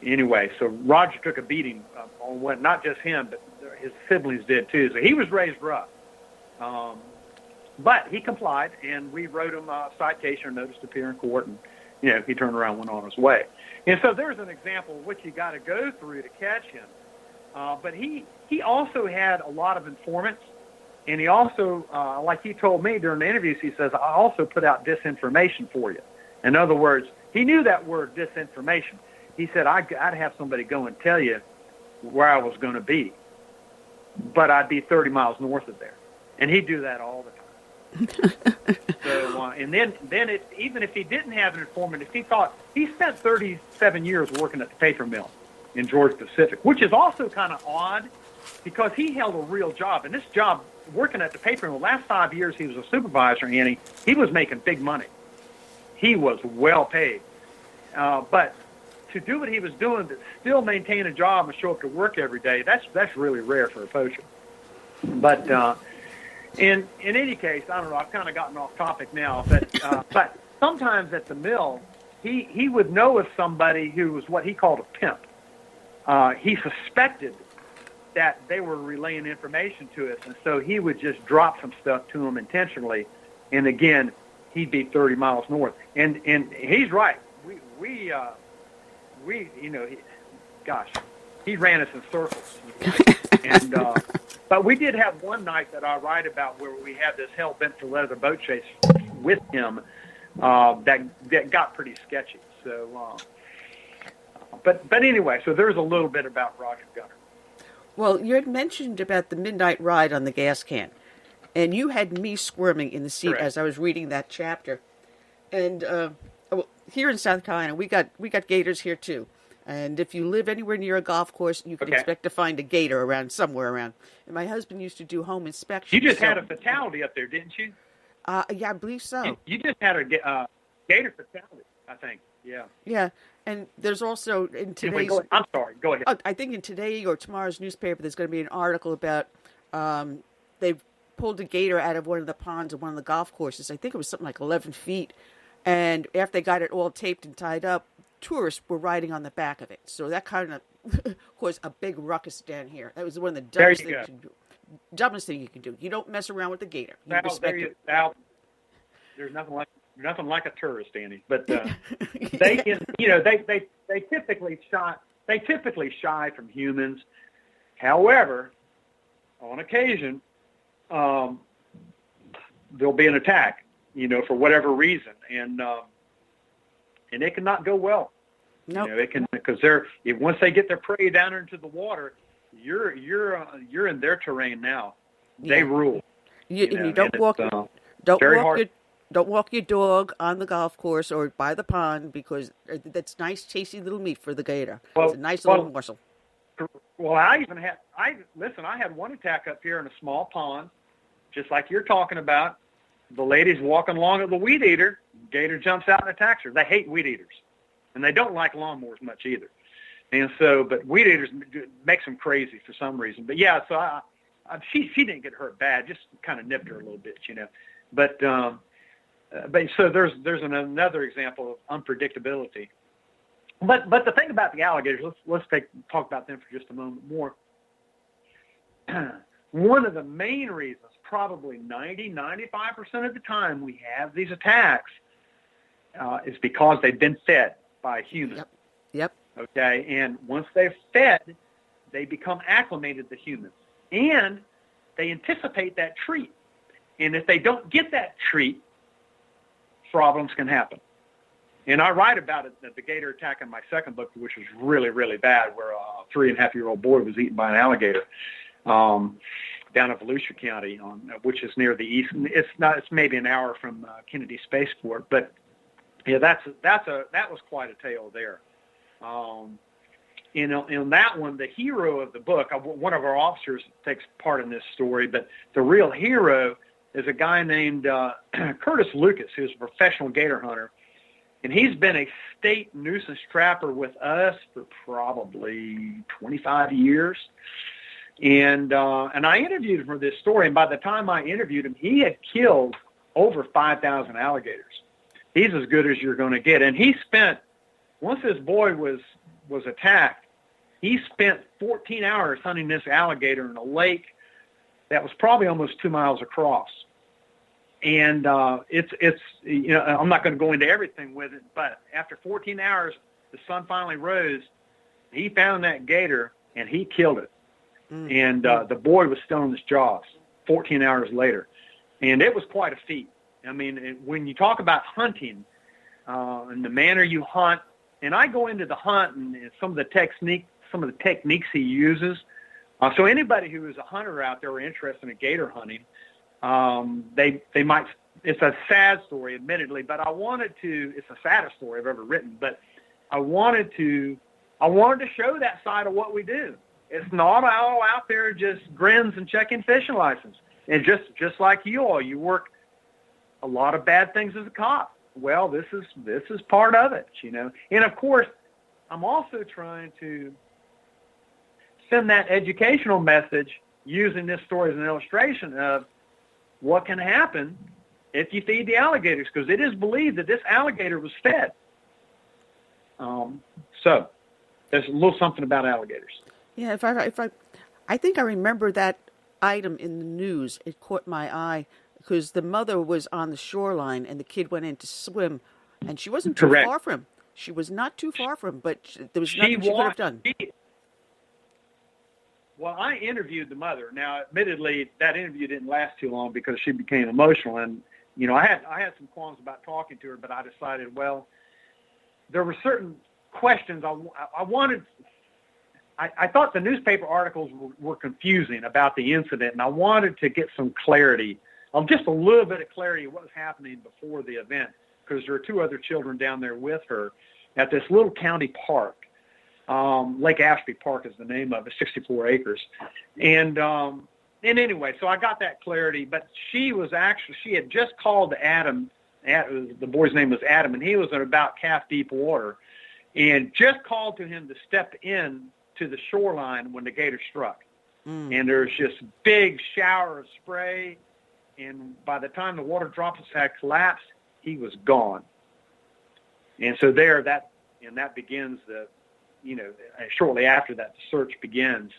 Speaker 13: anyway, so Roger took a beating on what, not just him, but his siblings did too. So he was raised rough. But he complied, and we wrote him a citation or notice to appear in court, and he turned around and went on his way. And so there's an example of what you got to go through to catch him. But he also had a lot of informants, and he also, like he told me during the interviews, he says, "I also put out disinformation for you." In other words, he knew that word, disinformation. He said, I'd have somebody go and tell you where I was going to be, but I'd be 30 miles north of there. And he'd do that all the time. So, and then even if he didn't have an informant, if he thought, he spent 37 years working at the paper mill in Georgia Pacific, which is also kind of odd because he held a real job. And this job, working at the paper mill, last 5 years he was a supervisor, and he was making big money. He was well paid. But to do what he was doing, but still maintain a job and show up to work every day, that's really rare for a poacher. But in any case, I don't know, I've kind of gotten off topic now, but sometimes at the mill, he would know of somebody who was what he called a pimp. He suspected that they were relaying information to us, and so he would just drop some stuff to them intentionally, and again, he'd be 30 miles north. And he's right. He ran us in circles. And but we did have one night that I write about where we had this hell-bent for leather boat chase with him that got pretty sketchy. So, but anyway, so there's a little bit about Roger Gunter.
Speaker 8: Well, you had mentioned about the midnight ride on the gas can, and you had me squirming in the seat as I was reading that chapter. And here in South Carolina, we got gators here too. And if you live anywhere near a golf course, you can expect to find a gator somewhere around. And my husband used to do home inspections.
Speaker 13: You just had a fatality up there, didn't you?
Speaker 8: Yeah, I believe so.
Speaker 13: You just had a gator fatality, I think. Yeah.
Speaker 8: Yeah, and there's also in today's...
Speaker 13: I'm sorry, go ahead.
Speaker 8: I think in today or tomorrow's newspaper, there's going to be an article about they've pulled a gator out of one of the ponds of one of the golf courses. I think it was something like 11 feet. And after they got it all taped and tied up, tourists were riding on the back of it. So that kind of caused a big ruckus down here. That was one of the dumbest things you can do. Dumbest thing you can do. You don't mess around with the gator. You respect it.
Speaker 13: There's nothing like a tourist, Andy. But they can, they typically shy from humans. However, on occasion, there'll be an attack, for whatever reason, and it cannot go well.
Speaker 8: No,
Speaker 13: it can, because once they get their prey down into the water, you're in their terrain now.
Speaker 8: Yeah.
Speaker 13: They rule.
Speaker 8: You don't walk your dog on the golf course or by the pond, because that's nice, tasty little meat for the gator. It's a nice little morsel.
Speaker 13: Well, I had one attack up here in a small pond, just like you're talking about. the lady's walking along with the weed eater. Gator jumps out and attacks her. They hate weed eaters, and they don't like lawnmowers much either. And so, but weed eaters makes them crazy for some reason. But yeah, so she didn't get hurt bad, just kind of nipped her a little bit, you know. But so there's another example of unpredictability. But the thing about the alligators, let's talk about them for just a moment more. One of the main reasons, probably 95% of the time we have these attacks, is because they've been fed by humans.
Speaker 8: Yep.
Speaker 13: Okay, and once they're fed, they become acclimated to humans, and they anticipate that treat. And if they don't get that treat, problems can happen. And I write about it, the gator attack in my second book, which was really, really bad, where a 3.5-year-old boy was eaten by an alligator down in Volusia County, which is near the east. It's maybe an hour from Kennedy Spaceport, but yeah, that was quite a tale there. In that one, the hero of the book, one of our officers takes part in this story, but the real hero is a guy named Curtis Lucas, who's a professional gator hunter, and he's been a state nuisance trapper with us for probably 25 years. And I interviewed him for this story, and by the time I interviewed him, he had killed over 5,000 alligators. He's as good as you're going to get. And he spent, once this boy was attacked, he spent 14 hours hunting this alligator in a lake that was probably almost 2 miles across. And it's you know, I'm not going to go into everything with it, but after 14 hours, the sun finally rose. He found that gator, and he killed it. And the boy was still in his jaws 14 hours later. And it was quite a feat. I mean, when you talk about hunting and the manner you hunt, and I go into the hunt and some of the techniques he uses. So anybody who is a hunter out there or interested in gator hunting, they might. It's a sad story, admittedly, but it's the saddest story I've ever written. But I wanted to show that side of what we do. It's not all out there just grins and checking fishing license. And just like you all, you work a lot of bad things as a cop. Well, this is part of it, you know. And of course, I'm also trying to send that educational message using this story as an illustration of what can happen if you feed the alligators, because it is believed that this alligator was fed. So there's a little something about alligators.
Speaker 8: Yeah, I think I remember that item in the news. It caught my eye because the mother was on the shoreline and the kid went in to swim, and she wasn't too far from him. She was not too far from him, but there was nothing she could have done.
Speaker 13: Well, I interviewed the mother. Now, admittedly, that interview didn't last too long because she became emotional, and you know, I had some qualms about talking to her, but I decided, well, there were certain questions I wanted. I thought the newspaper articles were confusing about the incident, and I wanted to get some clarity, just a little bit of clarity of what was happening before the event, because there are two other children down there with her at this little county park. Lake Ashby Park is the name of it, 64 acres. And anyway, so I got that clarity, but she had just called Adam. The boy's name was Adam, and he was in about calf-deep water, and just called to him to step in to the shoreline when the gator struck. And there's just big shower of spray, and by the time the water droplets had collapsed, he was gone. And so that begins shortly after that, the search begins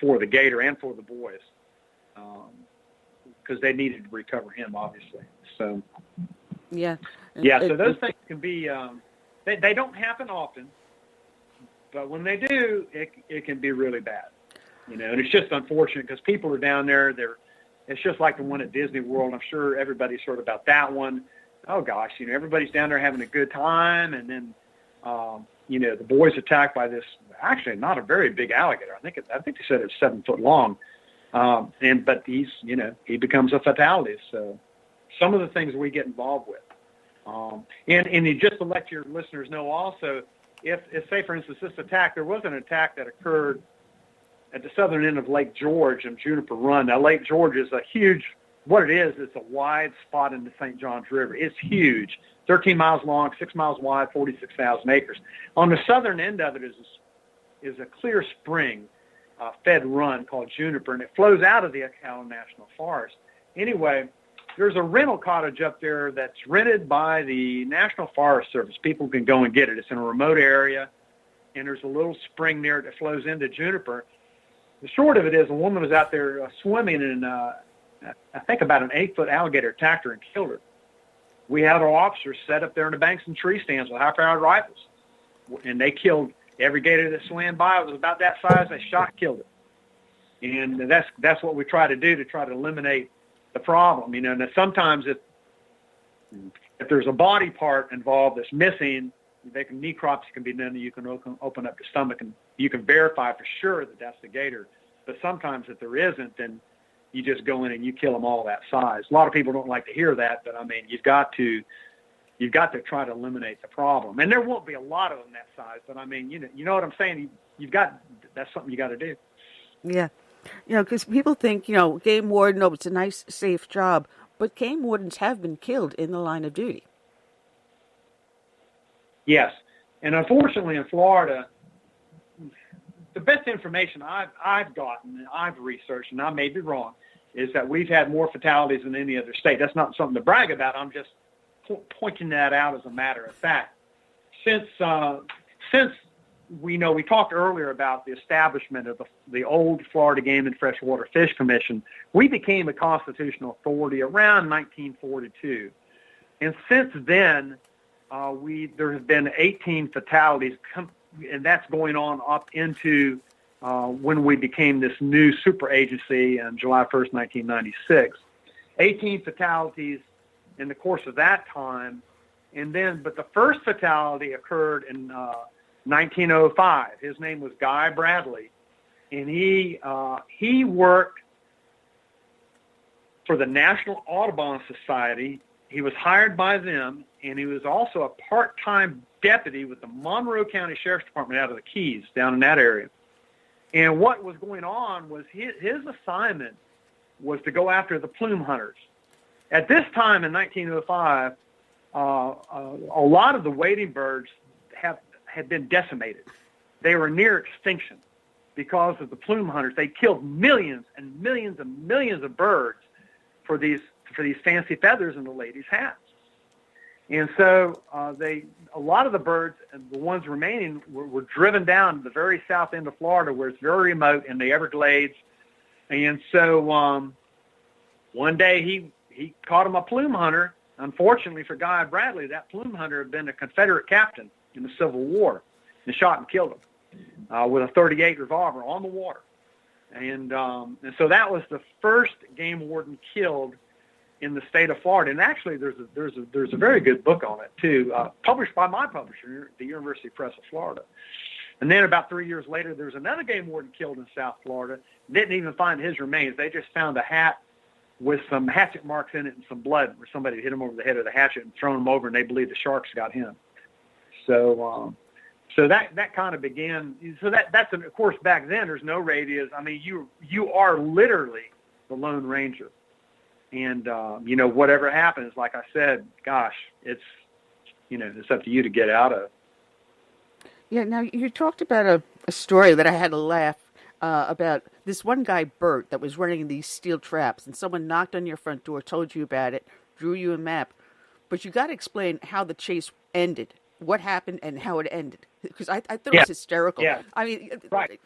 Speaker 13: for the gator and for the boys, because they needed to recover him, obviously. So so those things can be they don't happen often, but when they do, it can be really bad, you know. And it's just unfortunate because people are down there. It's just like the one at Disney World. I'm sure everybody's heard about that one. Oh gosh, you know, everybody's down there having a good time, and then the boy's attacked by this, actually not a very big alligator. I think they said it's 7 foot long. But he becomes a fatality. So some of the things we get involved with. And just to let your listeners know also, if say for instance there was an attack that occurred at the southern end of Lake George and Juniper Run. Now Lake George is a huge what it is, it's a wide spot in the St. Johns River. It's huge, 13 miles long, 6 miles wide, 46,000 acres. On the southern end of it is a clear spring, fed run called Juniper, and it flows out of the Ocala National Forest. Anyway, there's a rental cottage up there that's rented by the National Forest Service. People can go and get it. It's in a remote area, and there's a little spring there that flows into Juniper. The short of it is a woman was out there swimming, and I think about an 8-foot alligator attacked her and killed her. We had our officers set up there in the banks and tree stands with high-powered rifles, and they killed every gator that swam by. It was about that size. They shot, killed it. And that's what we try to do to try to eliminate the problem. You know, and sometimes if there's a body part involved that's missing, necropsy can be done. You can open up the stomach and you can verify for sure that that's the gator. But sometimes if there isn't, then you just go in and you kill them all that size. A lot of people don't like to hear that, but I mean, you've got to try to eliminate the problem. And there won't be a lot of them that size, but I mean, you know what I'm saying? That's something you got to do.
Speaker 8: Yeah. You know, because people think, game warden, it's a nice, safe job, but game wardens have been killed in the line of duty.
Speaker 13: Yes. And unfortunately in Florida, the best information I've gotten, and I've researched, and I may be wrong, is that we've had more fatalities than any other state. That's not something to brag about. I'm just pointing that out as a matter of fact. Since we talked earlier about the establishment of the old Florida Game and Freshwater Fish Commission, we became a constitutional authority around 1942. And since then, there have been 18 fatalities, and that's going on up into when we became this new super agency on July 1st, 1996. 18 fatalities in the course of that time. But the first fatality occurred in 1905. His name was Guy Bradley, and he worked for the National Audubon Society. He was hired by them, and he was also a part-time deputy with the Monroe County Sheriff's Department out of the Keys, down in that area. And what was going on was his assignment was to go after the plume hunters. At this time in 1905, a lot of the wading birds had been decimated. They were near extinction because of the plume hunters. They killed millions and millions and millions of birds for these fancy feathers in the ladies' hats. And so a lot of the birds, and the ones remaining, were driven down to the very south end of Florida, where it's very remote in the Everglades. And so one day he caught him a plume hunter. Unfortunately for Guy Bradley, that plume hunter had been a Confederate captain in the Civil War and shot and killed him with a .38 revolver on the water. And so that was the first game warden killed in the state of Florida. And actually there's a very good book on it too, published by my publisher, the University Press of Florida. And then about 3 years later, there's another game warden killed in South Florida. Didn't even find his remains. They just found a hat with some hatchet marks in it and some blood where somebody hit him over the head with a hatchet and thrown him over, and they believe the sharks got him. So that kind of began. So that's of course, back then there's no radios. I mean, you are literally the Lone Ranger. And, whatever happens, like I said, gosh, it's up to you to get out of.
Speaker 8: Yeah, now you talked about a story that I had to laugh about this one guy, Bert, that was running these steel traps, and someone knocked on your front door, told you about it, drew you a map. But you got to explain how the chase ended, what happened, and how it ended. Because I thought it was hysterical.
Speaker 13: Yeah.
Speaker 8: I mean,
Speaker 13: right.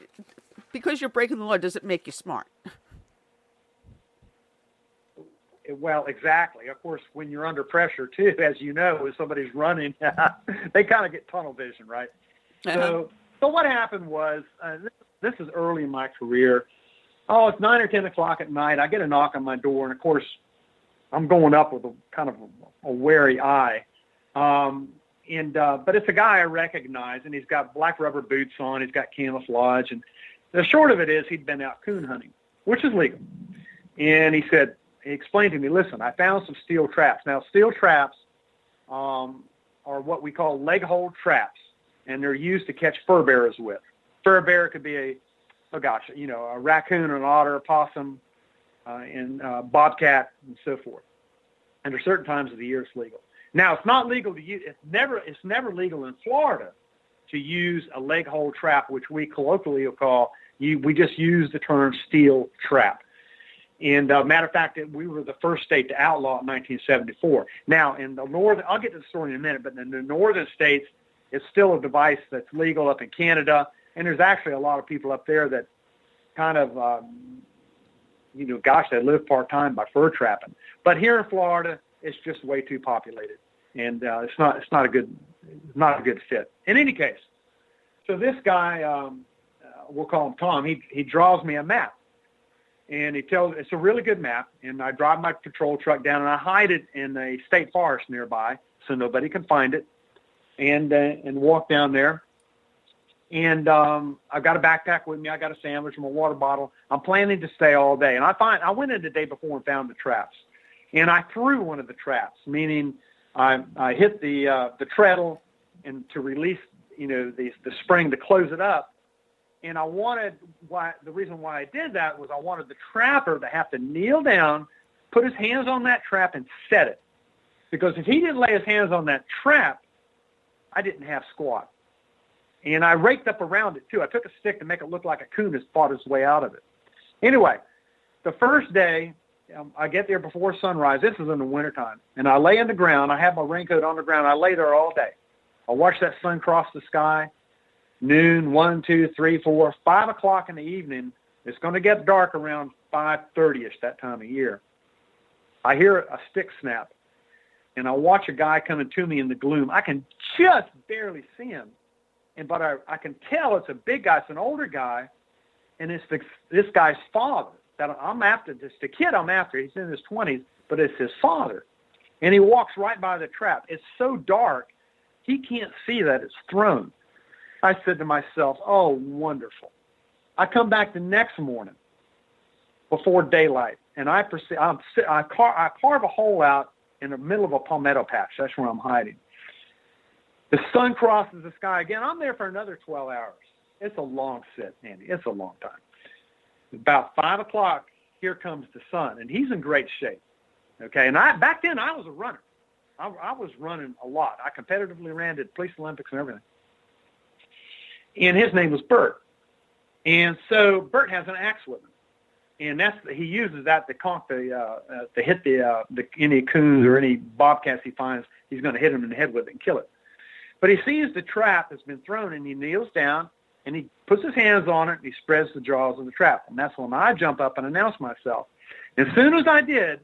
Speaker 8: Because you're breaking the law doesn't make you smart.
Speaker 13: Well, exactly. Of course, when you're under pressure, too, as you know, if somebody's running, they kind of get tunnel vision, right? So what happened was, this is early in my career. Oh, it's 9 or 10 o'clock at night. I get a knock on my door, and, of course, I'm going up with a kind of a wary eye. But it's a guy I recognize, and he's got black rubber boots on. He's got camouflage. And the short of it is he'd been out coon hunting, which is legal. And he explained to me, listen, I found some steel traps. Now, steel traps are what we call leg hold traps, and they're used to catch fur bearers with. Fur bearer could be a raccoon, an otter, a possum, and bobcat and so forth. Under certain times of the year, it's legal. Now, it's not legal to use. It's never legal in Florida to use a leg hole trap, which we colloquially will call. We just use the term steel trap. And matter of fact, we were the first state to outlaw it in 1974. Now, in the northern, I'll get to the story in a minute, but in the northern states, it's still a device that's legal up in Canada. And there's actually a lot of people up there that kind of, they live part-time by fur trapping. But here in Florida, it's just way too populated, and it's not a good fit. In any case, so this guy, we'll call him Tom. He draws me a map, and it's a really good map. And I drive my patrol truck down, and I hide it in a state forest nearby so nobody can find it, and walk down there. And I've got a backpack with me. I got a sandwich and a water bottle. I'm planning to stay all day. And I went in the day before and found the traps. And I threw one of the traps, meaning I hit the treadle and to release, the spring to close it up. And the reason why I did that was I wanted the trapper to have to kneel down, put his hands on that trap and set it. Because if he didn't lay his hands on that trap, I didn't have squat. And I raked up around it, too. I took a stick to make it look like a coon has fought his way out of it. Anyway, the first day, I get there before sunrise. This is in the wintertime. And I lay on the ground. I have my raincoat on the ground. I lay there all day. I watch that sun cross the sky. Noon, 1, 2, 3, 4, 5 o'clock in the evening. It's going to get dark around 5:30ish that time of year. I hear a stick snap. And I watch a guy coming to me in the gloom. I can just barely see him. But I can tell it's a big guy. It's an older guy, and it's this guy's father that I'm after. It's the kid I'm after. He's in his 20s, but it's his father. And he walks right by the trap. It's so dark, he can't see that it's thrown. I said to myself, oh, wonderful. I come back the next morning before daylight, and I carve a hole out in the middle of a palmetto patch. That's where I'm hiding. The sun crosses the sky again. I'm there for another 12 hours. It's a long sit, Andy. It's a long time. About 5 o'clock, here comes the sun, and he's in great shape. Okay, and back then I was a runner. I was running a lot. I competitively ran at Police Olympics and everything. And his name was Bert. And so Bert has an axe with him, and he uses that to conk to hit any coons or any bobcats he finds. He's going to hit him in the head with it and kill it. But he sees the trap that's been thrown, and he kneels down, and he puts his hands on it, and he spreads the jaws of the trap. And that's when I jump up and announce myself. As soon as I did,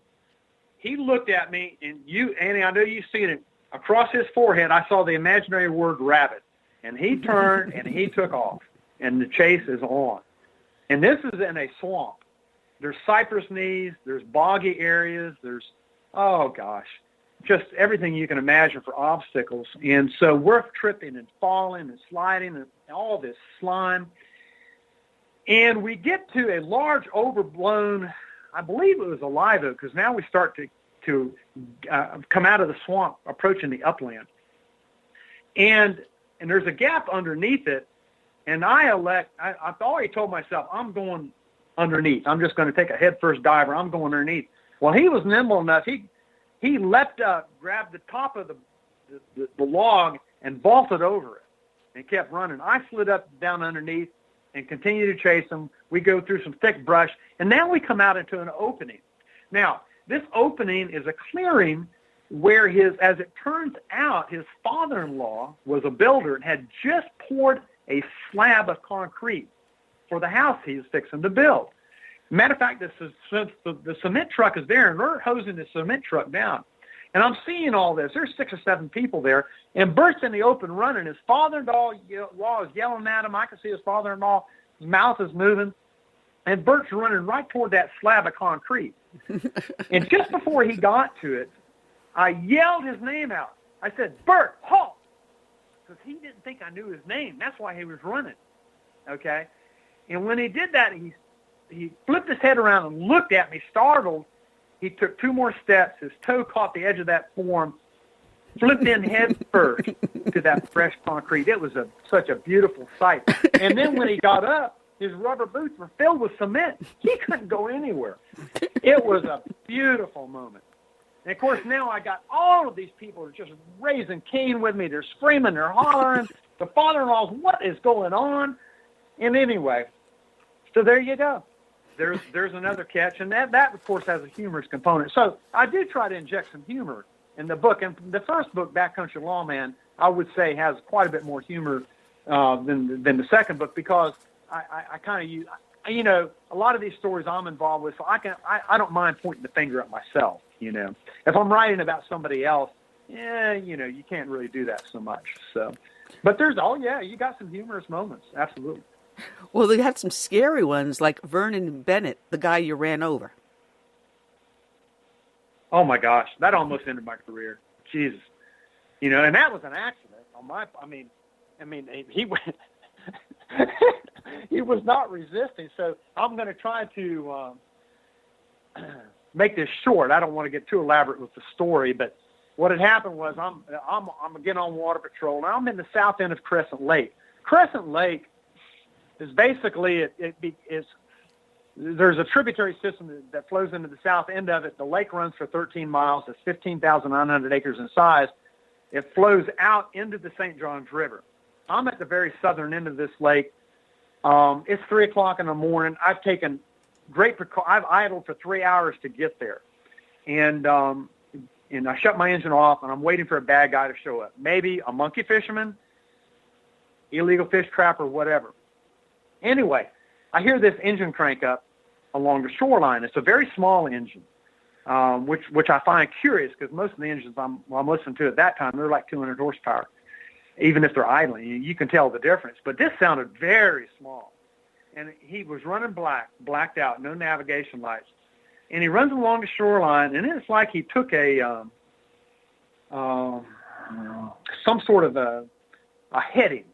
Speaker 13: he looked at me, and Annie, I know you've seen it. Across his forehead, I saw the imaginary word rabbit. And he turned, and he took off, and the chase is on. And this is in a swamp. There's cypress knees. There's boggy areas. There's, oh, gosh, just everything you can imagine for obstacles. And so we're tripping and falling and sliding and all this slime. And we get to a large overblown, I believe it was a live oak, because now we start to come out of the swamp approaching the upland. And there's a gap underneath it. And I already told myself, I'm going underneath. I'm just going to take a headfirst diver. I'm going underneath. Well, he was nimble enough. He leapt up, grabbed the top of the log, and vaulted over it and kept running. I slid up down underneath and continued to chase him. We go through some thick brush, and now we come out into an opening. Now, this opening is a clearing where as it turns out, his father-in-law was a builder and had just poured a slab of concrete for the house he was fixing to build. Matter of fact, the cement truck is there, and they're hosing the cement truck down. And I'm seeing all this. There's 6 or 7 people there, and Bert's in the open running. His father-in-law is yelling at him. I can see his father-in-law. His mouth is moving, and Bert's running right toward that slab of concrete. And just before he got to it, I yelled his name out. I said, Bert, halt! Because he didn't think I knew his name. That's why he was running, okay? And when he did that, he flipped his head around and looked at me, startled. He took 2 more steps. His toe caught the edge of that form, flipped in head first to that fresh concrete. It was such a beautiful sight. And then when he got up, his rubber boots were filled with cement. He couldn't go anywhere. It was a beautiful moment. And, of course, now I got all of these people are just raising Cain with me. They're screaming. They're hollering. The father-in-law's, what is going on? And anyway, so there you go. There's another catch. And that, of course, has a humorous component. So I do try to inject some humor in the book. And the first book, Backcountry Lawman, I would say has quite a bit more humor than the second book, because I kind of use, you know, a lot of these stories I'm involved with, so I don't mind pointing the finger at myself, you know. If I'm writing about somebody else, you know, you can't really do that so much. So, but you got some humorous moments, absolutely.
Speaker 8: Well, they had some scary ones, like Vernon Bennett, the guy you ran over.
Speaker 13: Oh my gosh, that almost ended my career. Jesus, you know, and that was an accident on my. I mean, he went. He was not resisting, so I'm going to try to make this short. I don't want to get too elaborate with the story, but what had happened was I'm again on water patrol, and I'm in the south end of Crescent Lake. Crescent Lake is basically there's a tributary system that flows into the south end of it. The lake runs for 13 miles. It's 15,900 acres in size. It flows out into the St. Johns River. I'm at the very southern end of this lake. It's 3 o'clock in the morning. I've taken I've idled for 3 hours to get there. And I shut my engine off, and I'm waiting for a bad guy to show up. Maybe a monkey fisherman, illegal fish trapper, whatever. Anyway, I hear this engine crank up along the shoreline. It's a very small engine, which I find curious, because most of the engines I'm listening to at that time, they're like 200 horsepower. Even if they're idling, you can tell the difference. But this sounded very small. And he was running blacked out, no navigation lights. And he runs along the shoreline, and it's like he took some sort of a heading,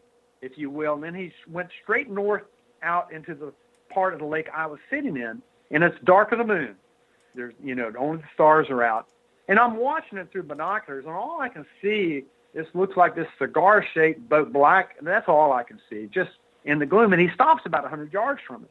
Speaker 13: if you will, and then he went straight north out into the part of the lake I was sitting in, and it's dark of the moon. There's, you know, only the stars are out. And I'm watching it through binoculars, and all I can see, this looks like this cigar-shaped boat, black, and that's all I can see, just in the gloom. And he stops about 100 yards from it,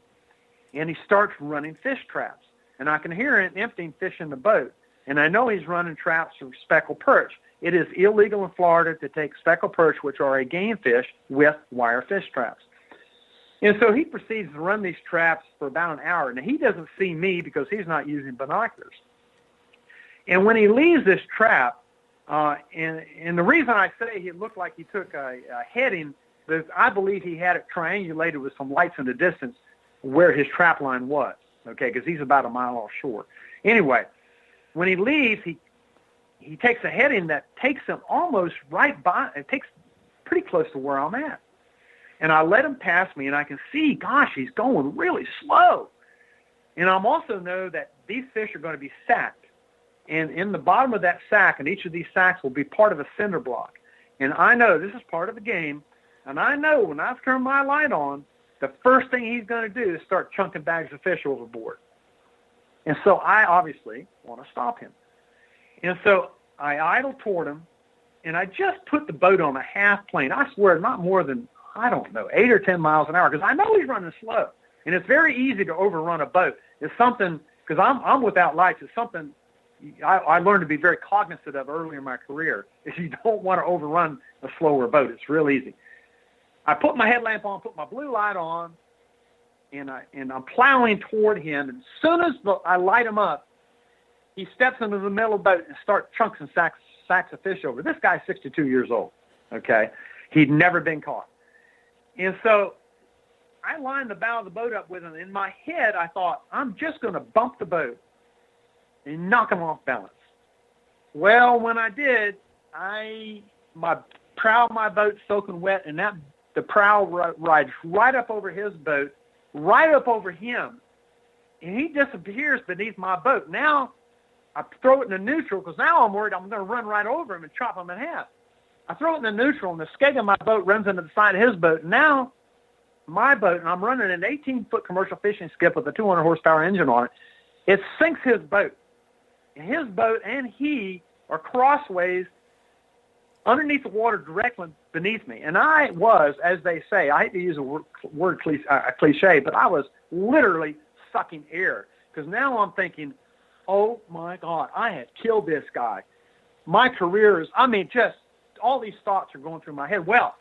Speaker 13: and he starts running fish traps. And I can hear him emptying fish in the boat, and I know he's running traps for speckled perch. It is illegal in Florida to take speckled perch, which are a game fish, with wire fish traps. And so he proceeds to run these traps for about an hour. Now, he doesn't see me because he's not using binoculars. And when he leaves this trap, and the reason I say he looked like he took a heading, is I believe he had it triangulated with some lights in the distance where his trap line was, okay, because he's about a mile offshore. Anyway, when he leaves, he takes a heading that takes him almost right by, it takes pretty close to where I'm at. And I let him pass me, and I can see, gosh, he's going really slow. And I also know that these fish are going to be sacked. And in the bottom of that sack, and each of these sacks will be part of a cinder block. And I know this is part of the game, and I know when I turn my light on, the first thing he's going to do is start chunking bags of fish overboard. And so I obviously want to stop him. And so I idle toward him, and I just put the boat on a half plane. I swear, not more than, 8 or 10 miles an hour, because I know he's running slow. And it's very easy to overrun a boat. It's something, because I'm without lights, it's something I learned to be very cognizant of early in my career, is you don't want to overrun a slower boat. It's real easy. I put my headlamp on, put my blue light on, and I'm plowing toward him. And as soon as I light him up, he steps into the middle of the boat and starts chunking sacks of fish over. This guy's 62 years old, okay? He'd never been caught. And so I lined the bow of the boat up with him. In my head, I thought, I'm just going to bump the boat and knock him off balance. Well, when I did, my prow of my boat soaking wet, and the prow rides right up over his boat, right up over him, and he disappears beneath my boat. Now I throw it in the neutral, because now I'm worried I'm going to run right over him and chop him in half. I throw it in the neutral, and the skeg of my boat runs into the side of his boat. Now my boat, and I'm running an 18-foot commercial fishing skiff with a 200 horsepower engine on it, it sinks his boat. And his boat and he are crossways underneath the water directly beneath me. And I was, as they say, I hate to use a cliche, but I was literally sucking air. Because now I'm thinking, oh, my God, I had killed this guy. My career is, just all these thoughts are going through my head. Well,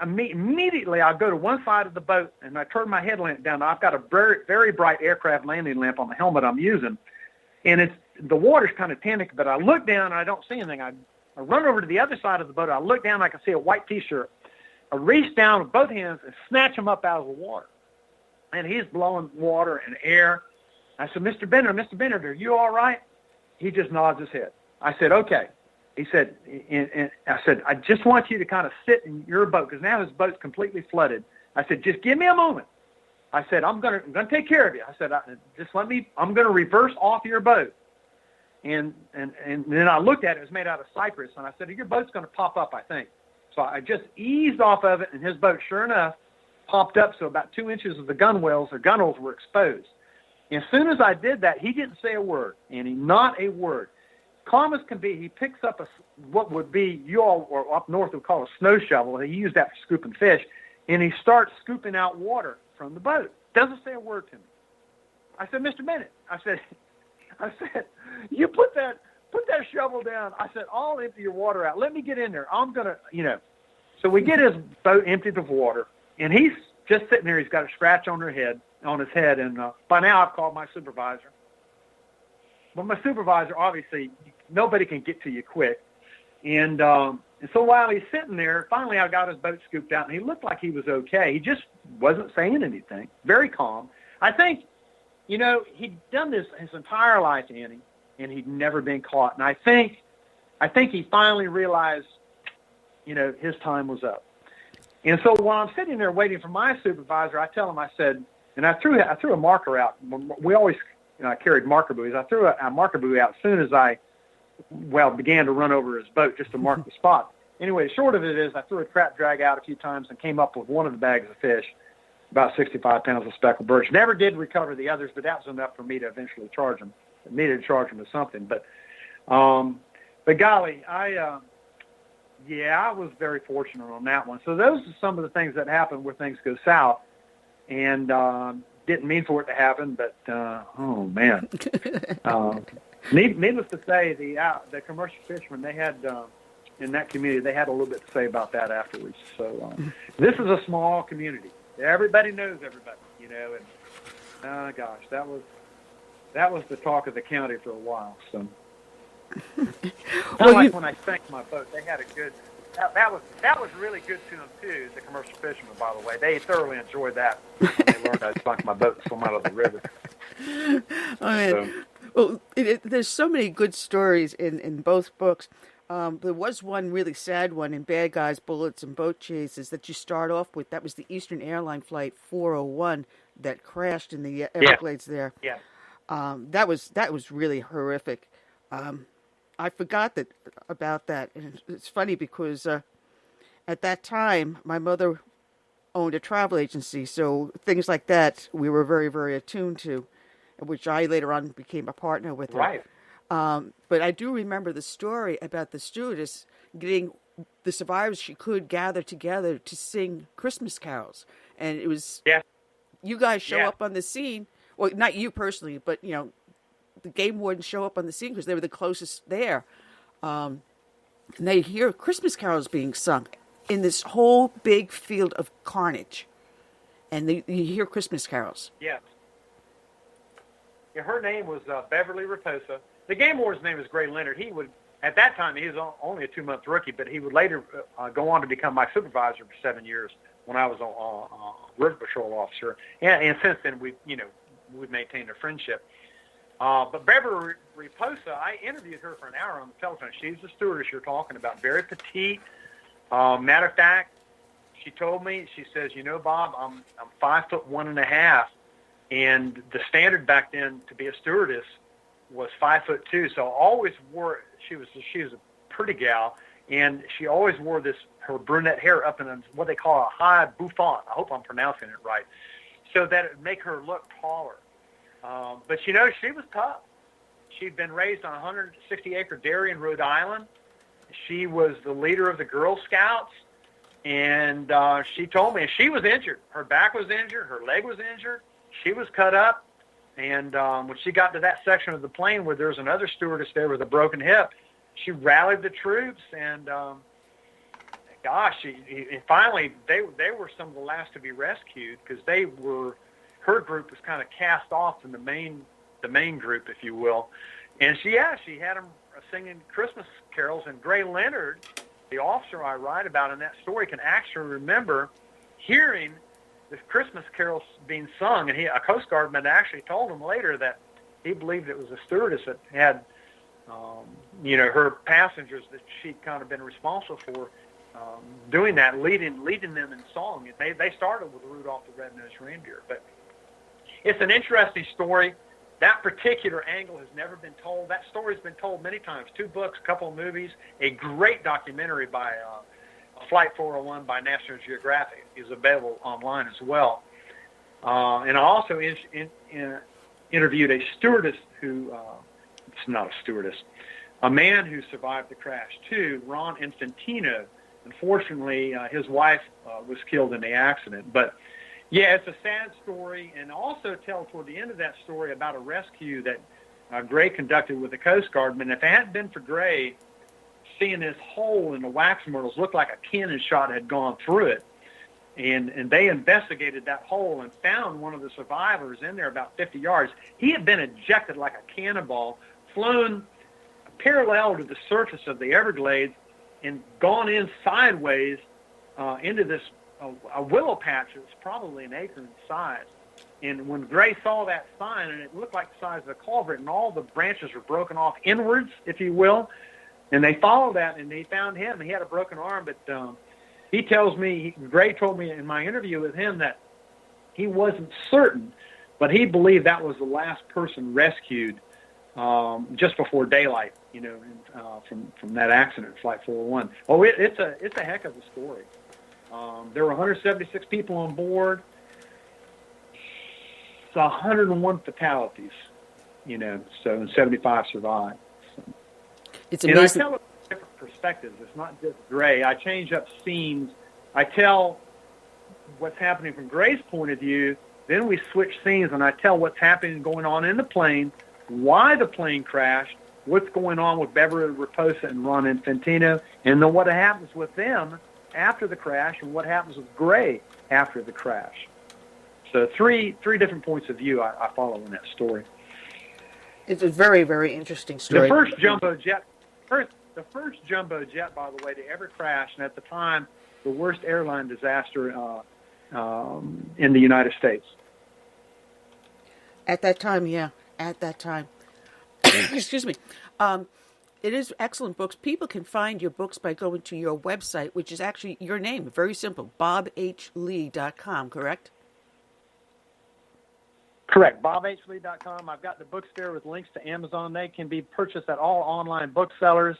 Speaker 13: immediately I go to one side of the boat and I turn my headlamp down. I've got a very, very bright aircraft landing lamp on the helmet I'm using. And the water's kind of tannic, but I look down and I don't see anything. I run over to the other side of the boat. I look down and I can see a white T-shirt. I reach down with both hands and snatch him up out of the water. And he's blowing water and air. I said, Mr. Bennett, are you all right? He just nods his head. I said, okay. He said, and I said, I just want you to kind of sit in your boat because now his boat's completely flooded. I said, just give me a moment. I said, I'm gonna take care of you. I said, just let me. I'm gonna reverse off your boat. And then I looked at it. It was made out of cypress, and I said, your boat's gonna pop up, I think. So I just eased off of it, and his boat, sure enough, popped up. So about 2 inches of the gunwales were exposed. And as soon as I did that, he didn't say a word, Annie, not a word. Calm as can be, he picks up what would be you all or up north would call a snow shovel. He used that for scooping fish, and he starts scooping out water from the boat. Doesn't say a word to me. I said, Mr. Bennett, I said, you put that shovel down. I said, I'll empty your water out. Let me get in there. I'm gonna, So we get his boat emptied of water, and he's just sitting there. He's got a scratch on his head, and by now I've called my supervisor. But my supervisor, obviously, nobody can get to you quick. And so while he's sitting there, finally I got his boat scooped out, and he looked like he was okay. He just wasn't saying anything. Very calm. I think, he'd done this his entire life, Annie, and he'd never been caught. And I think he finally realized, his time was up. And so while I'm sitting there waiting for my supervisor, I tell him, I said, and I threw a marker out. We always carried marker buoys. I threw a marker buoy out as soon as I began to run over his boat just to mark the spot. Anyway, the short of it is I threw a trap drag out a few times and came up with one of the bags of fish, about 65 pounds of speckled birch. Never did recover the others, but that was enough for me to eventually charge him. I needed to charge him with something. But golly, I was very fortunate on that one. So those are some of the things that happen where things go south. And didn't mean for it to happen, but oh man! Needless to say, the commercial fishermen they had in that community they had a little bit to say about that afterwards. So this is a small community. Everybody knows everybody, and gosh, that was the talk of the county for a while. So when I sank my boat, they had a good. That was really good to them too. The commercial fishermen, by the way, they thoroughly enjoyed that. They learned how to sunk my boat and swim out of the river.
Speaker 8: There's so many good stories in both books. There was one really sad one in Bad Guys, Bullets, and Boat Chases that you start off with. That was the Eastern Airline Flight 401 that crashed in the Everglades there.
Speaker 13: Yeah.
Speaker 8: That was really horrific. I forgot about that. And it's funny because at that time, my mother owned a travel agency, so things like that we were very, very attuned to, which I later on became a partner with her.
Speaker 13: Right.
Speaker 8: But I do remember the story about the stewardess getting the survivors she could gather together to sing Christmas carols. And it was you guys show up on the scene. Well, not you personally, but, the game wardens show up on the scene because they were the closest there. And they hear Christmas carols being sung in this whole big field of carnage. And you hear Christmas carols.
Speaker 13: Yeah. Her name was Beverly Raposa. The game warden's name was Gray Leonard. He would, at that time, he was only a 2-month rookie, but he would later go on to become my supervisor for 7 years when I was a river patrol officer. And since then, we've maintained a friendship. But Beverly Raposa, I interviewed her for an hour on the telephone. She's the stewardess you're talking about, very petite. Matter of fact, she told me, she says, Bob, I'm 5'1.5", and the standard back then to be a stewardess was 5'2". So always wore. She was a pretty gal, and she always wore her brunette hair up in what they call a high bouffant. I hope I'm pronouncing it right, so that it would make her look taller. But she was tough. She'd been raised on a 160-acre dairy in Rhode Island, She was the leader of the Girl Scouts, and she told me she was injured. Her back was injured. Her leg was injured. She was cut up. And when she got to that section of the plane where there was another stewardess there with a broken hip, she rallied the troops, and finally they were some of the last to be rescued, because her group was kind of cast off from the main group, if you will. And she had them singing Christmas carols, and Gray Leonard, the officer I write about in that story, can actually remember hearing the Christmas carols being sung, and a Coast Guardman actually told him later that he believed it was a stewardess that had, her passengers that she'd kind of been responsible for doing that, leading them in song. And they started with Rudolph the Red-Nosed Reindeer. But it's an interesting story. That particular angle has never been told. That story's been told many times. 2 books, a couple of movies, a great documentary by Flight 401 by National Geographic is available online as well. And I also interviewed a stewardess who, it's not a stewardess, a man who survived the crash too, Ron Infantino. Unfortunately, his wife was killed in the accident. But yeah, it's a sad story, and also tell toward the end of that story about a rescue that Gray conducted with the Coast Guardman. If it hadn't been for Gray seeing this hole in the wax myrtles, looked like a cannon shot had gone through it, and they investigated that hole and found one of the survivors in there about 50 yards. He had been ejected like a cannonball, flown parallel to the surface of the Everglades, and gone in sideways into this a willow patch that's probably an acre in size. And when Gray saw that sign, and it looked like the size of a culvert, and all the branches were broken off inwards, if you will, and they followed that, and they found him. He had a broken arm, but he tells me, Gray told me in my interview with him that he wasn't certain, but he believed that was the last person rescued just before daylight, from that accident, Flight 401. Oh, it's a heck of a story. There were 176 people on board. It's 101 fatalities, so 75 survived. So.
Speaker 8: It's amazing.
Speaker 13: And I tell it from different perspectives. It's not just Gray. I change up scenes. I tell what's happening from Gray's point of view. Then we switch scenes, and I tell what's happening going on in the plane, why the plane crashed, what's going on with Beverly Raposa and Ron Infantino, and then what happens with them after the crash, and what happens with Gray after the crash. So three different points of view I follow in that story.
Speaker 8: It's a very, very interesting story.
Speaker 13: The first jumbo jet, by the way, to ever crash, and at the time, the worst airline disaster in the United States.
Speaker 8: At that time, yeah. At that time. Excuse me. It is excellent books. People can find your books by going to your website, which is actually your name. Very simple. bobhlee.com, correct?
Speaker 13: Correct. bobhlee.com. I've got the books there with links to Amazon. They can be purchased at all online booksellers.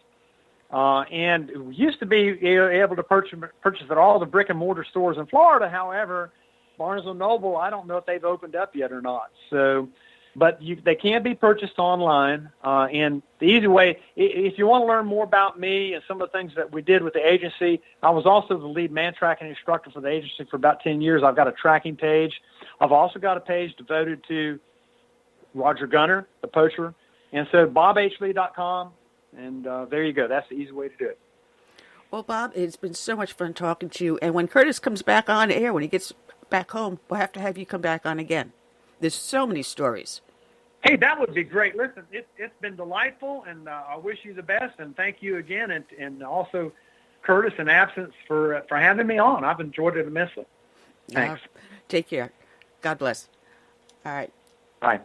Speaker 13: And it used to be able to purchase at all the brick and mortar stores in Florida. However, Barnes & Noble, I don't know if they've opened up yet or not. So, but they can be purchased online. And the easy way, if you want to learn more about me and some of the things that we did with the agency, I was also the lead man tracking instructor for the agency for about 10 years. I've got a tracking page. I've also got a page devoted to Roger Gunter, the poacher. And so bobhlee.com. And there you go. That's the easy way to do it.
Speaker 8: Well, Bob, it's been so much fun talking to you. And when Curtis comes back on air, when he gets back home, we'll have to have you come back on again. There's so many stories.
Speaker 13: Hey, that would be great. Listen, it's been delightful, and I wish you the best. And thank you again, and also Curtis in absence for having me on. I've enjoyed it immensely. Thanks.
Speaker 8: Take care. God bless. All right.
Speaker 13: Bye.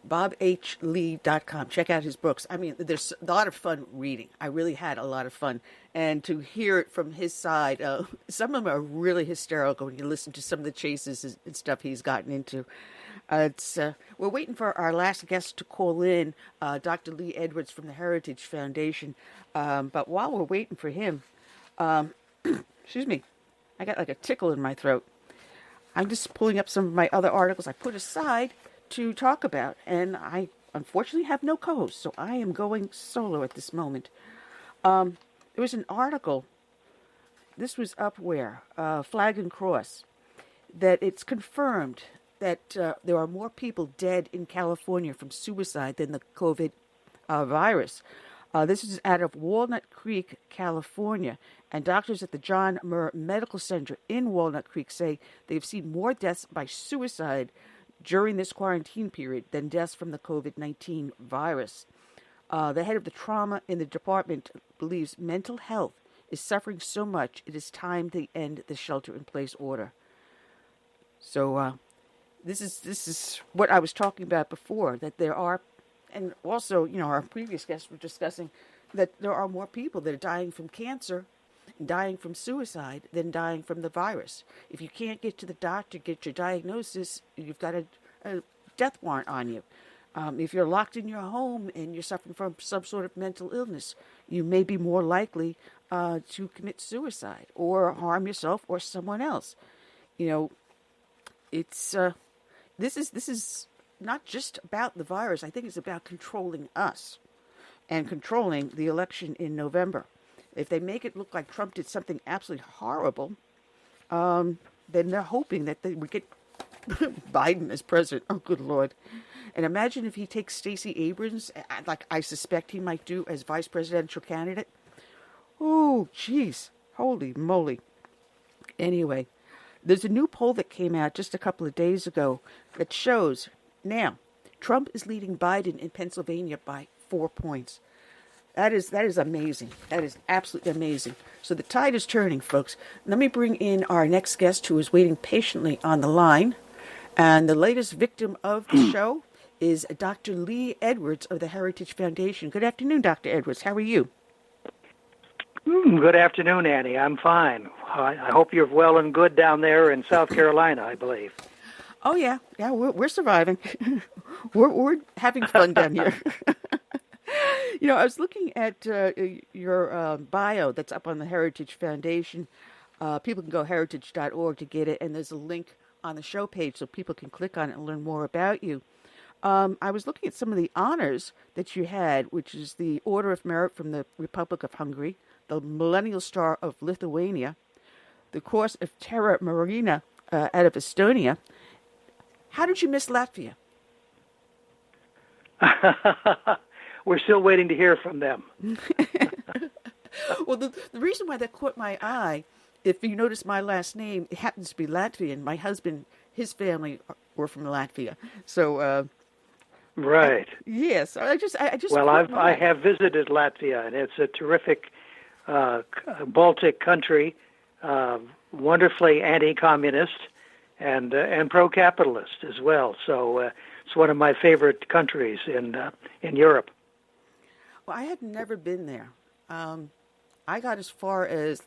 Speaker 8: bobhlee.com. Check out his books. I mean, there's a lot of fun reading. I really had a lot of fun. And to hear it from his side, some of them are really hysterical when you listen to some of the chases and stuff he's gotten into. We're waiting for our last guest to call in, Dr. Lee Edwards from the Heritage Foundation. But while we're waiting for him, excuse me, I got like a tickle in my throat. I'm just pulling up some of my other articles I put aside to talk about, and I unfortunately have no co-host, so I am going solo at this moment. there was an article. This was up where Flag and Cross, that it's confirmed that there are more people dead in California from suicide than the COVID virus. This is out of Walnut Creek, California, and doctors at the John Muir Medical Center in Walnut Creek say they've seen more deaths by suicide during this quarantine period than deaths from the COVID-19 virus. The head of the trauma in the department believes mental health is suffering so much it is time to end the shelter-in-place order. So this is what I was talking about before, that there are, and also, our previous guests were discussing that there are more people that are dying from cancer, dying from suicide, than dying from the virus. If you can't get to the doctor, get your diagnosis, you've got a death warrant on you. If you're locked in your home and you're suffering from some sort of mental illness, you may be more likely to commit suicide or harm yourself or someone else. It's this is not just about the virus. I think it's about controlling us and controlling the election in November. If they make it look like Trump did something absolutely horrible, then they're hoping that they would get Biden as president. Oh, good Lord. And imagine if he takes Stacey Abrams, like I suspect he might do, as vice presidential candidate. Oh, jeez. Holy moly. Anyway, there's a new poll that came out just a couple of days ago that shows now Trump is leading Biden in Pennsylvania by 4 points. That is amazing. That is absolutely amazing. So the tide is turning, folks. Let me bring in our next guest, who is waiting patiently on the line. And the latest victim of the show is Dr. Lee Edwards of the Heritage Foundation. Good afternoon, Dr. Edwards. How are you?
Speaker 14: Good afternoon, Annie. I'm fine. I hope you're well and good down there in South Carolina, I believe.
Speaker 8: Oh, yeah. Yeah, we're surviving. we're having fun down here. I was looking at your bio that's up on the Heritage Foundation. People can go heritage.org to get it, and there's a link on the show page so people can click on it and learn more about you. I was looking at some of the honors that you had, which is the Order of Merit from the Republic of Hungary, the Millennial Star of Lithuania, the Cross of Terra Marina out of Estonia. How did you miss Latvia?
Speaker 14: We're still waiting to hear from them.
Speaker 8: Well, the reason why that caught my eye, if you notice my last name, it happens to be Latvian. My husband, his family were from Latvia. So,
Speaker 14: right.
Speaker 8: Yes. I just.
Speaker 14: Well, I have visited Latvia, and it's a terrific Baltic country, wonderfully anti-communist and pro-capitalist as well. So it's one of my favorite countries in Europe.
Speaker 8: Well, I had never been there. I got as far as,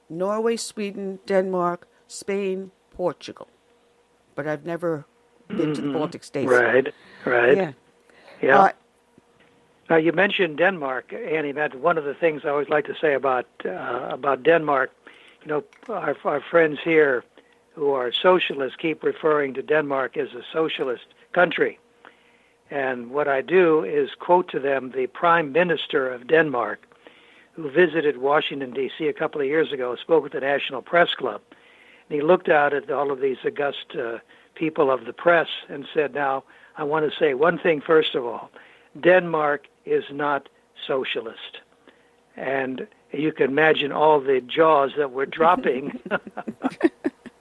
Speaker 8: Norway, Sweden, Denmark, Spain, Portugal. But I've never been to the Baltic states.
Speaker 14: Right.
Speaker 8: Yeah.
Speaker 14: Now, you mentioned Denmark, Annie. That's one of the things I always like to say about Denmark. Our friends here who are socialists keep referring to Denmark as a socialist country. And what I do is quote to them the Prime Minister of Denmark, who visited Washington, D.C. a couple of years ago, spoke at the National Press Club. And he looked out at all of these august people of the press and said, now, I want to say one thing first of all. Denmark is not socialist. And you can imagine all the jaws that were dropping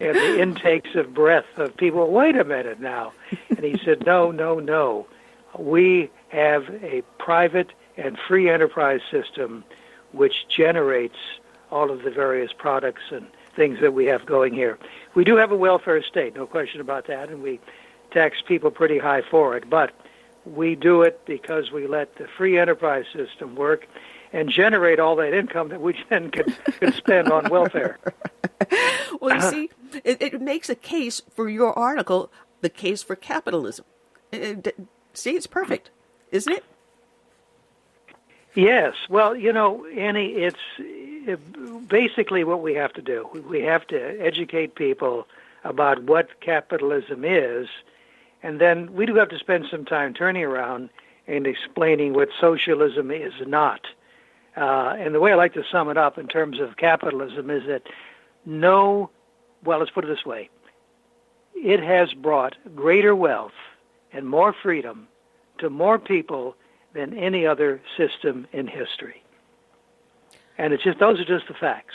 Speaker 14: and the intakes of breath of people. Wait a minute now. And he said, no. We have a private and free enterprise system which generates all of the various products and things that we have going here. We do have a welfare state, no question about that, and we tax people pretty high for it, but we do it because we let the free enterprise system work and generate all that income that we then can spend on welfare.
Speaker 8: Well, you see, it makes a case for your article, The Case for Capitalism. See, it's perfect, isn't it?
Speaker 14: Yes. Well, Annie, it's basically what we have to do. We have to educate people about what capitalism is, and then we do have to spend some time turning around and explaining what socialism is not. And the way I like to sum it up in terms of capitalism is that let's put it this way. It has brought greater wealth and more freedom to more people than any other system in history. And those are just the facts.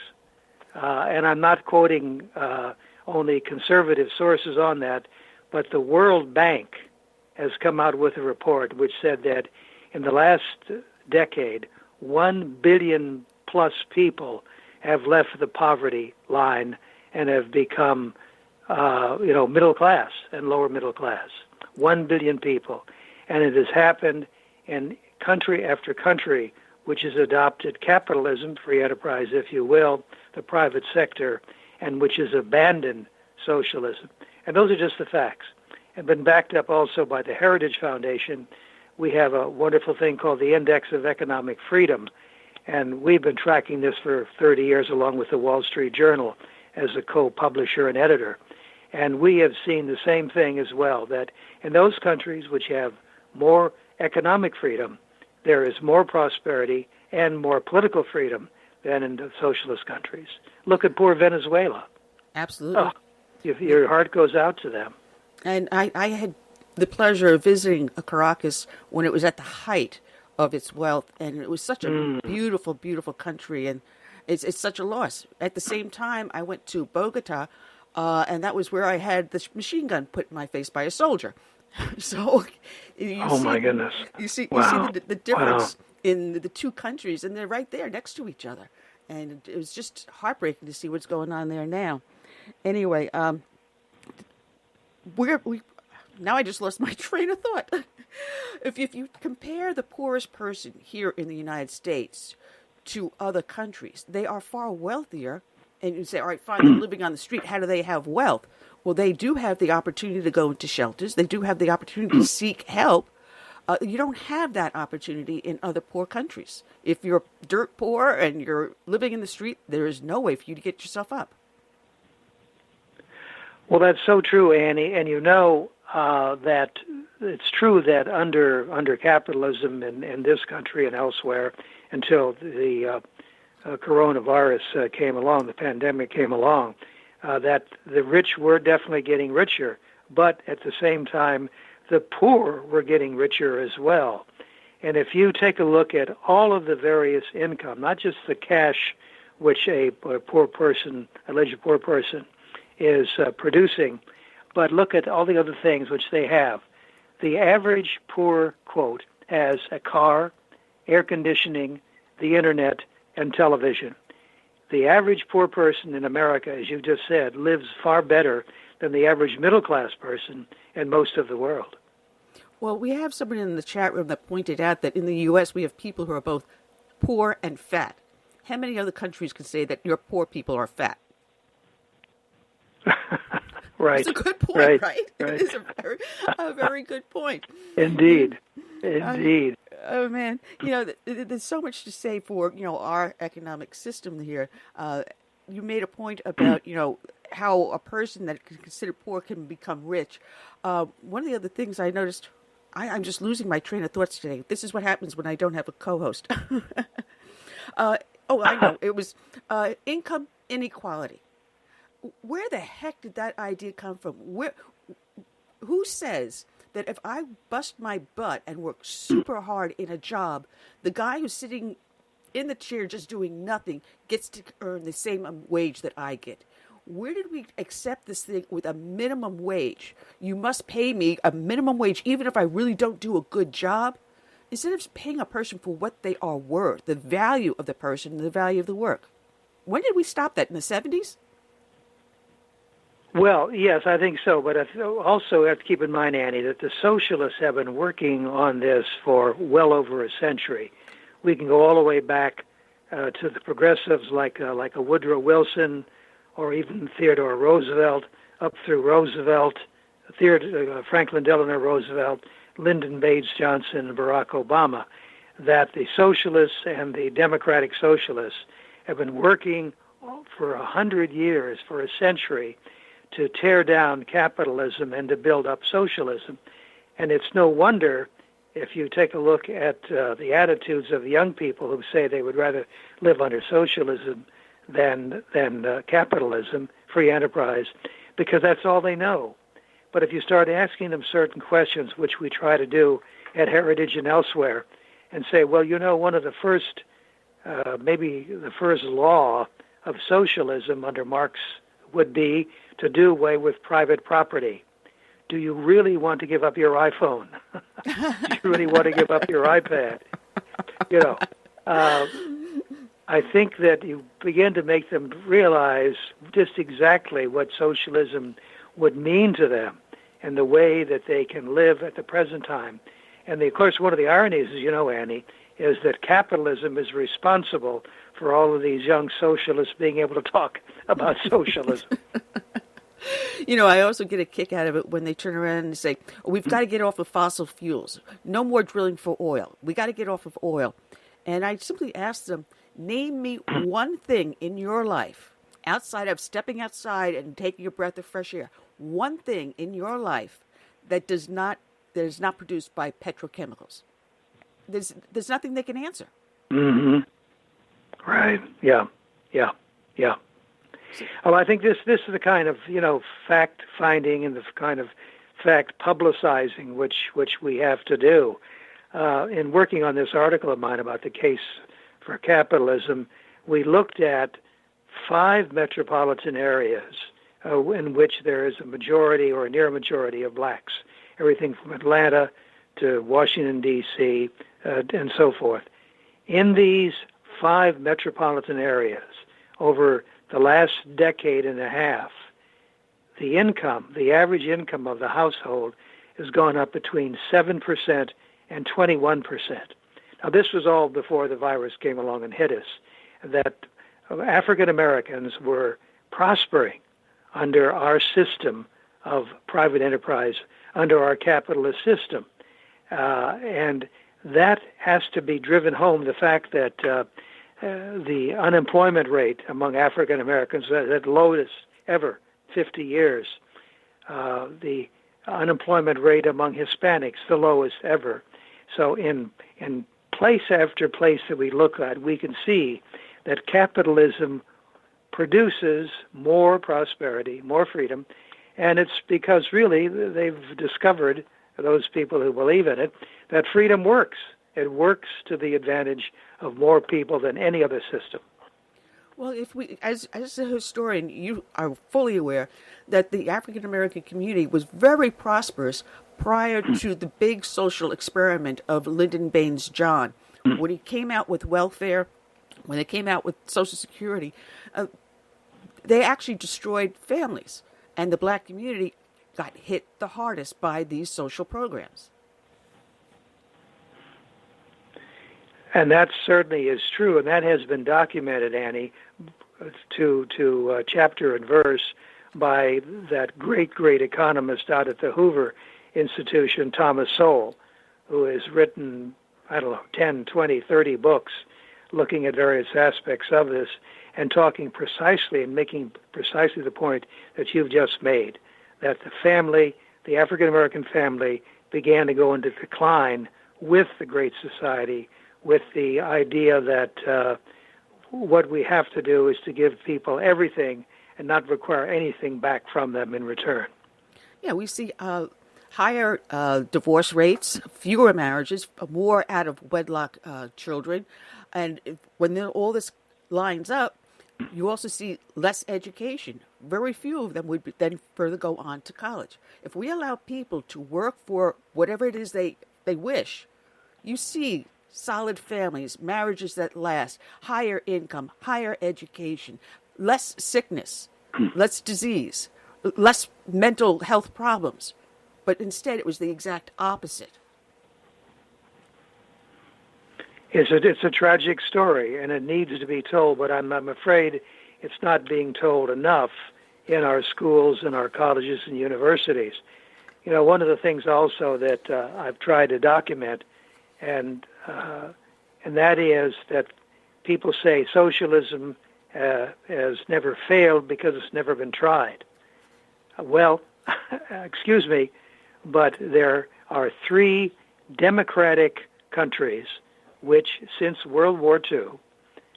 Speaker 14: And I'm not quoting only conservative sources on that, but the World Bank has come out with a report which said that in the last decade, 1 billion plus people have left the poverty line and have become, middle class and lower middle class. 1 billion people. And it has happened in country after country which has adopted capitalism, free enterprise, if you will, the private sector, and which has abandoned socialism. And those are just the facts. And been backed up also by the Heritage Foundation. We have a wonderful thing called the Index of Economic Freedom, and we've been tracking this for 30 years along with the Wall Street Journal as a co-publisher and editor. And we have seen the same thing as well, that in those countries which have more economic freedom, there is more prosperity and more political freedom than in the socialist countries. Look at poor Venezuela.
Speaker 8: Absolutely.
Speaker 14: Your heart goes out to them.
Speaker 8: And I had the pleasure of visiting Caracas when it was at the height of its wealth, and it was such a beautiful, beautiful country, and it's such a loss. At the same time, I went to Bogota, and that was where I had the machine gun put in my face by a soldier. So,
Speaker 14: my goodness!
Speaker 8: You see the difference in the two countries, and they're right there next to each other, and it was just heartbreaking to see what's going on there now. Anyway, now I just lost my train of thought. If you compare the poorest person here in the United States to other countries, they are far wealthier. And you say, all right, fine, they're living on the street. How do they have wealth? Well, they do have the opportunity to go into shelters. They do have the opportunity to seek help. You don't have that opportunity in other poor countries. If you're dirt poor and you're living in the street, there is no way for you to get yourself up.
Speaker 14: Well, that's so true, Annie. And that it's true that under capitalism in this country and elsewhere, until the coronavirus came along, the pandemic came along, that the rich were definitely getting richer, but at the same time, the poor were getting richer as well. And if you take a look at all of the various income, not just the cash which a poor person, alleged poor person, is producing, but look at all the other things which they have. The average poor, quote, has a car, air conditioning, the internet, and television. The average poor person in America, as you just said, lives far better than the average middle-class person in most of the world.
Speaker 8: Well, we have someone in the chat room that pointed out that in the U.S. we have people who are both poor and fat. How many other countries can say that your poor people are fat?
Speaker 14: Right.
Speaker 8: It's a good point, right?
Speaker 14: Right.
Speaker 8: It is a very good point.
Speaker 14: Indeed.
Speaker 8: Oh, man. There's so much to say for, our economic system here. You made a point about, how a person that is considered poor can become rich. One of the other things I noticed, I'm just losing my train of thoughts today. This is what happens when I don't have a co-host. I know. It was income inequality. Where the heck did that idea come from? Who says that if I bust my butt and work super hard in a job, the guy who's sitting in the chair just doing nothing gets to earn the same wage that I get? Where did we accept this thing with a minimum wage? You must pay me a minimum wage even if I really don't do a good job? Instead of paying a person for what they are worth, the value of the person and the value of the work. When did we stop that? In the 70s?
Speaker 14: Well, yes, I think so. But I also have to keep in mind, Annie, that the socialists have been working on this for well over a century. We can go all the way back to the progressives like a Woodrow Wilson or even Theodore Roosevelt, up through Roosevelt, Franklin Delano Roosevelt, Lyndon Baines Johnson, and Barack Obama, that the socialists and the democratic socialists have been working for 100 years, for a century, to tear down capitalism and to build up socialism. And it's no wonder if you take a look at the attitudes of the young people who say they would rather live under socialism than capitalism, free enterprise, because that's all they know. But if you start asking them certain questions, which we try to do at Heritage and elsewhere, and say, well, one of the first, maybe the first law of socialism under Marx would be to do away with private property. Do you really want to give up your iPhone? Do you really want to give up your iPad? I think that you begin to make them realize just exactly what socialism would mean to them and the way that they can live at the present time. And of course, one of the ironies, as you know, Annie, is that capitalism is responsible for all of these young socialists being able to talk about socialism.
Speaker 8: I also get a kick out of it when they turn around and say, we've got to get off of fossil fuels. No more drilling for oil. We got to get off of oil. And I simply ask them, name me one thing in your life, outside of stepping outside and taking a breath of fresh air, one thing in your life that is not produced by petrochemicals. There's nothing they can answer.
Speaker 14: Mm-hmm. Right. Yeah. Well, I think this is the kind of fact finding and the kind of fact publicizing which we have to do. In working on this article of mine about the case for capitalism, we looked at 5 metropolitan areas in which there is a majority or a near majority of blacks, everything from Atlanta to Washington, D.C., and so forth. In these 5 metropolitan areas, over the last decade and a half, the average income of the household has gone up between 7% and 21%. Now, this was all before the virus came along and hit us, that African Americans were prospering under our system of private enterprise, under our capitalist system. And that has to be driven home, the fact that the unemployment rate among African Americans is at the lowest ever, 50 years. The unemployment rate among Hispanics, the lowest ever. So in place after place that we look at, we can see that capitalism produces more prosperity, more freedom, and it's because really they've discovered, those people who believe in it, that freedom works. It works to the advantage of more people than any other system.
Speaker 8: Well, if we, as a historian, you are fully aware that the African American community was very prosperous prior to the big social experiment of Lyndon Baines John. When he came out with welfare, when they came out with Social Security, they actually destroyed families, and the black community got hit the hardest by these social programs.
Speaker 14: And that certainly is true, and that has been documented, Annie, to chapter and verse by that great economist out at the Hoover Institution, Thomas Sowell, who has written, 10, 20, 30 books looking at various aspects of this and talking precisely and making precisely the point that you've just made, that the family, the African-American family, began to go into decline with the Great Society, with the idea that what we have to do is to give people everything and not require anything back from them in return.
Speaker 8: Yeah, we see higher divorce rates, fewer marriages, more out of wedlock children. And when all this lines up, you also see less education. Very few of them would then further go on to college. If we allow people to work for whatever it is they wish, you see solid families, marriages that last, higher income, higher education, less sickness, less disease, less mental health problems. But instead, it was the exact opposite.
Speaker 14: It's a tragic story, and it needs to be told, but I'm afraid it's not being told enough in our schools and our colleges and universities. One of the things also that I've tried to document, and that is that people say socialism has never failed because it's never been tried. Well, excuse me, but there are 3 democratic countries which, since World War II,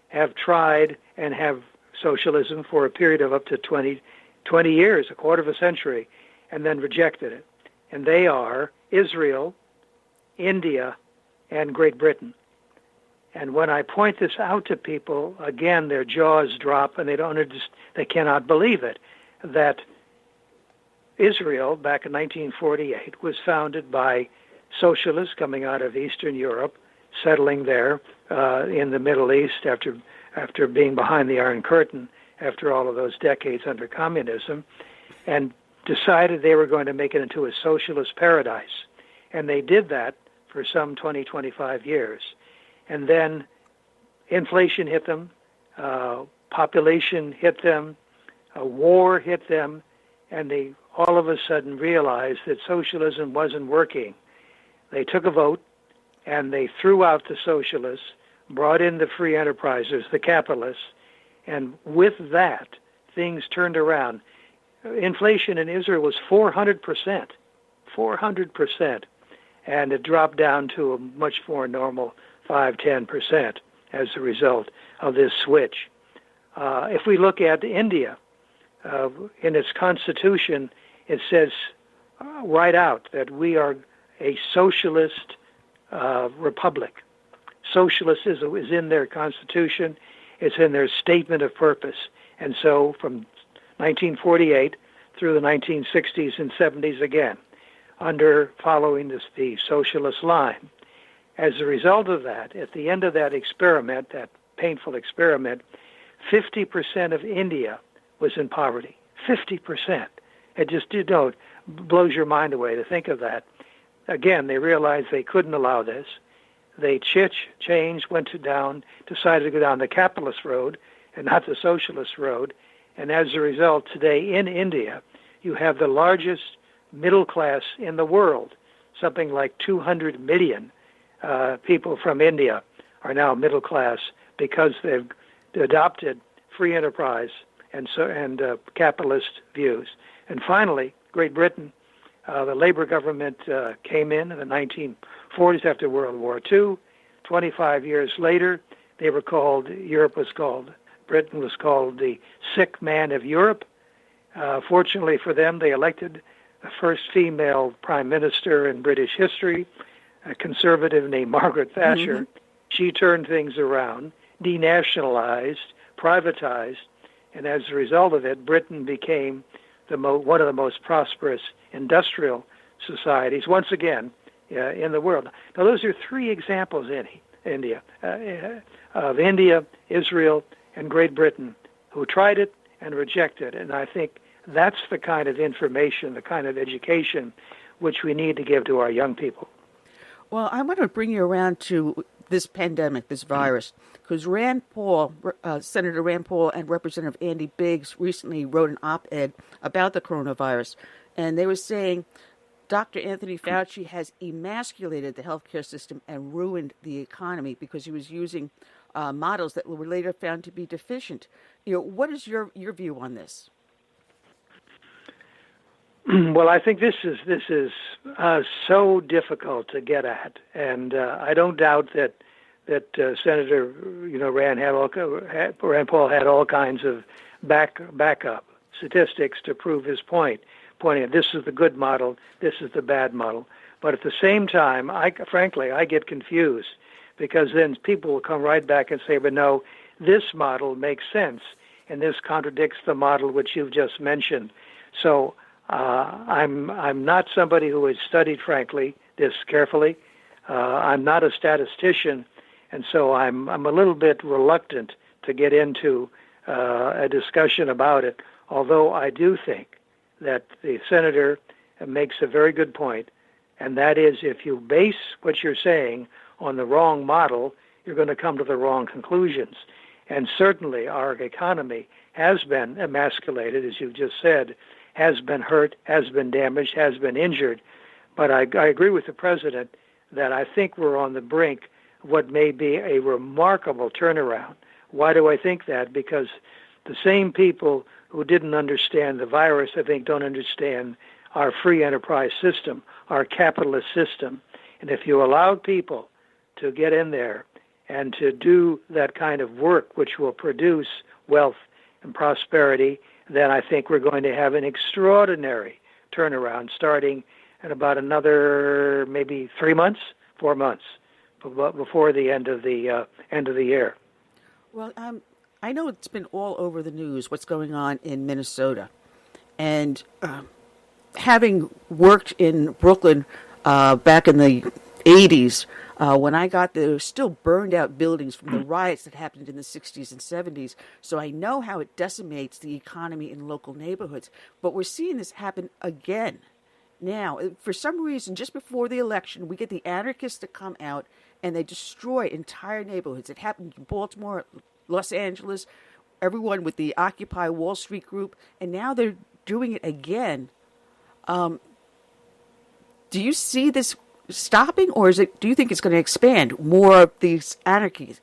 Speaker 14: have tried and have socialism for a period of up to 20 years, a quarter of a century, and then rejected it. And they are Israel, India, and Great Britain. And when I point this out to people, again, their jaws drop and they cannot believe it, that Israel, back in 1948, was founded by socialists coming out of Eastern Europe, settling there in the Middle East after being behind the Iron Curtain, after all of those decades under communism, and decided they were going to make it into a socialist paradise. And they did that for some 20, 25 years. And then inflation hit them, population hit them, a war hit them, and they all of a sudden realized that socialism wasn't working. They took a vote, and they threw out the socialists, brought in the free enterprisers, the capitalists, and with that, things turned around. Inflation in Israel was 400%, 400%, and it dropped down to a much more normal 5-10% as a result of this switch. If we look at India, in its constitution, it says right out that we are a socialist republic. Socialist is in their constitution. It's in their statement of purpose. And so from 1948 through the 1960s and 70s again, following the socialist line. As a result of that, at the end of that experiment, that painful experiment, 50% of India was in poverty. 50%. It just blows your mind away to think of that. Again, they realized they couldn't allow this. They changed, decided to go down the capitalist road and not the socialist road. And as a result, today in India, you have the largest middle class in the world. Something like 200 million people from India are now middle class because they've adopted free enterprise and capitalist views. And finally, Great Britain, the Labour government came in the 1940s after World War II. 25 years later, Britain was called the sick man of Europe. Fortunately for them, they elected the first female prime minister in British history, a conservative named Margaret Thatcher. Mm-hmm. She turned things around, denationalized, privatized, and as a result of it, Britain became one of the most prosperous industrial societies, once again, in the world. Now, those are three examples in India, of India, Israel, and Great Britain, who tried it and rejected it. And I think that's the kind of information, the kind of education which we need to give to our young people.
Speaker 8: Well, I want to bring you around to this pandemic, this virus, because Senator Rand Paul and Representative Andy Biggs recently wrote an op-ed about the coronavirus, and they were saying Dr. Anthony Fauci has emasculated the healthcare system and ruined the economy because he was using models that were later found to be deficient. What is your view on this?
Speaker 14: Well, I think this is so difficult to get at, and I don't doubt that Senator Rand Paul had all kinds of backup statistics to prove his point, pointing at this is the good model, this is the bad model. But at the same time, I get confused because then people will come right back and say, but no, this model makes sense, and this contradicts the model which you've just mentioned. So I'm not somebody who has studied, frankly, this carefully. I'm not a statistician, and so I'm a little bit reluctant to get into a discussion about it, although I do think that the senator makes a very good point, and that is if you base what you're saying on the wrong model, you're going to come to the wrong conclusions. And certainly our economy has been emasculated, as you just said, has been hurt, has been damaged, has been injured. But I agree with the president that I think we're on the brink of what may be a remarkable turnaround. Why do I think that? Because the same people who didn't understand the virus, I think, don't understand our free enterprise system, our capitalist system. And if you allow people to get in there and to do that kind of work, which will produce wealth and prosperity, then I think we're going to have an extraordinary turnaround starting in about another maybe 4 months before the end of the year.
Speaker 8: Well, I know it's been all over the news what's going on in Minnesota, and having worked in Brooklyn back in the 80s, when I got there were still burned out buildings from the riots that happened in the 60s and 70s. So I know how it decimates the economy in local neighborhoods. But we're seeing this happen again. Now, for some reason, just before the election, we get the anarchists to come out and they destroy entire neighborhoods. It happened in Baltimore, Los Angeles, everyone with the Occupy Wall Street group, and now they're doing it again. Do you see this stopping, or do you think it's going to expand more of these anarchies?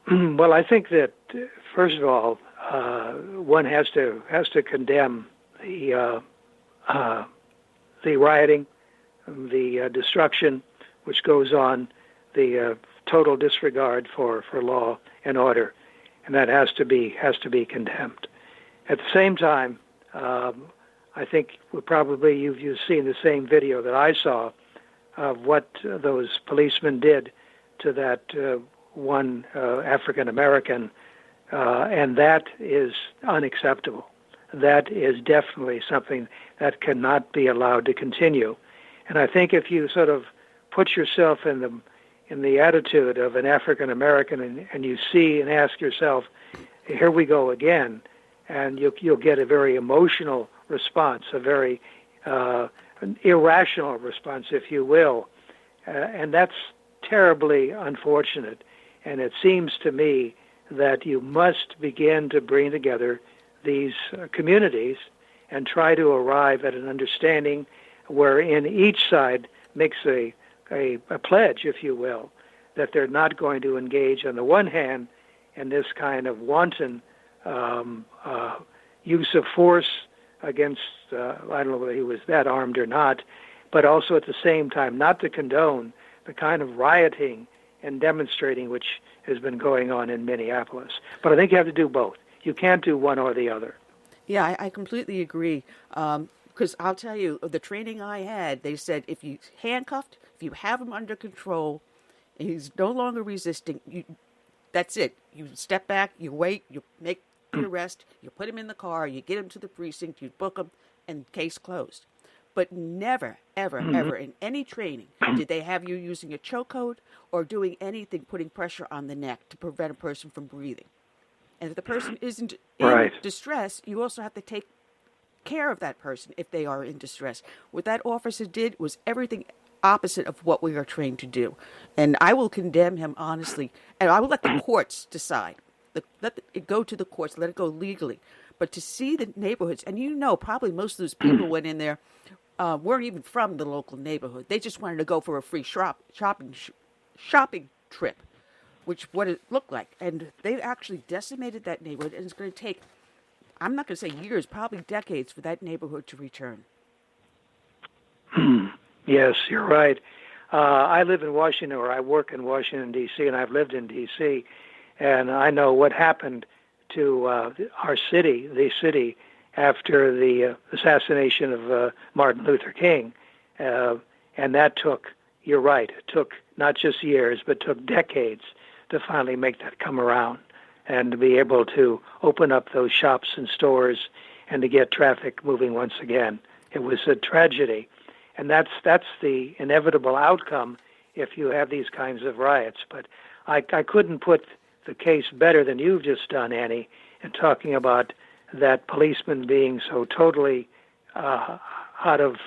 Speaker 14: Well, I think that first of all, one has to condemn the rioting, the destruction which goes on, the total disregard for law and order, and that has to be condemned. At the same time, I think you've seen the same video that I saw of what those policemen did to that one African American, and that is unacceptable. That is definitely something that cannot be allowed to continue. And I think if you sort of put yourself in the attitude of an African American and you see and ask yourself, here we go again, and you'll get a very emotional response, a very irrational response, if you will. And that's terribly unfortunate. And it seems to me that you must begin to bring together these communities and try to arrive at an understanding wherein each side makes a pledge, if you will, that they're not going to engage on the one hand in this kind of wanton use of force against, I don't know whether he was that armed or not, but also at the same time not to condone the kind of rioting and demonstrating which has been going on in Minneapolis. But I think you have to do both. You can't do one or the other.
Speaker 8: Yeah, I completely agree. Because I'll tell you, the training I had, they said if you handcuffed, if you have him under control, and he's no longer resisting, that's it. You step back, you wait, you make the arrest, you put him in the car, you get him to the precinct, you book him, and case closed. But never, ever, ever in any training did they have you using a chokehold or doing anything putting pressure on the neck to prevent a person from breathing. And if the person isn't in distress, you also have to take care of that person if they are in distress. What that officer did was everything opposite of what we are trained to do. And I will condemn him honestly. And I will let the courts decide. Let it go to the courts. Let it go legally. But to see the neighborhoods, and probably most of those people went in there weren't even from the local neighborhood. They just wanted to go for a free shopping trip, which what it looked like. And they actually decimated that neighborhood, and it's going to take, I'm not going to say years, probably decades for that neighborhood to return.
Speaker 14: Yes, you're right. I live in Washington, or I work in Washington, D.C., and I've lived in D.C., and I know what happened to our city, the city, after the assassination of Martin Luther King. And that took, you're right, it took not just years, but took decades to finally make that come around and to be able to open up those shops and stores and to get traffic moving once again. It was a tragedy. And that's the inevitable outcome if you have these kinds of riots. But I couldn't put the case better than you've just done, Annie, in talking about that policeman being so totally out of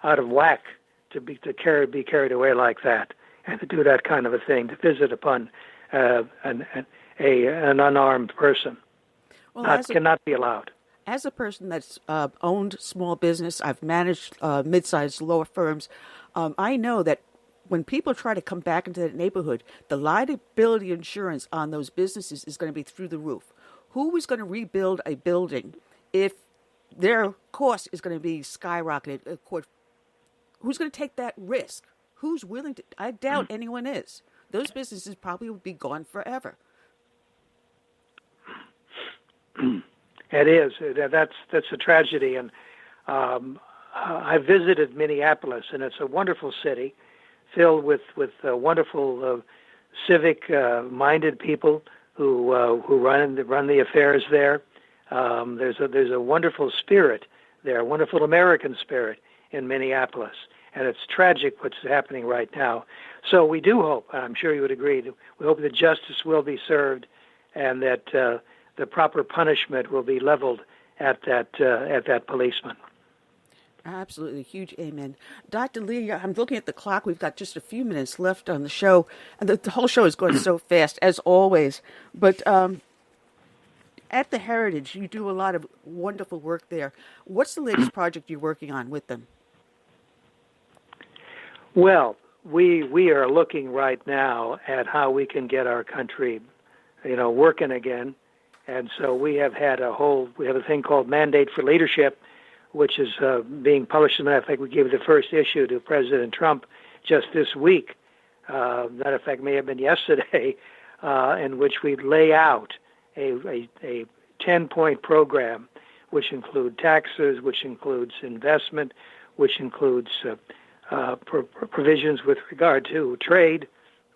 Speaker 14: whack to be carried away like that, and to do that kind of a thing, to visit upon an unarmed person. Well, cannot be allowed.
Speaker 8: As a person that's owned small business, I've managed mid-sized law firms, I know that when people try to come back into that neighborhood, the liability insurance on those businesses is going to be through the roof. Who is going to rebuild a building if their cost is going to be skyrocketed? who's going to take that risk? Who's willing to? I doubt anyone is. Those businesses probably would be gone forever.
Speaker 14: It is. That's a tragedy. And I visited Minneapolis, and it's a wonderful city, filled with wonderful civic-minded people who run the affairs there. There's a wonderful spirit there, a wonderful American spirit in Minneapolis, and it's tragic what's happening right now. So we do hope, and I'm sure you would agree, we hope that justice will be served, and that the proper punishment will be leveled at that policeman.
Speaker 8: Absolutely. Huge amen. Dr. Lee, I'm looking at the clock. We've got just a few minutes left on the show. And the whole show is going so fast, as always. But at the Heritage, you do a lot of wonderful work there. What's the latest project you're working on with them?
Speaker 14: Well, we are looking right now at how we can get our country, working again. And so we have a thing called Mandate for Leadership, which is being published. And I think we gave the first issue to President Trump just this week. That, in fact, may have been yesterday, in which we lay out a 10-point program, which include taxes, which includes investment, which includes provisions with regard to trade,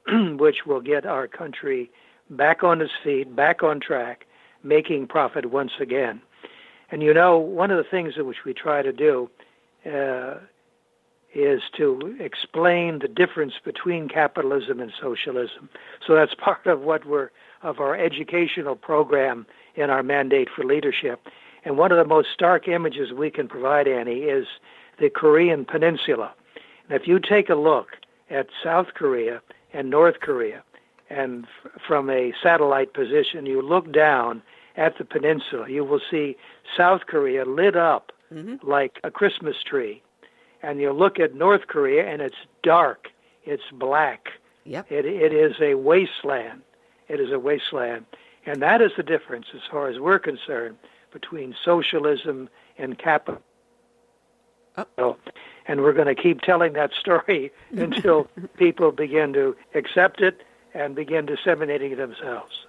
Speaker 14: which will get our country back on its feet, back on track, making profit once again. And one of the things that which we try to do is to explain the difference between capitalism and socialism. So that's part of our educational program in our Mandate for Leadership. And one of the most stark images we can provide, Annie, is the Korean Peninsula. And if you take a look at South Korea and North Korea, and from a satellite position, you look down at the peninsula, you will see South Korea lit up like a Christmas tree. And you look at North Korea, and it's dark. It's black.
Speaker 8: Yep.
Speaker 14: It is a wasteland. It is a wasteland. And that is the difference, as far as we're concerned, between socialism and capitalism. And we're going to keep telling that story until people begin to accept it and begin disseminating it themselves.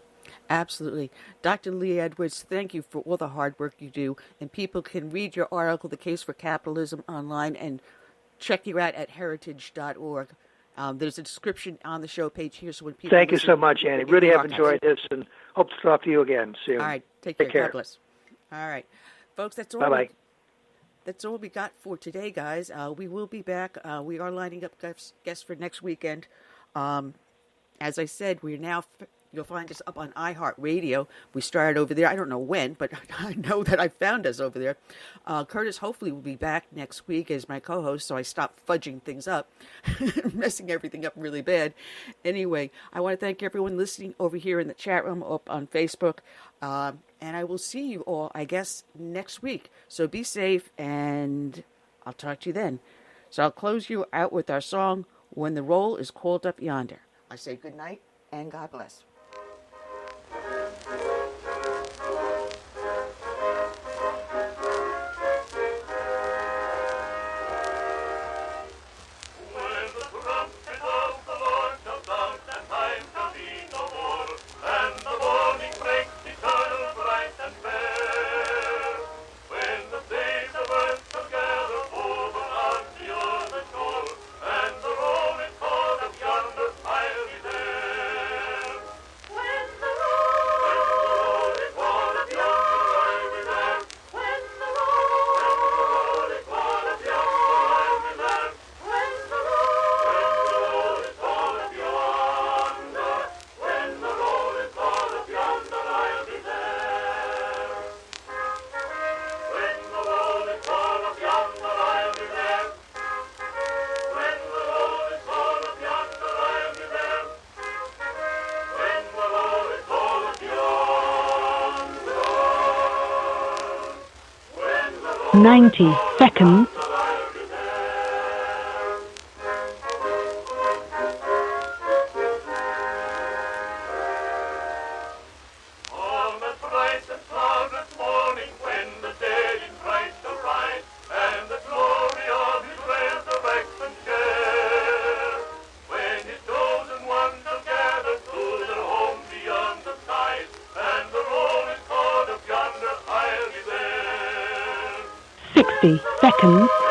Speaker 8: Absolutely. Dr. Lee Edwards, thank you for all the hard work you do. And people can read your article, The Case for Capitalism, online, and check you out at heritage.org. There's a description on the show page here. So when people
Speaker 14: Thank you so much, Annie. Really have enjoyed this, and hope to talk to you again soon.
Speaker 8: All right. Take care. God bless. All right. Folks, that's all.
Speaker 14: Bye-bye.
Speaker 8: That's all we got for today, guys. We will be back. We are lining up guests for next weekend. As I said, we're now... You'll find us up on iHeartRadio. We started over there. I don't know when, but I know that I found us over there. Curtis hopefully will be back next week as my co-host, so I stopped fudging things up, messing everything up really bad. Anyway, I want to thank everyone listening over here in the chat room up on Facebook. And I will see you all, I guess, next week. So be safe, and I'll talk to you then. So I'll close you out with our song, When the Roll is Called Up Yonder. I say good night, and God bless.
Speaker 1: – 90 seconds.
Speaker 5: When the dead in Christ arise, and the glory of his resurrection
Speaker 1: 60 seconds.